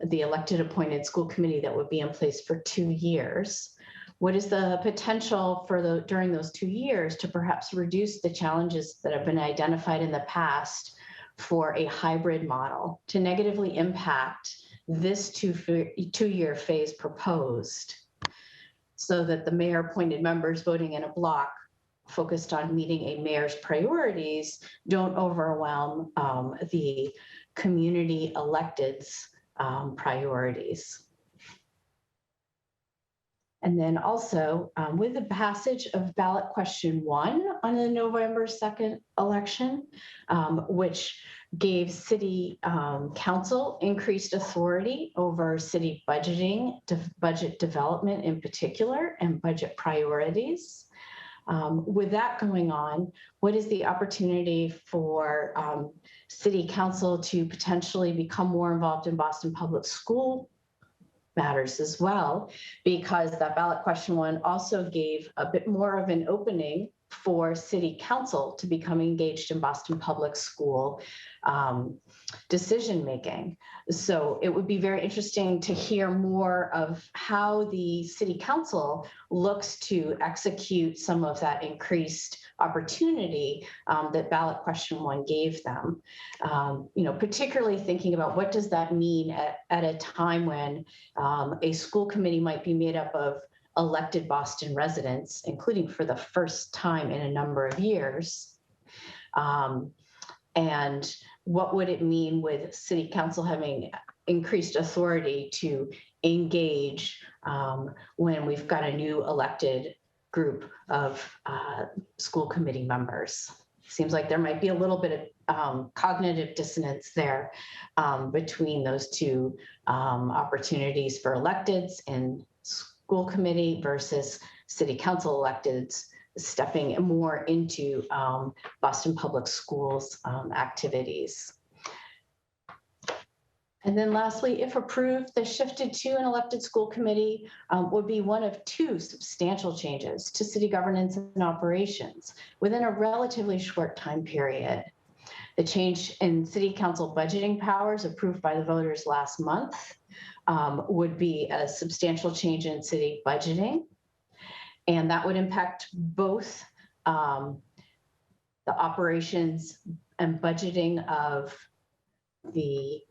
Speaker 5: the elected appointed school committee that would be in place for 2 years, what is the potential for during those 2 years to perhaps reduce the challenges that have been identified in the past for a hybrid model to negatively impact this two-year phase proposed, so that the mayor appointed members voting in a block focused on meeting a mayor's priorities don't overwhelm the community electeds' priorities. And then also with the passage of ballot question 1 on the November 2nd election, which gave city council increased authority over city budgeting, budget development in particular, and budget priorities. With that going on, what is the opportunity for city council to potentially become more involved in Boston Public School matters as well, because that ballot question 1 also gave a bit more of an opening for city council to become engaged in Boston Public School decision-making. So it would be very interesting to hear more of how the city council looks to execute some of that increased opportunity that ballot question 1 gave them. Particularly thinking about what does that mean at a time when a school committee might be made up of elected Boston residents, including for the first time in a number of years. And what would it mean with city council having increased authority to engage when we've got a new elected group of school committee members? Seems like there might be a little bit of cognitive dissonance there between those two opportunities for electeds and school committee versus city council electeds stepping more into Boston Public Schools activities. And then lastly, if approved, the shifted to an elected school committee would be one of 2 substantial changes to city governance and operations within a relatively short time period. The change in city council budgeting powers approved by the voters last month would be a substantial change in city budgeting. And that would impact both the operations and budgeting of the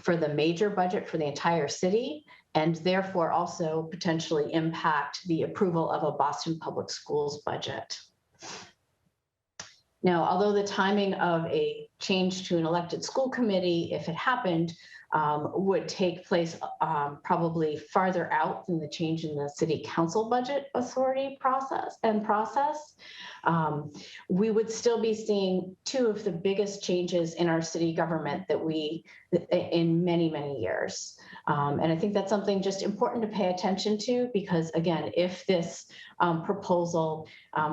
Speaker 5: for the major budget for the entire city, and therefore also potentially impact the approval of a Boston Public Schools budget. Now, although the timing of a change to an elected school committee, if it happened, would take place probably farther out than the change in the city council budget authority process, we would still be seeing 2 of the biggest changes in our city government that in many, many years. And I think that's something just important to pay attention to, because again, if this proposal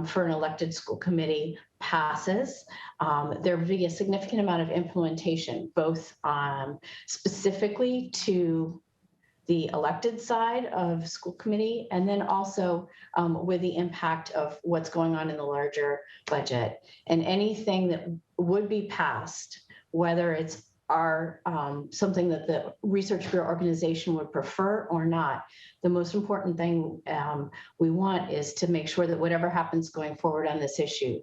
Speaker 5: for an elected school committee passes, there will be a significant amount of implementation, both specifically to the elected side of school committee, and then also with the impact of what's going on in the larger budget. And anything that would be passed, whether it's something that the Research Bureau organization would prefer or not, the most important thing we want is to make sure that whatever happens going forward on this issue,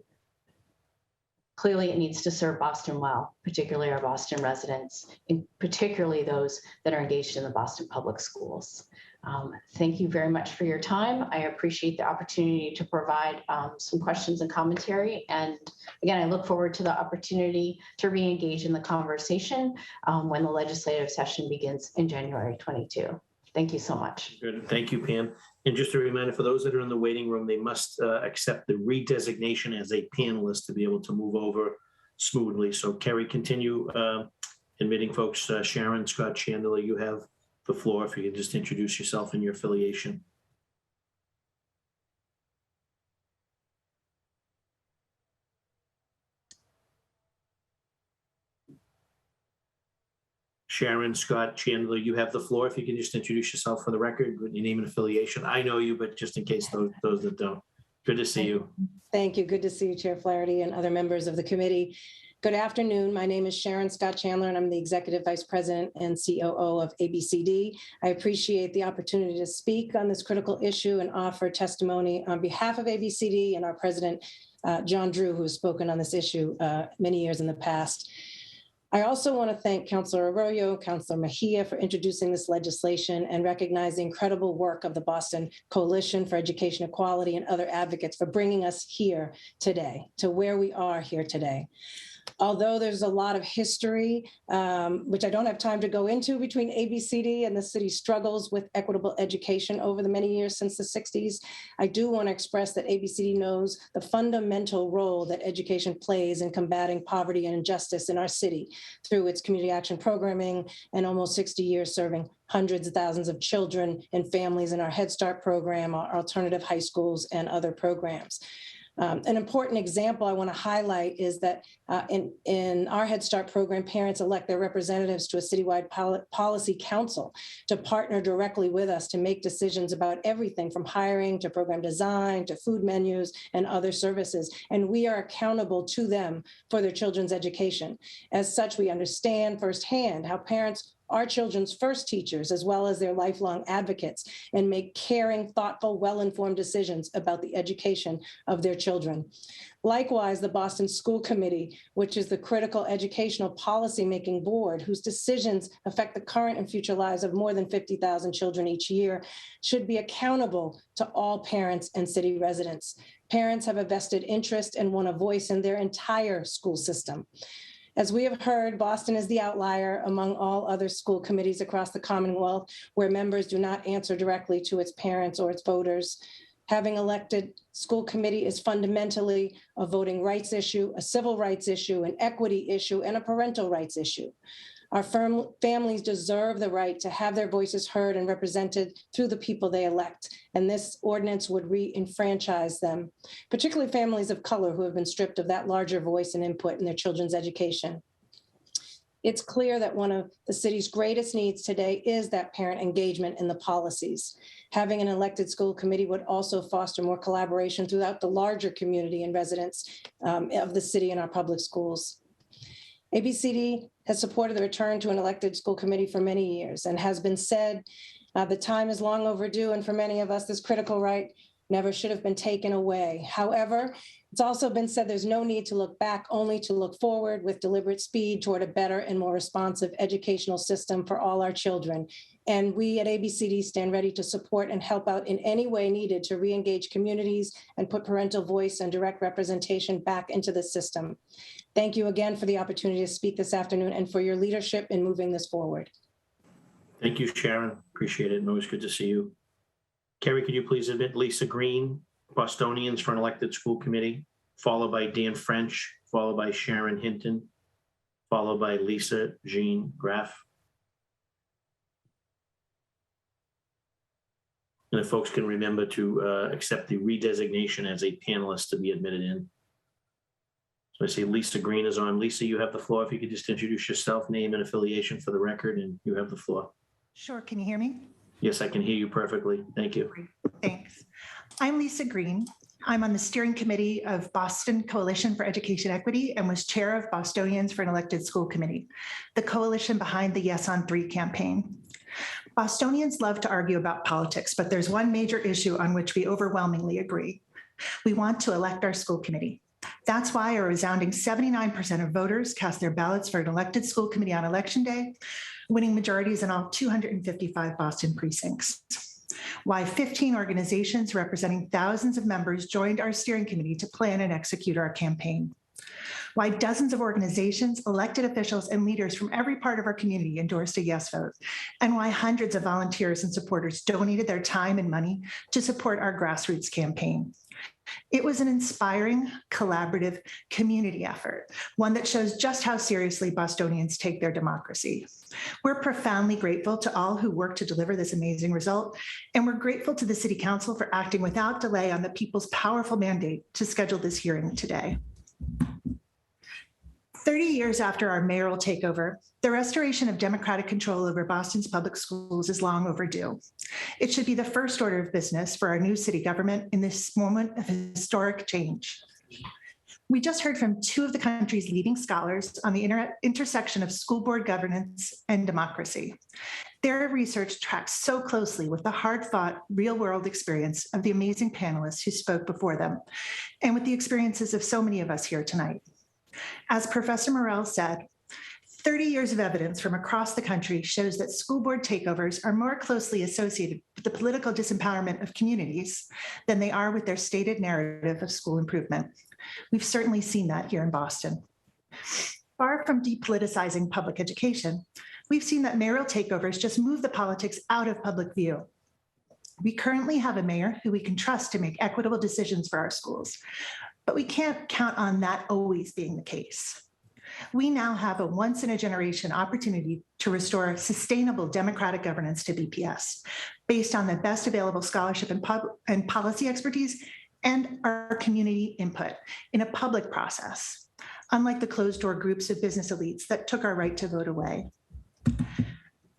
Speaker 5: clearly it needs to serve Boston well, particularly our Boston residents, and particularly those that are engaged in the Boston Public Schools. Thank you very much for your time. I appreciate the opportunity to provide some questions and commentary. And again, I look forward to the opportunity to re-engage in the conversation when the legislative session begins in January 22. Thank you so much.
Speaker 1: Good. Thank you, Pam. And just a reminder for those that are in the waiting room, they must accept the redesignation as a panelist to be able to move over smoothly. So Kerry, continue admitting folks. Sharon, Scott, Chandler, you have the floor if you could just introduce yourself and your affiliation. Sharon Scott Chandler, you have the floor. If you can just introduce yourself for the record, with your name and affiliation. I know you, but just in case those that don't. Good to see you.
Speaker 8: Thank you. Good to see you, Chair Flaherty and other members of the committee. Good afternoon. My name is Sharon Scott Chandler, and I'm the Executive Vice President and COO of ABCD. I appreciate the opportunity to speak on this critical issue and offer testimony on behalf of ABCD and our President, John Drew, who has spoken on this issue many years in the past. I also want to thank Councilor Arroyo, Councilor Mejia for introducing this legislation and recognize the incredible work of the Boston Coalition for Education Equality and other advocates for bringing us here today, to where we are here today. Although there's a lot of history, which I don't have time to go into, between ABCD and the city's struggles with equitable education over the many years since the 60s, I do want to express that ABCD knows the fundamental role that education plays in combating poverty and injustice in our city through its community action programming and almost 60 years serving hundreds of thousands of children and families in our Head Start program, our alternative high schools, and other programs. An important example I want to highlight is that in our Head Start program, parents elect their representatives to a citywide policy council to partner directly with us to make decisions about everything from hiring to program design to food menus and other services. And we are accountable to them for their children's education. As such, we understand firsthand how parents are children's first teachers, as well as their lifelong advocates, and make caring, thoughtful, well-informed decisions about the education of their children. Likewise, the Boston School Committee, which is the critical educational policymaking board whose decisions affect the current and future lives of more than 50,000 children each year, should be accountable to all parents and city residents. Parents have a vested interest and want a voice in their entire school system. As we have heard, Boston is the outlier among all other school committees across the Commonwealth where members do not answer directly to its parents or its voters. Having elected school committee is fundamentally a voting rights issue, a civil rights issue, an equity issue, and a parental rights issue. Our families deserve the right to have their voices heard and represented through the people they elect, and this ordinance would re-enfranchise them, particularly families of color who have been stripped of that larger voice and input in their children's education. It's clear that one of the city's greatest needs today is that parent engagement in the policies. Having an elected school committee would also foster more collaboration throughout the larger community and residents of the city and our public schools. ABCD has supported the return to an elected school committee for many years and has been said the time is long overdue, and for many of us, this critical right never should have been taken away. However, it's also been said there's no need to look back, only to look forward with deliberate speed toward a better and more responsive educational system for all our children. And we at ABCD stand ready to support and help out in any way needed to re-engage communities and put parental voice and direct representation back into the system. Thank you again for the opportunity to speak this afternoon and for your leadership in moving this forward.
Speaker 1: Thank you, Sharon. Appreciate it. And always good to see you. Carrie, could you please admit Lisa Green, Bostonians for an elected school committee, followed by Dan French, followed by Sharon Hinton, followed by Lisa Jean Graff. And if folks can remember to accept the redesignation as a panelist to be admitted in. So I see Lisa Green is on. Lisa, you have the floor. If you could just introduce yourself, name and affiliation for the record, and you have the floor.
Speaker 10: Sure. Can you hear me?
Speaker 1: Yes, I can hear you perfectly. Thank you.
Speaker 10: Thanks. I'm Lisa Green. I'm on the steering committee of Boston Coalition for Education Equity and was chair of Bostonians for an Elected School Committee, the coalition behind the Yes on 3 campaign. Bostonians love to argue about politics, but there's one major issue on which we overwhelmingly agree. We want to elect our school committee. That's why a resounding 79% of voters cast their ballots for an elected school committee on election day, winning majorities in all 255 Boston precincts. Why 15 organizations representing thousands of members joined our steering committee to plan and execute our campaign. Why dozens of organizations, elected officials, and leaders from every part of our community endorsed a yes vote, and why hundreds of volunteers and supporters donated their time and money to support our grassroots campaign. It was an inspiring, collaborative community effort, one that shows just how seriously Bostonians take their democracy. We're profoundly grateful to all who worked to deliver this amazing result, and we're grateful to the City Council for acting without delay on the people's powerful mandate to schedule this hearing today. 30 years after our mayoral takeover, the restoration of democratic control over Boston's public schools is long overdue. It should be the first order of business for our new city government in this moment of historic change. We just heard from two of the country's leading scholars on the intersection of school board governance and democracy. Their research tracks so closely with the hard-fought, real-world experience of the amazing panelists who spoke before them, and with the experiences of so many of us here tonight. As Professor Morell said, 30 years of evidence from across the country shows that school board takeovers are more closely associated with the political disempowerment of communities than they are with their stated narrative of school improvement. We've certainly seen that here in Boston. Far from depoliticizing public education, we've seen that mayoral takeovers just move the politics out of public view. We currently have a mayor who we can trust to make equitable decisions for our schools, but we can't count on that always being the case. We now have a once-in-a-generation opportunity to restore sustainable democratic governance to BPS based on the best available scholarship and policy expertise and our community input in a public process, unlike the closed-door groups of business elites that took our right to vote away.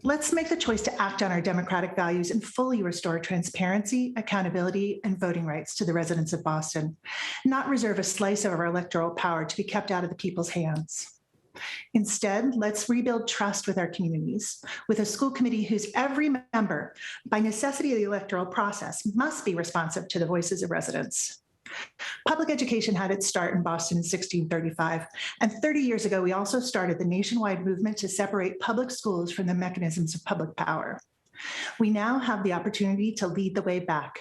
Speaker 10: Let's make the choice to act on our democratic values and fully restore transparency, accountability, and voting rights to the residents of Boston, not reserve a slice of our electoral power to be kept out of the people's hands. Instead, let's rebuild trust with our communities, with a school committee whose every member, by necessity of the electoral process, must be responsive to the voices of residents. Public education had its start in Boston in 1635, and 30 years ago, we also started the nationwide movement to separate public schools from the mechanisms of public power. We now have the opportunity to lead the way back.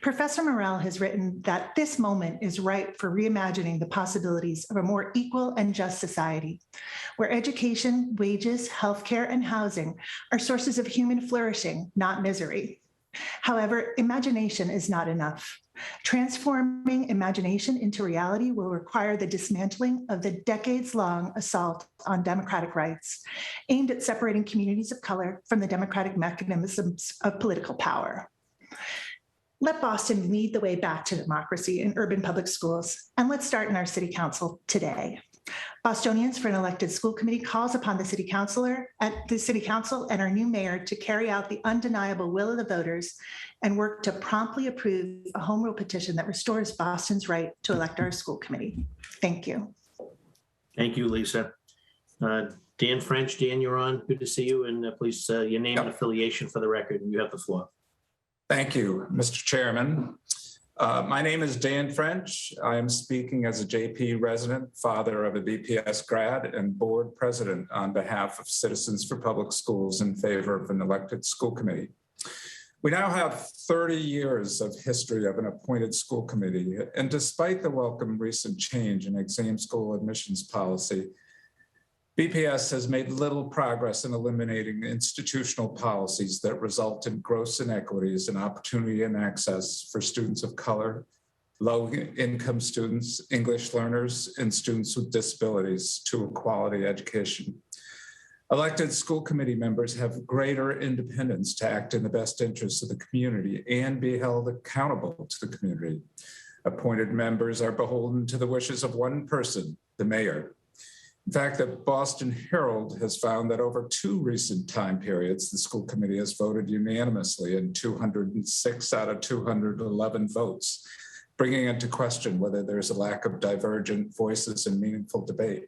Speaker 10: Professor Morell has written that this moment is ripe for reimagining the possibilities of a more equal and just society, where education, wages, healthcare, and housing are sources of human flourishing, not misery. However, imagination is not enough. Transforming imagination into reality will require the dismantling of the decades-long assault on democratic rights, aimed at separating communities of color from the democratic mechanisms of political power. Let Boston lead the way back to democracy in urban public schools, and let's start in our city council today. Bostonians for an Elected School Committee calls upon the city council and our new mayor to carry out the undeniable will of the voters and work to promptly approve a home rule petition that restores Boston's right to elect our school committee. Thank you.
Speaker 1: Thank you, Lisa. Dan French, Dan, you're on. Good to see you. And please, your name and affiliation for the record. You have the floor.
Speaker 15: Thank you, Mr. Chairman. My name is Dan French. I am speaking as a JP resident, father of a BPS grad, and board president on behalf of Citizens for Public Schools in favor of an elected school committee. We now have 30 years of history of an appointed school committee, and despite the welcome recent change in exam school admissions policy, BPS has made little progress in eliminating institutional policies that result in gross inequities in opportunity and access for students of color, low-income students, English learners, and students with disabilities to a quality education. Elected school committee members have greater independence to act in the best interests of the community and be held accountable to the community. Appointed members are beholden to the wishes of one person, the mayor. In fact, the Boston Herald has found that over 2 recent time periods, the school committee has voted unanimously in 206 out of 211 votes, bringing into question whether there's a lack of divergent voices and meaningful debate.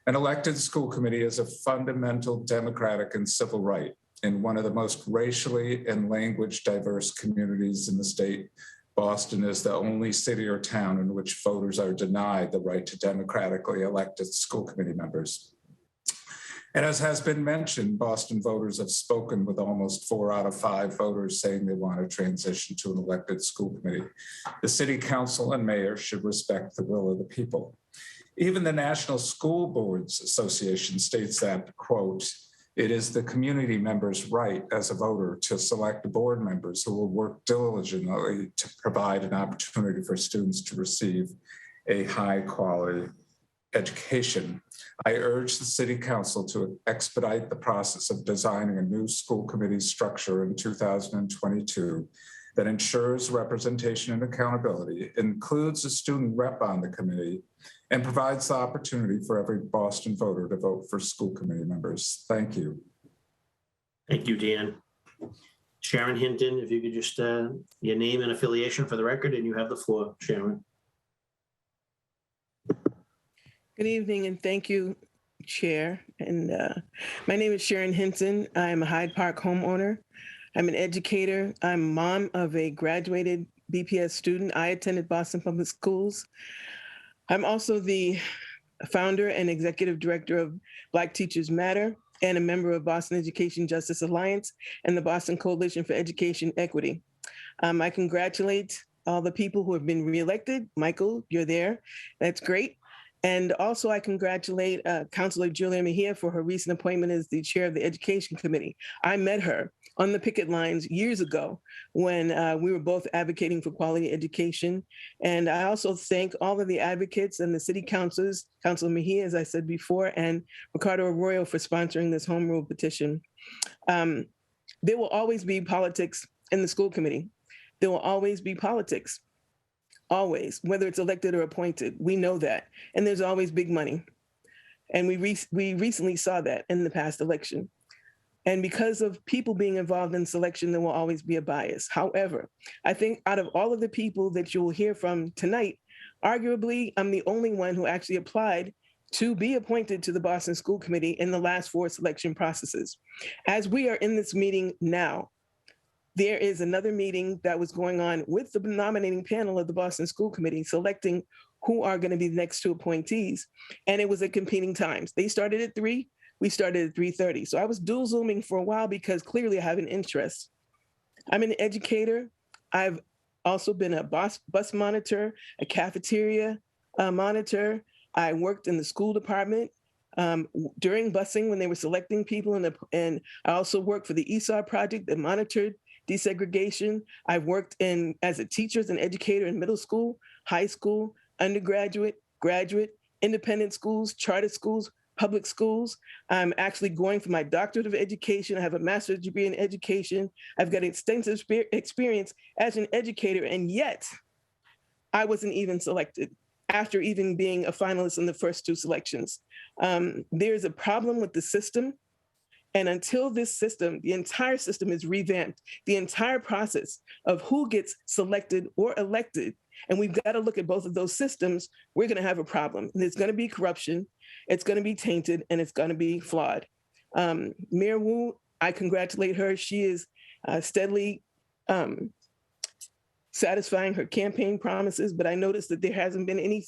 Speaker 15: An elected school committee is a fundamental democratic and civil right in one of the most racially and language diverse communities in the state. Boston is the only city or town in which voters are denied the right to democratically elected school committee members. And as has been mentioned, Boston voters have spoken with almost 4 out of 5 voters saying they want to transition to an elected school committee. The city council and mayor should respect the will of the people. Even the National School Boards Association states that, quote, "It is the community member's right as a voter to select board members who will work diligently to provide an opportunity for students to receive a high quality education. I urge the City Council to expedite the process of designing a new school committee structure in 2022 that ensures representation and accountability, includes a student rep on the committee, and provides the opportunity for every Boston voter to vote for school committee members. Thank you.
Speaker 1: Thank you, Dan. Sharon Hinton, if you could just, your name and affiliation for the record, and you have the floor, Sharon.
Speaker 16: Good evening, and thank you, Chair. And my name is Sharon Hinton. I'm a Hyde Park homeowner. I'm an educator. I'm mom of a graduated BPS student. I attended Boston Public Schools. I'm also the founder and executive director of Black Teachers Matter and a member of Boston Education Justice Alliance and the Boston Coalition for Education Equity. I congratulate all the people who have been reelected. Michael, you're there. That's great. And also I congratulate Councilor Julia Mejia for her recent appointment as the chair of the Education Committee. I met her on the picket lines years ago when we were both advocating for quality education. And I also thank all of the advocates and the city councilors, Councilor Mejia, as I said before, and Ricardo Arroyo for sponsoring this home rule petition. There will always be politics in the school committee. There will always be politics. Always, whether it's elected or appointed, we know that. And there's always big money. And we recently saw that in the past election. And because of people being involved in selection, there will always be a bias. However, I think out of all of the people that you will hear from tonight, arguably, I'm the only one who actually applied to be appointed to the Boston School Committee in the last 4 selection processes. As we are in this meeting now, there is another meeting that was going on with the nominating panel of the Boston School Committee selecting who are going to be the next 2 appointees. And it was at competing times. They started at 3, we started at 3:30. So I was dual Zooming for a while because clearly I have an interest. I'm an educator. I've also been a bus monitor, a cafeteria monitor. I worked in the school department during busing when they were selecting people. And I also worked for the ESOP project that monitored desegregation. I've worked as a teacher, as an educator in middle school, high school, undergraduate, graduate, independent schools, charter schools, public schools. I'm actually going for my doctorate of education. I have a master's degree in education. I've got extensive experience as an educator, and yet I wasn't even selected after even being a finalist in the first 2 selections. There's a problem with the system. And until this system, the entire system is revamped, the entire process of who gets selected or elected, and we've got to look at both of those systems, we're going to have a problem. And there's going to be corruption, it's going to be tainted, and it's going to be flawed. Mayor Wu, I congratulate her. She is steadily satisfying her campaign promises, but I noticed that there hasn't been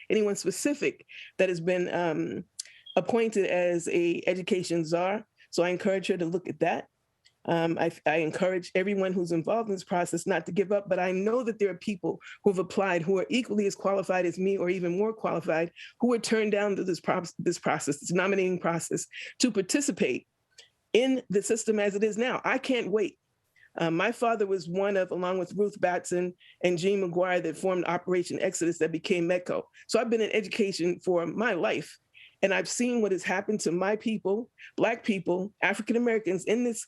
Speaker 16: anyone specific that has been appointed as a education czar. So I encourage her to look at that. I encourage everyone who's involved in this process not to give up, but I know that there are people who have applied who are equally as qualified as me or even more qualified who were turned down to this process, this nominating process, to participate in the system as it is now. I can't wait. My father was one of, along with Ruth Batson and Jean McGuire, that formed Operation Exodus that became METCO. So I've been in education for my life. And I've seen what has happened to my people, Black people, African Americans in this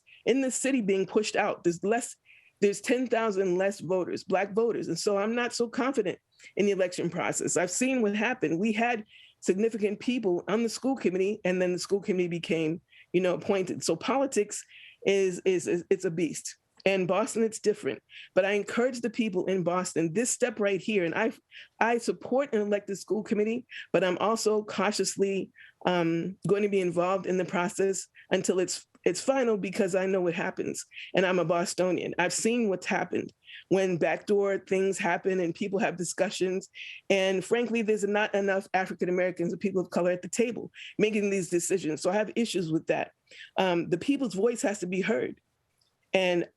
Speaker 16: city being pushed out. There's 10,000 less voters, Black voters. And so I'm not so confident in the election process. I've seen what happened. We had significant people on the school committee, and then the school committee became, appointed. So politics it's a beast. In Boston, it's different. But I encourage the people in Boston, this step right here, and I support an elected school committee, but I'm also cautiously going to be involved in the process until it's final, because I know what happens. And I'm a Bostonian. I've seen what's happened when backdoor things happen and people have discussions. And frankly, there's not enough African Americans or people of color at the table making these decisions. So I have issues with that. The people's voice has to be heard. And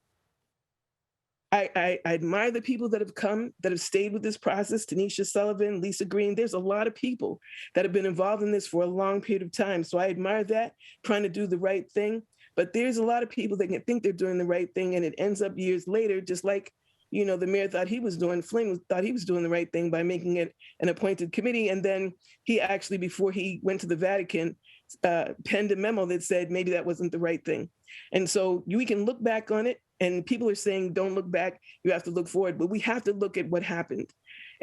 Speaker 16: I admire the people that have come, that have stayed with this process, Tanisha Sullivan, Lisa Green. There's a lot of people that have been involved in this for a long period of time. So I admire that, trying to do the right thing. But there's a lot of people that can think they're doing the right thing, and it ends up years later, just like, the mayor thought he was doing, Flynn thought he was doing the right thing by making it an appointed committee. And then he actually, before he went to the Vatican, penned a memo that said maybe that wasn't the right thing. And so we can look back on it, and people are saying, don't look back, you have to look forward, but we have to look at what happened.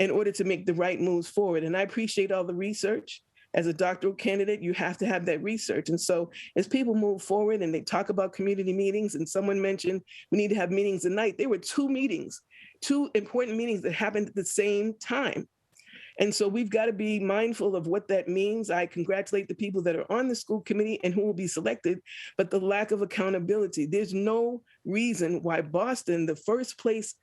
Speaker 16: in order to make the right moves forward. And I appreciate all the research. As a doctoral candidate, you have to have that research. And so as people move forward and they talk about community meetings, and someone mentioned we need to have meetings at night, there were two important meetings that happened at the same time. And so we've got to be mindful of what that means. I congratulate the people that are on the school committee and who will be selected, but the lack of accountability. There's no reason why Boston, the birthplace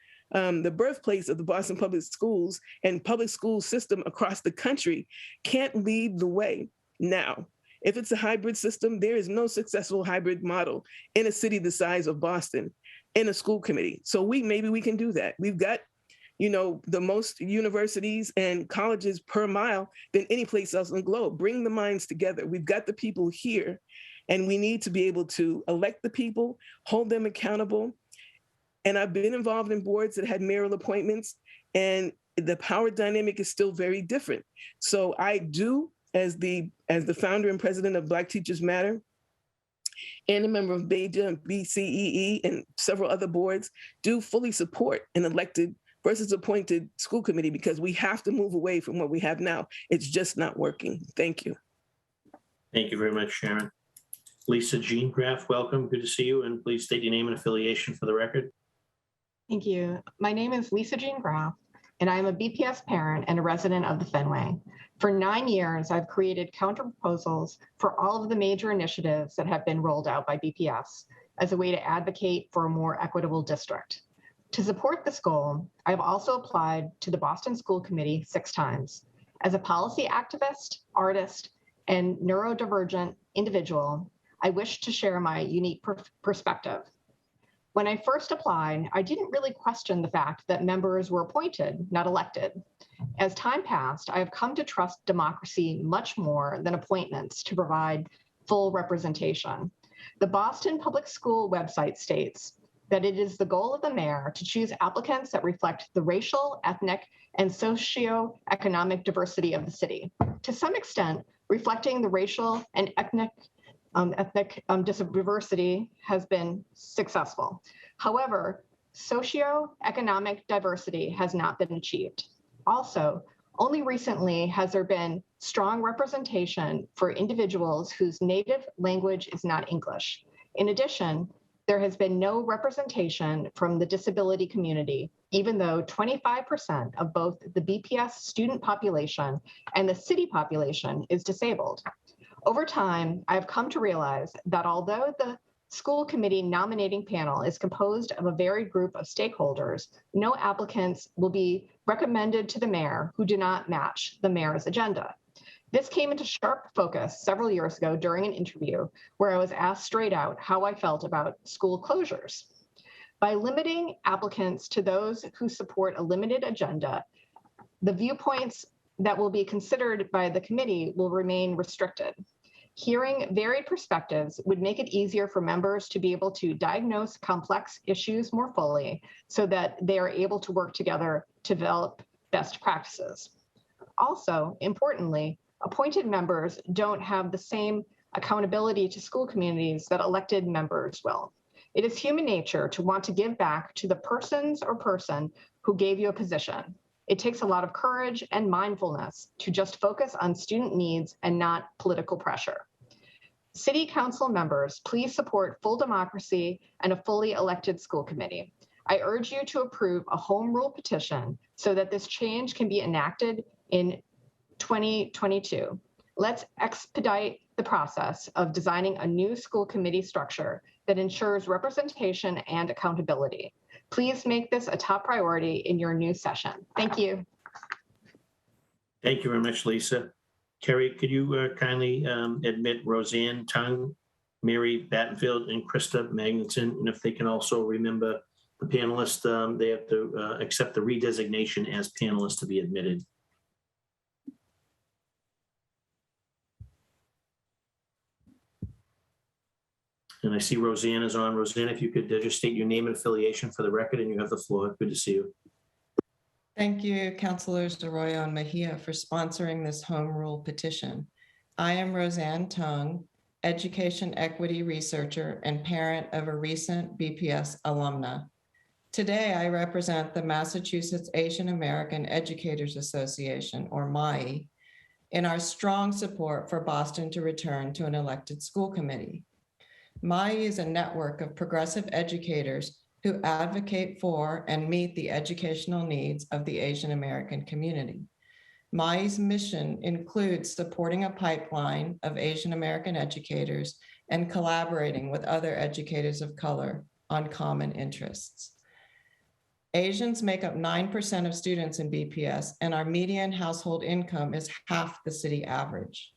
Speaker 16: of the Boston Public Schools and public school system across the country, can't lead the way now. If it's a hybrid system, there is no successful hybrid model in a city the size of Boston in a school committee. So maybe we can do that. We've got the most universities and colleges per mile than any place else on the globe. Bring the minds together. We've got the people here, and we need to be able to elect the people, hold them accountable. And I've been involved in boards that had mayoral appointments, and the power dynamic is still very different. So I do, as the founder and president of Black Teachers Matter, and a member of BEJA and BCEE and several other boards, do fully support an elected versus appointed school committee, because we have to move away from what we have now. It's just not working. Thank you.
Speaker 1: Thank you very much, Sharon. Lisa Jean Graff, welcome. Good to see you. And please state your name and affiliation for the record.
Speaker 20: Thank you. My name is Lisa Jean Graff, and I am a BPS parent and a resident of the Fenway. For 9 years, I've created counter proposals for all of the major initiatives that have been rolled out by BPS as a way to advocate for a more equitable district. To support this goal, I've also applied to the Boston School Committee 6 times. As a policy activist, artist, and neurodivergent individual, I wish to share my unique perspective. When I first applied, I didn't really question the fact that members were appointed, not elected. As time passed, I have come to trust democracy much more than appointments to provide full representation. The Boston Public School website states that it is the goal of the mayor to choose applicants that reflect the racial, ethnic, and socioeconomic diversity of the city. To some extent, reflecting the racial and ethnic diversity has been successful. However, socioeconomic diversity has not been achieved. Also, only recently has there been strong representation for individuals whose native language is not English. In addition, there has been no representation from the disability community, even though 25% of both the BPS student population and the city population is disabled. Over time, I've come to realize that although the school committee nominating panel is composed of a varied group of stakeholders, no applicants will be recommended to the mayor who do not match the mayor's agenda. This came into sharp focus several years ago during an interview where I was asked straight out how I felt about school closures. By limiting applicants to those who support a limited agenda, the viewpoints that will be considered by the committee will remain restricted. Hearing varied perspectives would make it easier for members to be able to diagnose complex issues more fully so that they are able to work together to develop best practices. Also, importantly, appointed members don't have the same accountability to school communities that elected members will. It is human nature to want to give back to the persons or person who gave you a position. It takes a lot of courage and mindfulness to just focus on student needs and not political pressure. City council members, please support full democracy and a fully elected school committee. I urge you to approve a home rule petition so that this change can be enacted in 2022. Let's expedite the process of designing a new school committee structure that ensures representation and accountability. Please make this a top priority in your new session. Thank you.
Speaker 1: Thank you very much, Lisa. Kerry, could you kindly admit Roseanne Tung, Mary Battenfield, and Krista Magnuson? And if they can also remember the panelists, they have to accept the redesignation as panelists to be admitted. And I see Roseanne is on. Roseanne, if you could just state your name and affiliation for the record, and you have the floor. Good to see you.
Speaker 22: Thank you, Councilors Arroyo and Mejia, for sponsoring this home rule petition. I am Roseanne Tung, education equity researcher and parent of a recent BPS alumna. Today, I represent the Massachusetts Asian American Educators Association, or MAI, in our strong support for Boston to return to an elected school committee. MAI is a network of progressive educators who advocate for and meet the educational needs of the Asian American community. MAI's mission includes supporting a pipeline of Asian American educators and collaborating with other educators of color on common interests. Asians make up 9% of students in BPS, and our median household income is half the city average.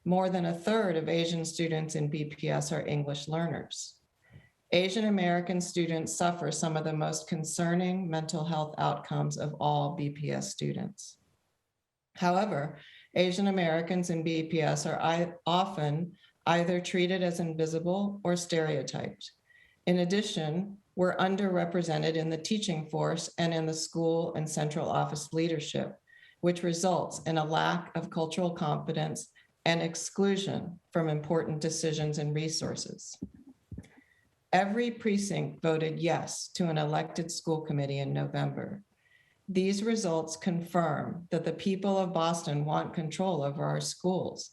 Speaker 22: More than a third of Asian students in BPS are English learners. Asian American students suffer some of the most concerning mental health outcomes of all BPS students. However, Asian Americans in BPS are often either treated as invisible or stereotyped. In addition, we're underrepresented in the teaching force and in the school and central office leadership, which results in a lack of cultural competence and exclusion from important decisions and resources. Every precinct voted yes to an elected school committee in November. These results confirm that the people of Boston want control over our schools.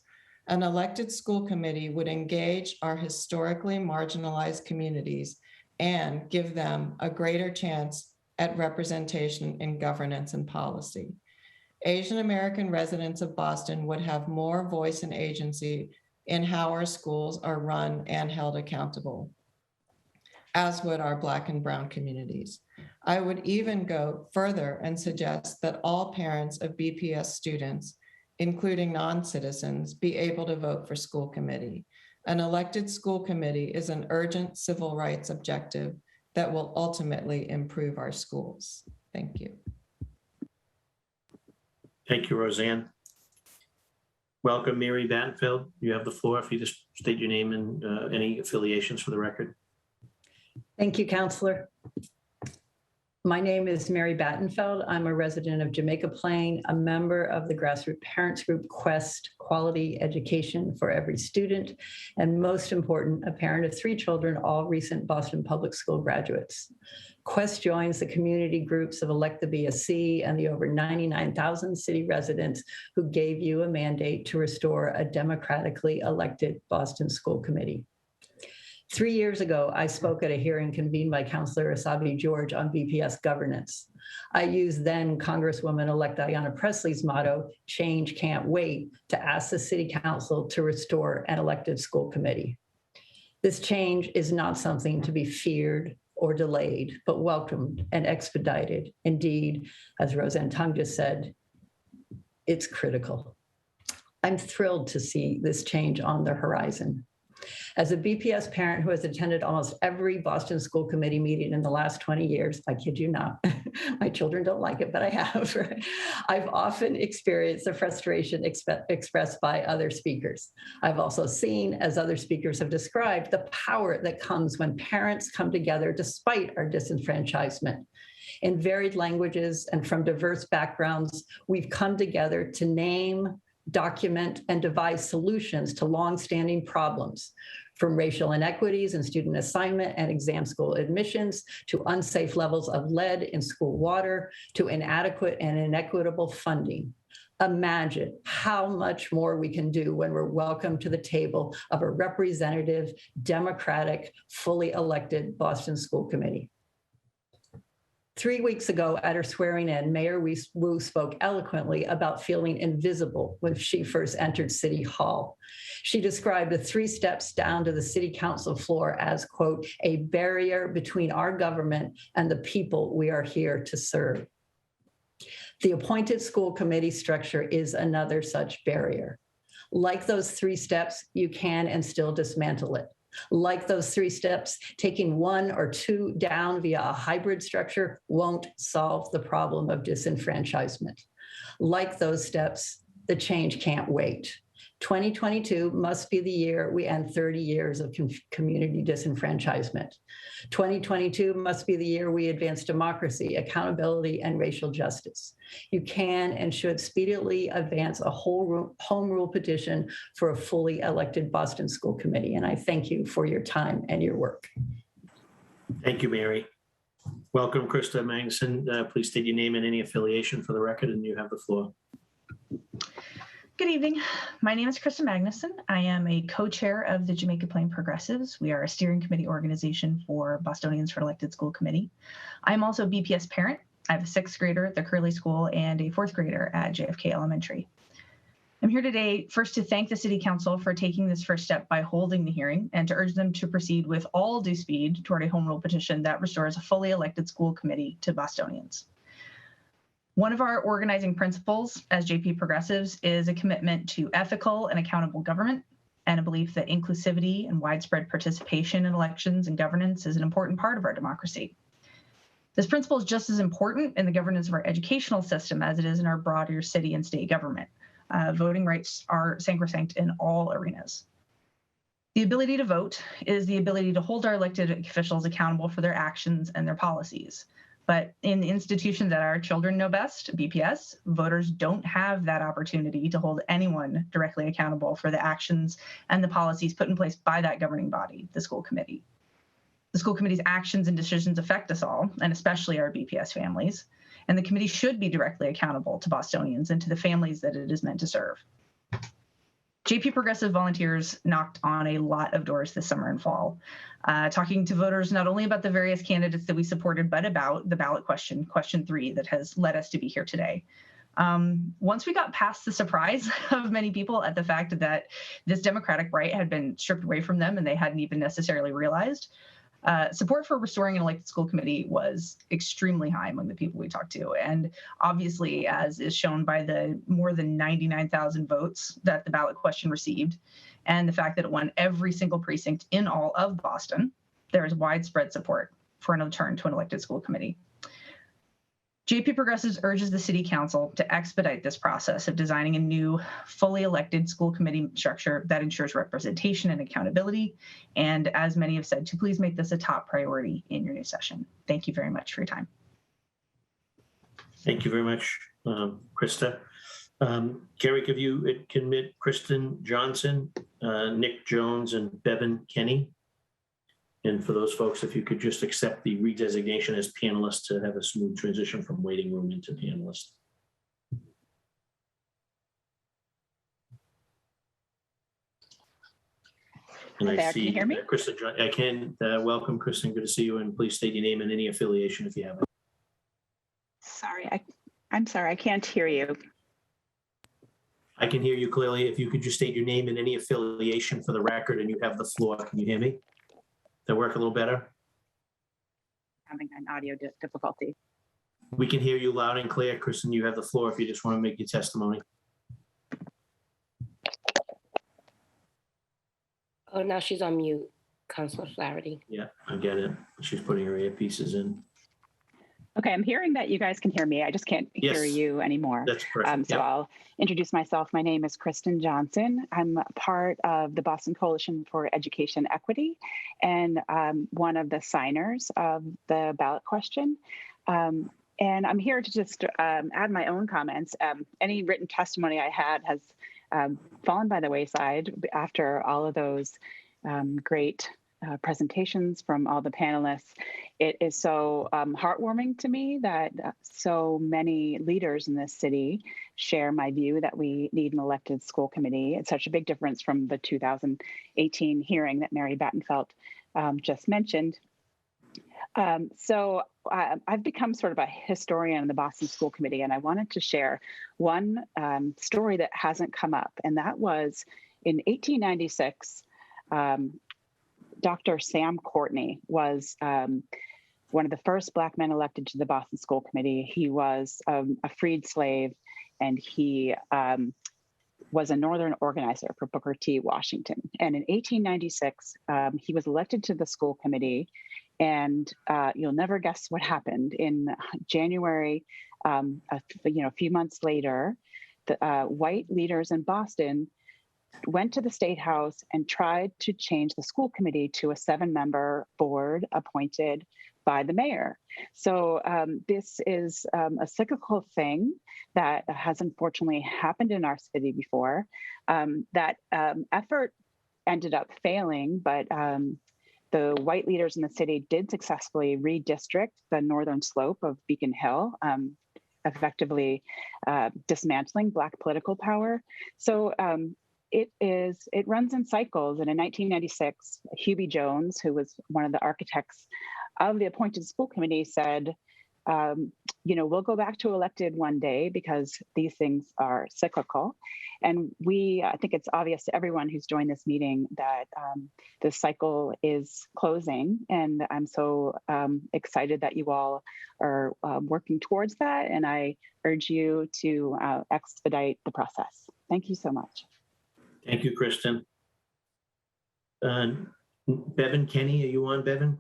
Speaker 22: An elected school committee would engage our historically marginalized communities and give them a greater chance at representation in governance and policy. Asian American residents of Boston would have more voice and agency in how our schools are run and held accountable, as would our Black and Brown communities. I would even go further and suggest that all parents of BPS students, including non-citizens, be able to vote for school committee. An elected school committee is an urgent civil rights objective that will ultimately improve our schools. Thank you.
Speaker 1: Thank you, Roseanne. Welcome, Mary Battenfeld. You have the floor if you just state your name and any affiliations for the record.
Speaker 6: Thank you, Counselor. My name is Mary Battenfeld. I'm a resident of Jamaica Plain, a member of the grassroots parents group Quest Quality Education for Every Student, and most important, a parent of 3 children, all recent Boston Public School graduates. Quest joins the community groups of Elect the BSC and the over 99,000 city residents who gave you a mandate to restore a democratically elected Boston School Committee. 3 years ago, I spoke at a hearing convened by Councillor Asabi George on BPS governance. I used then Congresswoman-elect Ayanna Pressley's motto, "Change can't wait," to ask the City Council to restore an elected school committee. This change is not something to be feared or delayed, but welcomed and expedited. Indeed, as Roseanne Tung just said, it's critical. I'm thrilled to see this change on the horizon. As a BPS parent who has attended almost every Boston School Committee meeting in the last 20 years, I kid you not, my children don't like it, but I have. I've often experienced the frustration expressed by other speakers. I've also seen, as other speakers have described, the power that comes when parents come together despite our disenfranchisement. In varied languages and from diverse backgrounds, we've come together to name, document, and devise solutions to longstanding problems, from racial inequities in student assignment and exam school admissions, to unsafe levels of lead in school water, to inadequate and inequitable funding. Imagine how much more we can do when we're welcomed to the table of a representative, democratic, fully elected Boston School Committee. 3 weeks ago at her swearing in, Mayor Wu spoke eloquently about feeling invisible when she first entered City Hall. She described the 3 steps down to the City Council floor as, quote, "a barrier between our government and the people we are here to serve." The appointed school committee structure is another such barrier. Like those 3 steps, you can and still dismantle it. Like those 3 steps, taking 1 or 2 down via a hybrid structure won't solve the problem of disenfranchisement. Like those steps, the change can't wait. 2022 must be the year we end 30 years of community disenfranchisement. 2022 must be the year we advance democracy, accountability, and racial justice. You can and should speedily advance a home rule petition for a fully elected Boston School Committee. And I thank you for your time and your work.
Speaker 1: Thank you, Mary. Welcome, Krista Magnuson. Please state your name and any affiliation for the record, and you have the floor.
Speaker 13: Good evening. My name is Krista Magnuson. I am a co-chair of the Jamaica Plain Progressives. We are a steering committee organization for Bostonians for Elected School Committee. I'm also a BPS parent. I have a 6th grader at the Curley School and a 4th grader at JFK Elementary. I'm here today first to thank the City Council for taking this first step by holding the hearing and to urge them to proceed with all due speed toward a home rule petition that restores a fully elected school committee to Bostonians. One of our organizing principles as JP Progressives is a commitment to ethical and accountable government and a belief that inclusivity and widespread participation in elections and governance is an important part of our democracy. This principle is just as important in the governance of our educational system as it is in our broader city and state government. Voting rights are sacrosanct in all arenas. The ability to vote is the ability to hold our elected officials accountable for their actions and their policies. But in the institution that our children know best, BPS, voters don't have that opportunity to hold anyone directly accountable for the actions and the policies put in place by that governing body, the school committee. The school committee's actions and decisions affect us all, and especially our BPS families, and the committee should be directly accountable to Bostonians and to the families that it is meant to serve. JP Progressive volunteers knocked on a lot of doors this summer and fall, talking to voters not only about the various candidates that we supported, but about the ballot question, question 3, that has led us to be here today. Once we got past the surprise of many people at the fact that this democratic right had been stripped away from them and they hadn't even necessarily realized, support for restoring an elected school committee was extremely high among the people we talked to. And obviously, as is shown by the more than 99,000 votes that the ballot question received, and the fact that it won every single precinct in all of Boston, there is widespread support for an return to an elected school committee. JP Progressives urges the City Council to expedite this process of designing a new, fully elected school committee structure that ensures representation and accountability. And as many have said, to please make this a top priority in your new session. Thank you very much for your time.
Speaker 1: Thank you very much, Krista. Gary, could you commit Kristen Johnson, Nick Jones, and Bevan Kenny? And for those folks, if you could just accept the redesignation as panelists to have a smooth transition from waiting room into panelist. And I see, can you hear me? Kristen, I can. Welcome, Kristen. Good to see you. And please state your name and any affiliation if you have it.
Speaker 14: Sorry, I'm sorry, I can't hear you.
Speaker 1: I can hear you clearly. If you could just state your name and any affiliation for the record, and you have the floor. Can you hear me? That work a little better?
Speaker 14: Having an audio difficulty.
Speaker 1: We can hear you loud and clear. Kristen, you have the floor if you just want to make your testimony.
Speaker 21: Oh, now she's on mute, Councilor Flaherty.
Speaker 1: Yeah, I get it. She's putting her earpieces in.
Speaker 14: Okay, I'm hearing that you guys can hear me. I just can't hear you anymore.
Speaker 1: That's perfect.
Speaker 14: So I'll introduce myself. My name is Kristen Johnson. I'm part of the Boston Coalition for Education Equity and one of the signers of the ballot question. And I'm here to just add my own comments. Any written testimony I had has fallen by the wayside after all of those great presentations from all the panelists. It is so heartwarming to me that so many leaders in this city share my view that we need an elected school committee. It's such a big difference from the 2018 hearing that Mary Battenfeld just mentioned. So I've become sort of a historian of the Boston School Committee, and I wanted to share one story that hasn't come up, and that was in 1896, Dr. Sam Courtney was one of the first Black men elected to the Boston School Committee. He was a freed slave, and he was a Northern organizer for Booker T. Washington. And in 1896, he was elected to the school committee, and you'll never guess what happened. In January, a few months later, the white leaders in Boston went to the State House and tried to change the school committee to a 7-member board appointed by the mayor. So this is a cyclical thing that has unfortunately happened in our city before. That effort ended up failing, but the white leaders in the city did successfully redistrict the northern slope of Beacon Hill, effectively dismantling Black political power. So it runs in cycles. And in 1996, Hubie Jones, who was one of the architects of the appointed school committee, said, we'll go back to elected one day because these things are cyclical. And I think it's obvious to everyone who's joined this meeting that this cycle is closing. And I'm so excited that you all are working towards that. And I urge you to expedite the process. Thank you so much.
Speaker 1: Thank you, Kristen. Bevan Kenny, are you on, Bevan?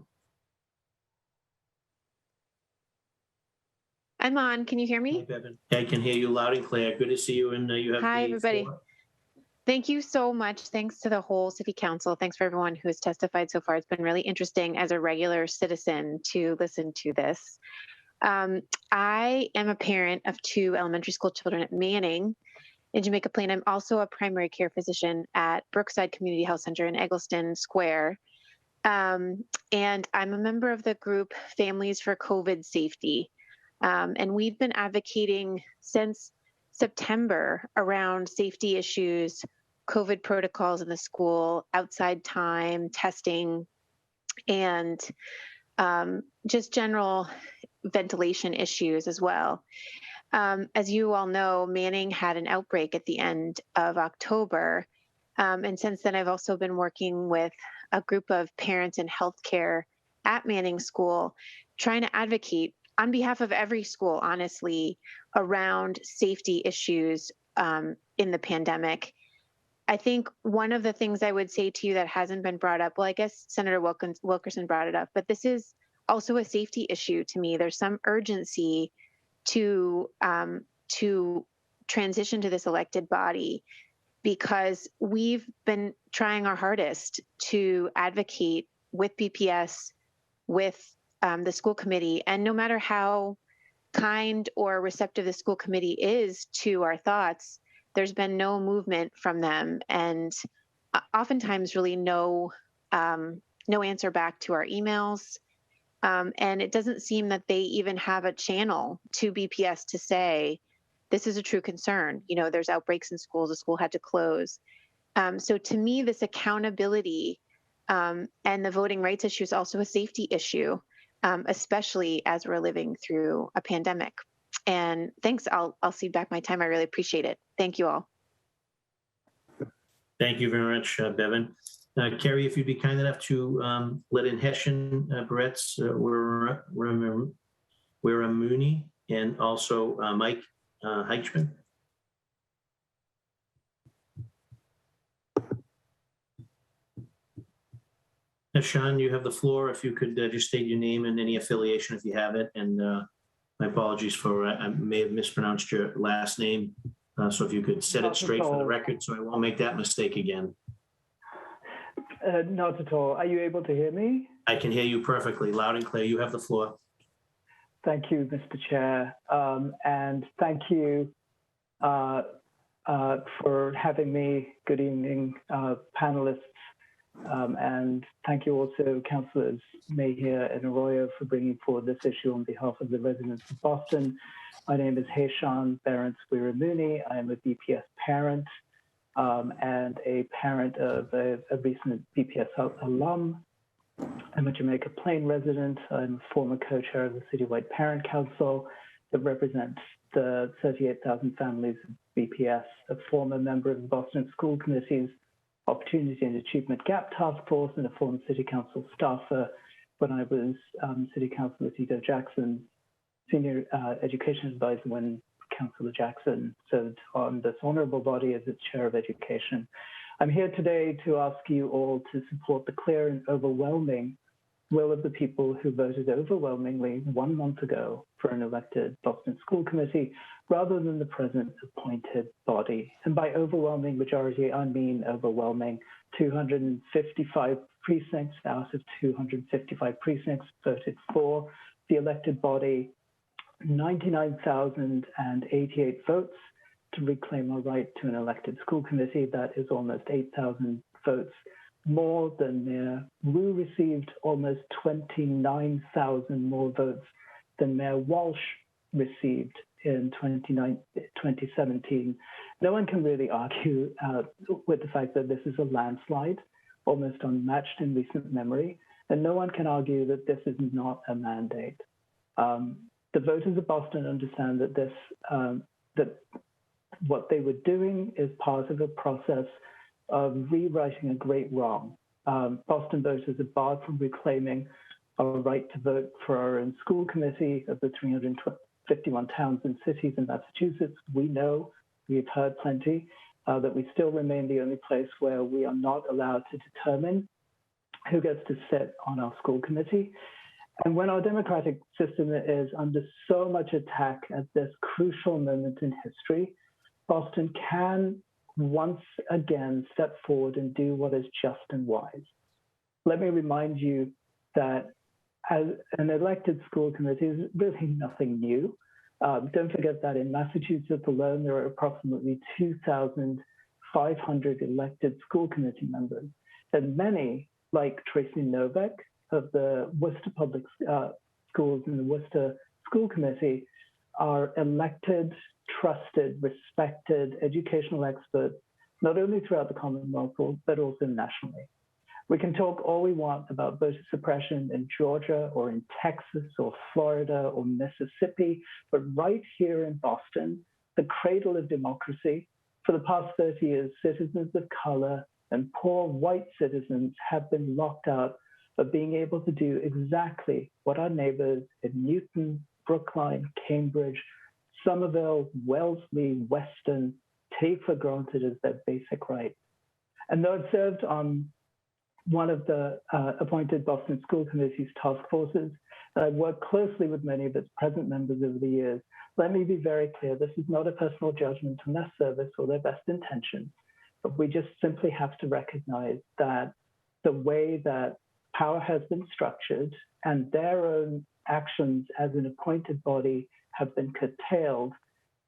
Speaker 7: I'm on. Can you hear me?
Speaker 1: Hi, Bevan. I can hear you loud and clear. Good to see you. And you have
Speaker 7: Hi,
Speaker 1: the
Speaker 7: everybody.
Speaker 1: floor.
Speaker 7: Thank you so much. Thanks to the whole City Council. Thanks for everyone who has testified so far. It's been really interesting as a regular citizen to listen to this. I am a parent of 2 elementary school children at Manning in Jamaica Plain. I'm also a primary care physician at Brookside Community Health Center in Eggleston Square. And I'm a member of the group Families for COVID Safety. And we've been advocating since September around safety issues, COVID protocols in the school, outside time, testing, and just general ventilation issues as well. As you all know, Manning had an outbreak at the end of October. And since then, I've also been working with a group of parents in healthcare at Manning School, trying to advocate on behalf of every school, honestly, around safety issues in the pandemic. I think one of the things I would say to you that hasn't been brought up, well, I guess Senator Wilkerson brought it up, but this is also a safety issue to me. There's some urgency to transition to this elected body because we've been trying our hardest to advocate with BPS, with the school committee, and no matter how kind or receptive the school committee is to our thoughts, there's been no movement from them, and oftentimes really no answer back to our emails. And it doesn't seem that they even have a channel to BPS to say, this is a true concern. There's outbreaks in schools, the school had to close. So to me, this accountability and the voting rights issue is also a safety issue. Especially as we're living through a pandemic. And thanks, I'll cede back my time. I really appreciate it. Thank you all.
Speaker 1: Thank you very much, Bevan. Carrie, if you'd be kind enough to let in Hessian, Barrett's, Mooney, and also Mike Heichman. Sean, you have the floor. If you could just state your name and any affiliation if you have it. And my apologies for, I may have mispronounced your last name. So if you could set it straight for the record so I won't make that mistake again.
Speaker 12: Not at all. Are you able to hear me?
Speaker 1: I can hear you perfectly, loud and clear. You have the floor.
Speaker 12: Thank you, Mr. Chair. And thank you for having me. Good evening, panelists. And thank you also, Councillors Mayhew and Arroyo, for bringing forward this issue on behalf of the residents of Boston. My name is Hayshan Barents-Mooney. I am a BPS parent and a parent of a recent BPS alum. I'm a Jamaica Plain resident. I'm a former co-chair of the Citywide Parent Council that represents the 38,000 families of BPS, a former member of the Boston School Committee's Opportunity and Achievement Gap Task Force, and a former City Council staffer when I was City Councilor Tito Jackson, Senior Education Advisor when Councillor Jackson served on this honorable body as its Chair of Education. I'm here today to ask you all to support the clear and overwhelming will of the people who voted overwhelmingly 1 month ago for an elected Boston School Committee rather than the present appointed body. And by overwhelming majority, I mean overwhelming. 255 precincts out of 255 precincts voted for the elected body, 99,088 votes to reclaim our right to an elected school committee. That is almost 8,000 votes more than Mayor Wu received almost 29,000 more votes than Mayor Walsh received in 2017. No one can really argue with the fact that this is a landslide, almost unmatched in recent memory, and no one can argue that this is not a mandate. The voters of Boston understand that that what they were doing is part of a process of rewriting a great wrong. Boston voters are barred from reclaiming our right to vote for our own school committee of the 351 towns and cities in Massachusetts. We know, we've heard plenty, that we still remain the only place where we are not allowed to determine who gets to sit on our school committee. And when our democratic system is under so much attack at this crucial moment in history, Boston can once again step forward and do what is just and wise. Let me remind you that as an elected school committee is really nothing new. Don't forget that in Massachusetts alone, there are approximately 2,500 elected school committee members, and many, like Tracy Novak of the Worcester Public Schools and the Worcester School Committee, are elected, trusted, respected educational experts, not only throughout the Commonwealth, but also nationally. We can talk all we want about voter suppression in Georgia or in Texas or Florida or Mississippi, but right here in Boston, the cradle of democracy, for the past 30 years, citizens of color and poor white citizens have been locked out of being able to do exactly what our neighbors in Newton, Brookline, Cambridge, Somerville, Wellesley, Weston take for granted as their basic right. And though I've served on one of the appointed Boston School Committee's task forces, and I've worked closely with many of its present members over the years, let me be very clear, this is not a personal judgment on their service or their best intentions, but we just simply have to recognize that the way that power has been structured and their own actions as an appointed body have been curtailed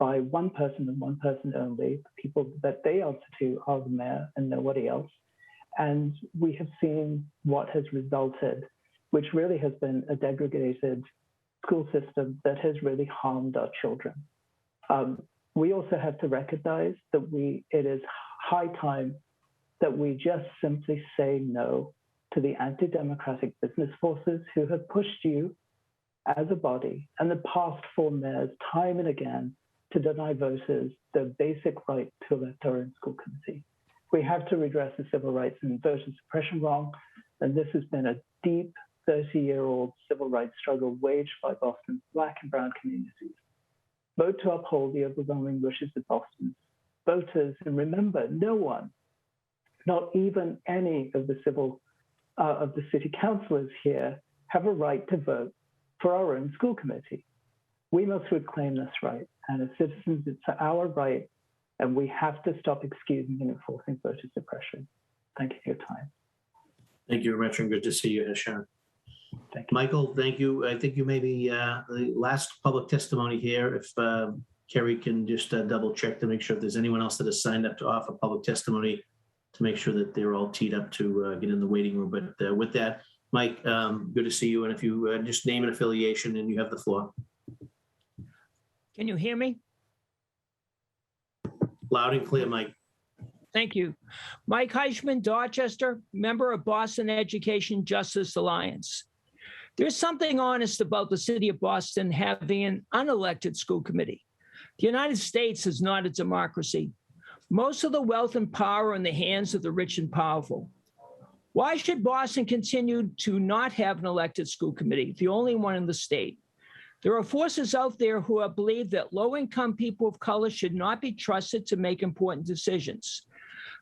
Speaker 12: by one person and one person only. The people that they answer to are the mayor and nobody else. And we have seen what has resulted, which really has been a degraded school system that has really harmed our children. We also have to recognize that it is high time that we just simply say no to the anti-democratic business forces who have pushed you as a body and the past 4 mayors time and again to deny voters their basic right to elect our own school committee. We have to redress the civil rights and voter suppression wrong, and this has been a deep 30-year-old civil rights struggle waged by Boston's Black and Brown communities. Vote to uphold the overwhelming wishes of Boston's voters, and remember, no one, not even any of the city councilors here, have a right to vote for our own school committee. We must reclaim this right, and as citizens, it's our right, and we have to stop excusing and enforcing voter suppression. Thank you for your time.
Speaker 1: Thank you very much, and good to see you, Sharon.
Speaker 12: Thank you.
Speaker 1: Michael, thank you. I think you may be the last public testimony here. If Kerry can just double check to make sure if there's anyone else that has signed up to offer public testimony, to make sure that they're all teed up to get in the waiting room. But with that, Mike, good to see you. And if you just name an affiliation and you have the floor.
Speaker 9: Can you hear me?
Speaker 1: Loud and clear, Mike.
Speaker 9: Thank you. Mike Heichman, Dorchester, member of Boston Education Justice Alliance. There's something honest about the city of Boston having an unelected school committee. The United States is not a democracy. Most of the wealth and power are in the hands of the rich and powerful. Why should Boston continue to not have an elected school committee, the only one in the state? There are forces out there who believe that low-income people of color should not be trusted to make important decisions.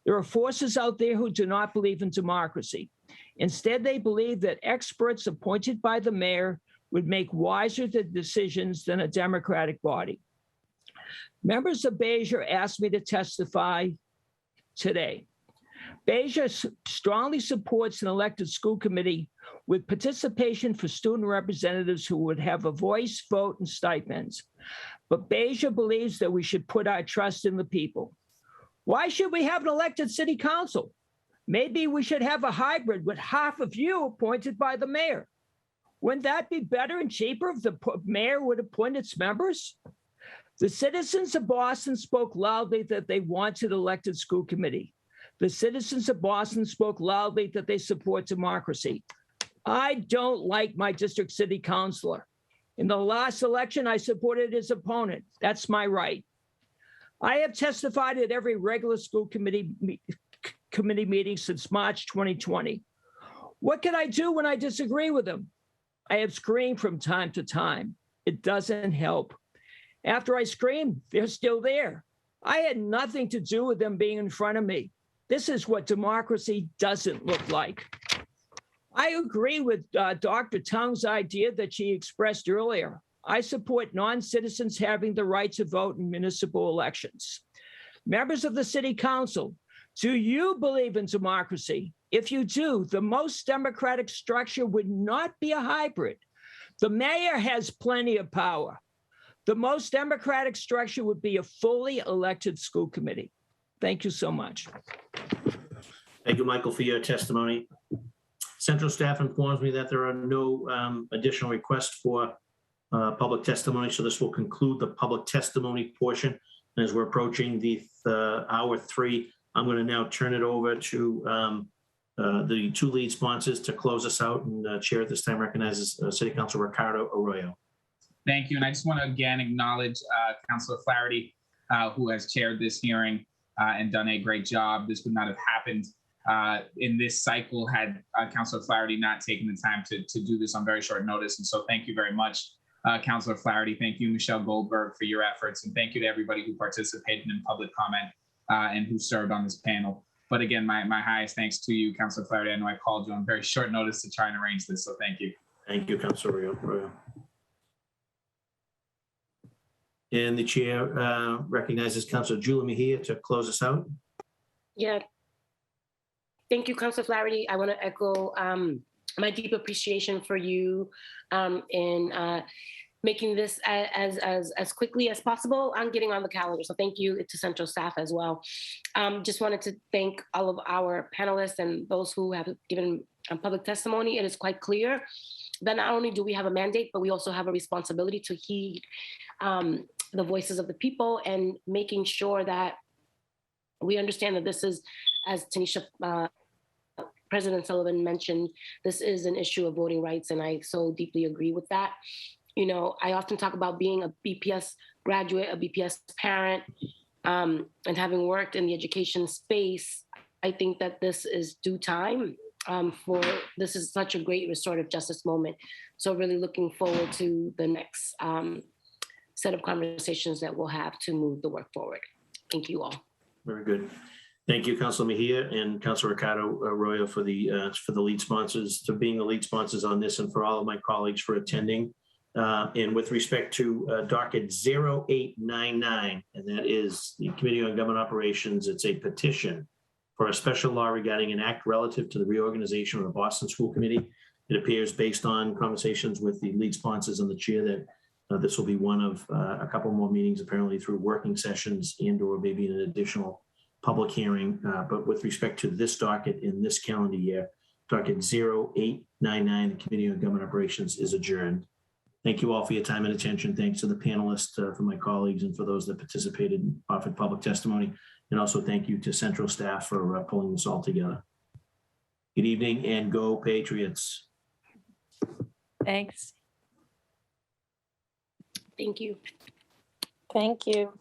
Speaker 9: There are forces out there who do not believe in democracy. Instead, they believe that experts appointed by the mayor would make wiser decisions than a Democratic body. Members of Beja asked me to testify today. Beja strongly supports an elected school committee with participation for student representatives who would have a voice, vote, and stipends. But Beja believes that we should put our trust in the people. Why should we have an elected city council? Maybe we should have a hybrid with half of you appointed by the mayor. Wouldn't that be better and cheaper if the mayor would appoint its members? The citizens of Boston spoke loudly that they wanted elected school committee. The citizens of Boston spoke loudly that they support democracy. I don't like my district city councilor. In the last election, I supported his opponent. That's my right. I have testified at every regular school committee meeting since March 2020. What can I do when I disagree with him? I have screamed from time to time. It doesn't help. After I scream, they're still there. I had nothing to do with them being in front of me. This is what democracy doesn't look like. I agree with Dr. Tung's idea that she expressed earlier. I support non-citizens having the right to vote in municipal elections. Members of the city council, do you believe in democracy? If you do, the most democratic structure would not be a hybrid. The mayor has plenty of power. The most democratic structure would be a fully elected school committee. Thank you so much.
Speaker 1: Thank you, Michael, for your testimony. Central staff informs me that there are no additional requests for public testimony, so this will conclude the public testimony portion. And as we're approaching the hour 3, I'm going to now turn it over to the 2 lead sponsors to close us out, and chair at this time recognizes City Councilor Ricardo Arroyo.
Speaker 17: Thank you. And I just want to again acknowledge Councilor Flaherty, who has chaired this hearing and done a great job. This would not have happened in this cycle had Councilor Flaherty not taken the time to do this on very short notice. And so thank you very much, Councilor Flaherty. Thank you, Michelle Goldberg, for your efforts. And thank you to everybody who participated in public comment and who served on this panel. But again, my highest thanks to you, Councilor Flaherty. I know I called you on very short notice to try and arrange this, so thank you.
Speaker 1: Thank you, Councilor Arroyo. And the chair recognizes Councilor Julie Mejia to close us out.
Speaker 21: Yeah. Thank you, Councilor Flaherty. I want to echo my deep appreciation for you in making this as quickly as possible. I'm getting on the calendar, so thank you to Central staff as well. Just wanted to thank all of our panelists and those who have given public testimony. It is quite clear that not only do we have a mandate, but we also have a responsibility to heed the voices of the people and making sure that we understand that this is, as Tanisha, President Sullivan mentioned, this is an issue of voting rights, and I so deeply agree with that. You know, I often talk about being a BPS graduate, a BPS parent, and having worked in the education space, I think that this is due time this is such a great restorative justice moment. So really looking forward to the next set of conversations that we'll have to move the work forward. Thank you all.
Speaker 1: Very good. Thank you, Councilor Mejia and Councilor Ricardo Arroyo for the lead sponsors, to being the lead sponsors on this, and for all of my colleagues for attending. And with respect to docket 0899, and that is the Committee on Government Operations, it's a petition for a special law regarding an act relative to the reorganization of the Boston School Committee. It appears, based on conversations with the lead sponsors and the chair, that this will be one of a couple more meetings, apparently through working sessions and or maybe an additional public hearing. But with respect to this docket in this calendar year, docket 0899, the Committee on Government Operations is adjourned. Thank you all for your time and attention. Thanks to the panelists, for my colleagues, and for those that participated and offered public testimony. And also thank you to Central staff for pulling this all together. Good evening and go Patriots.
Speaker 18: Thanks.
Speaker 21: Thank you.
Speaker 18: Thank you.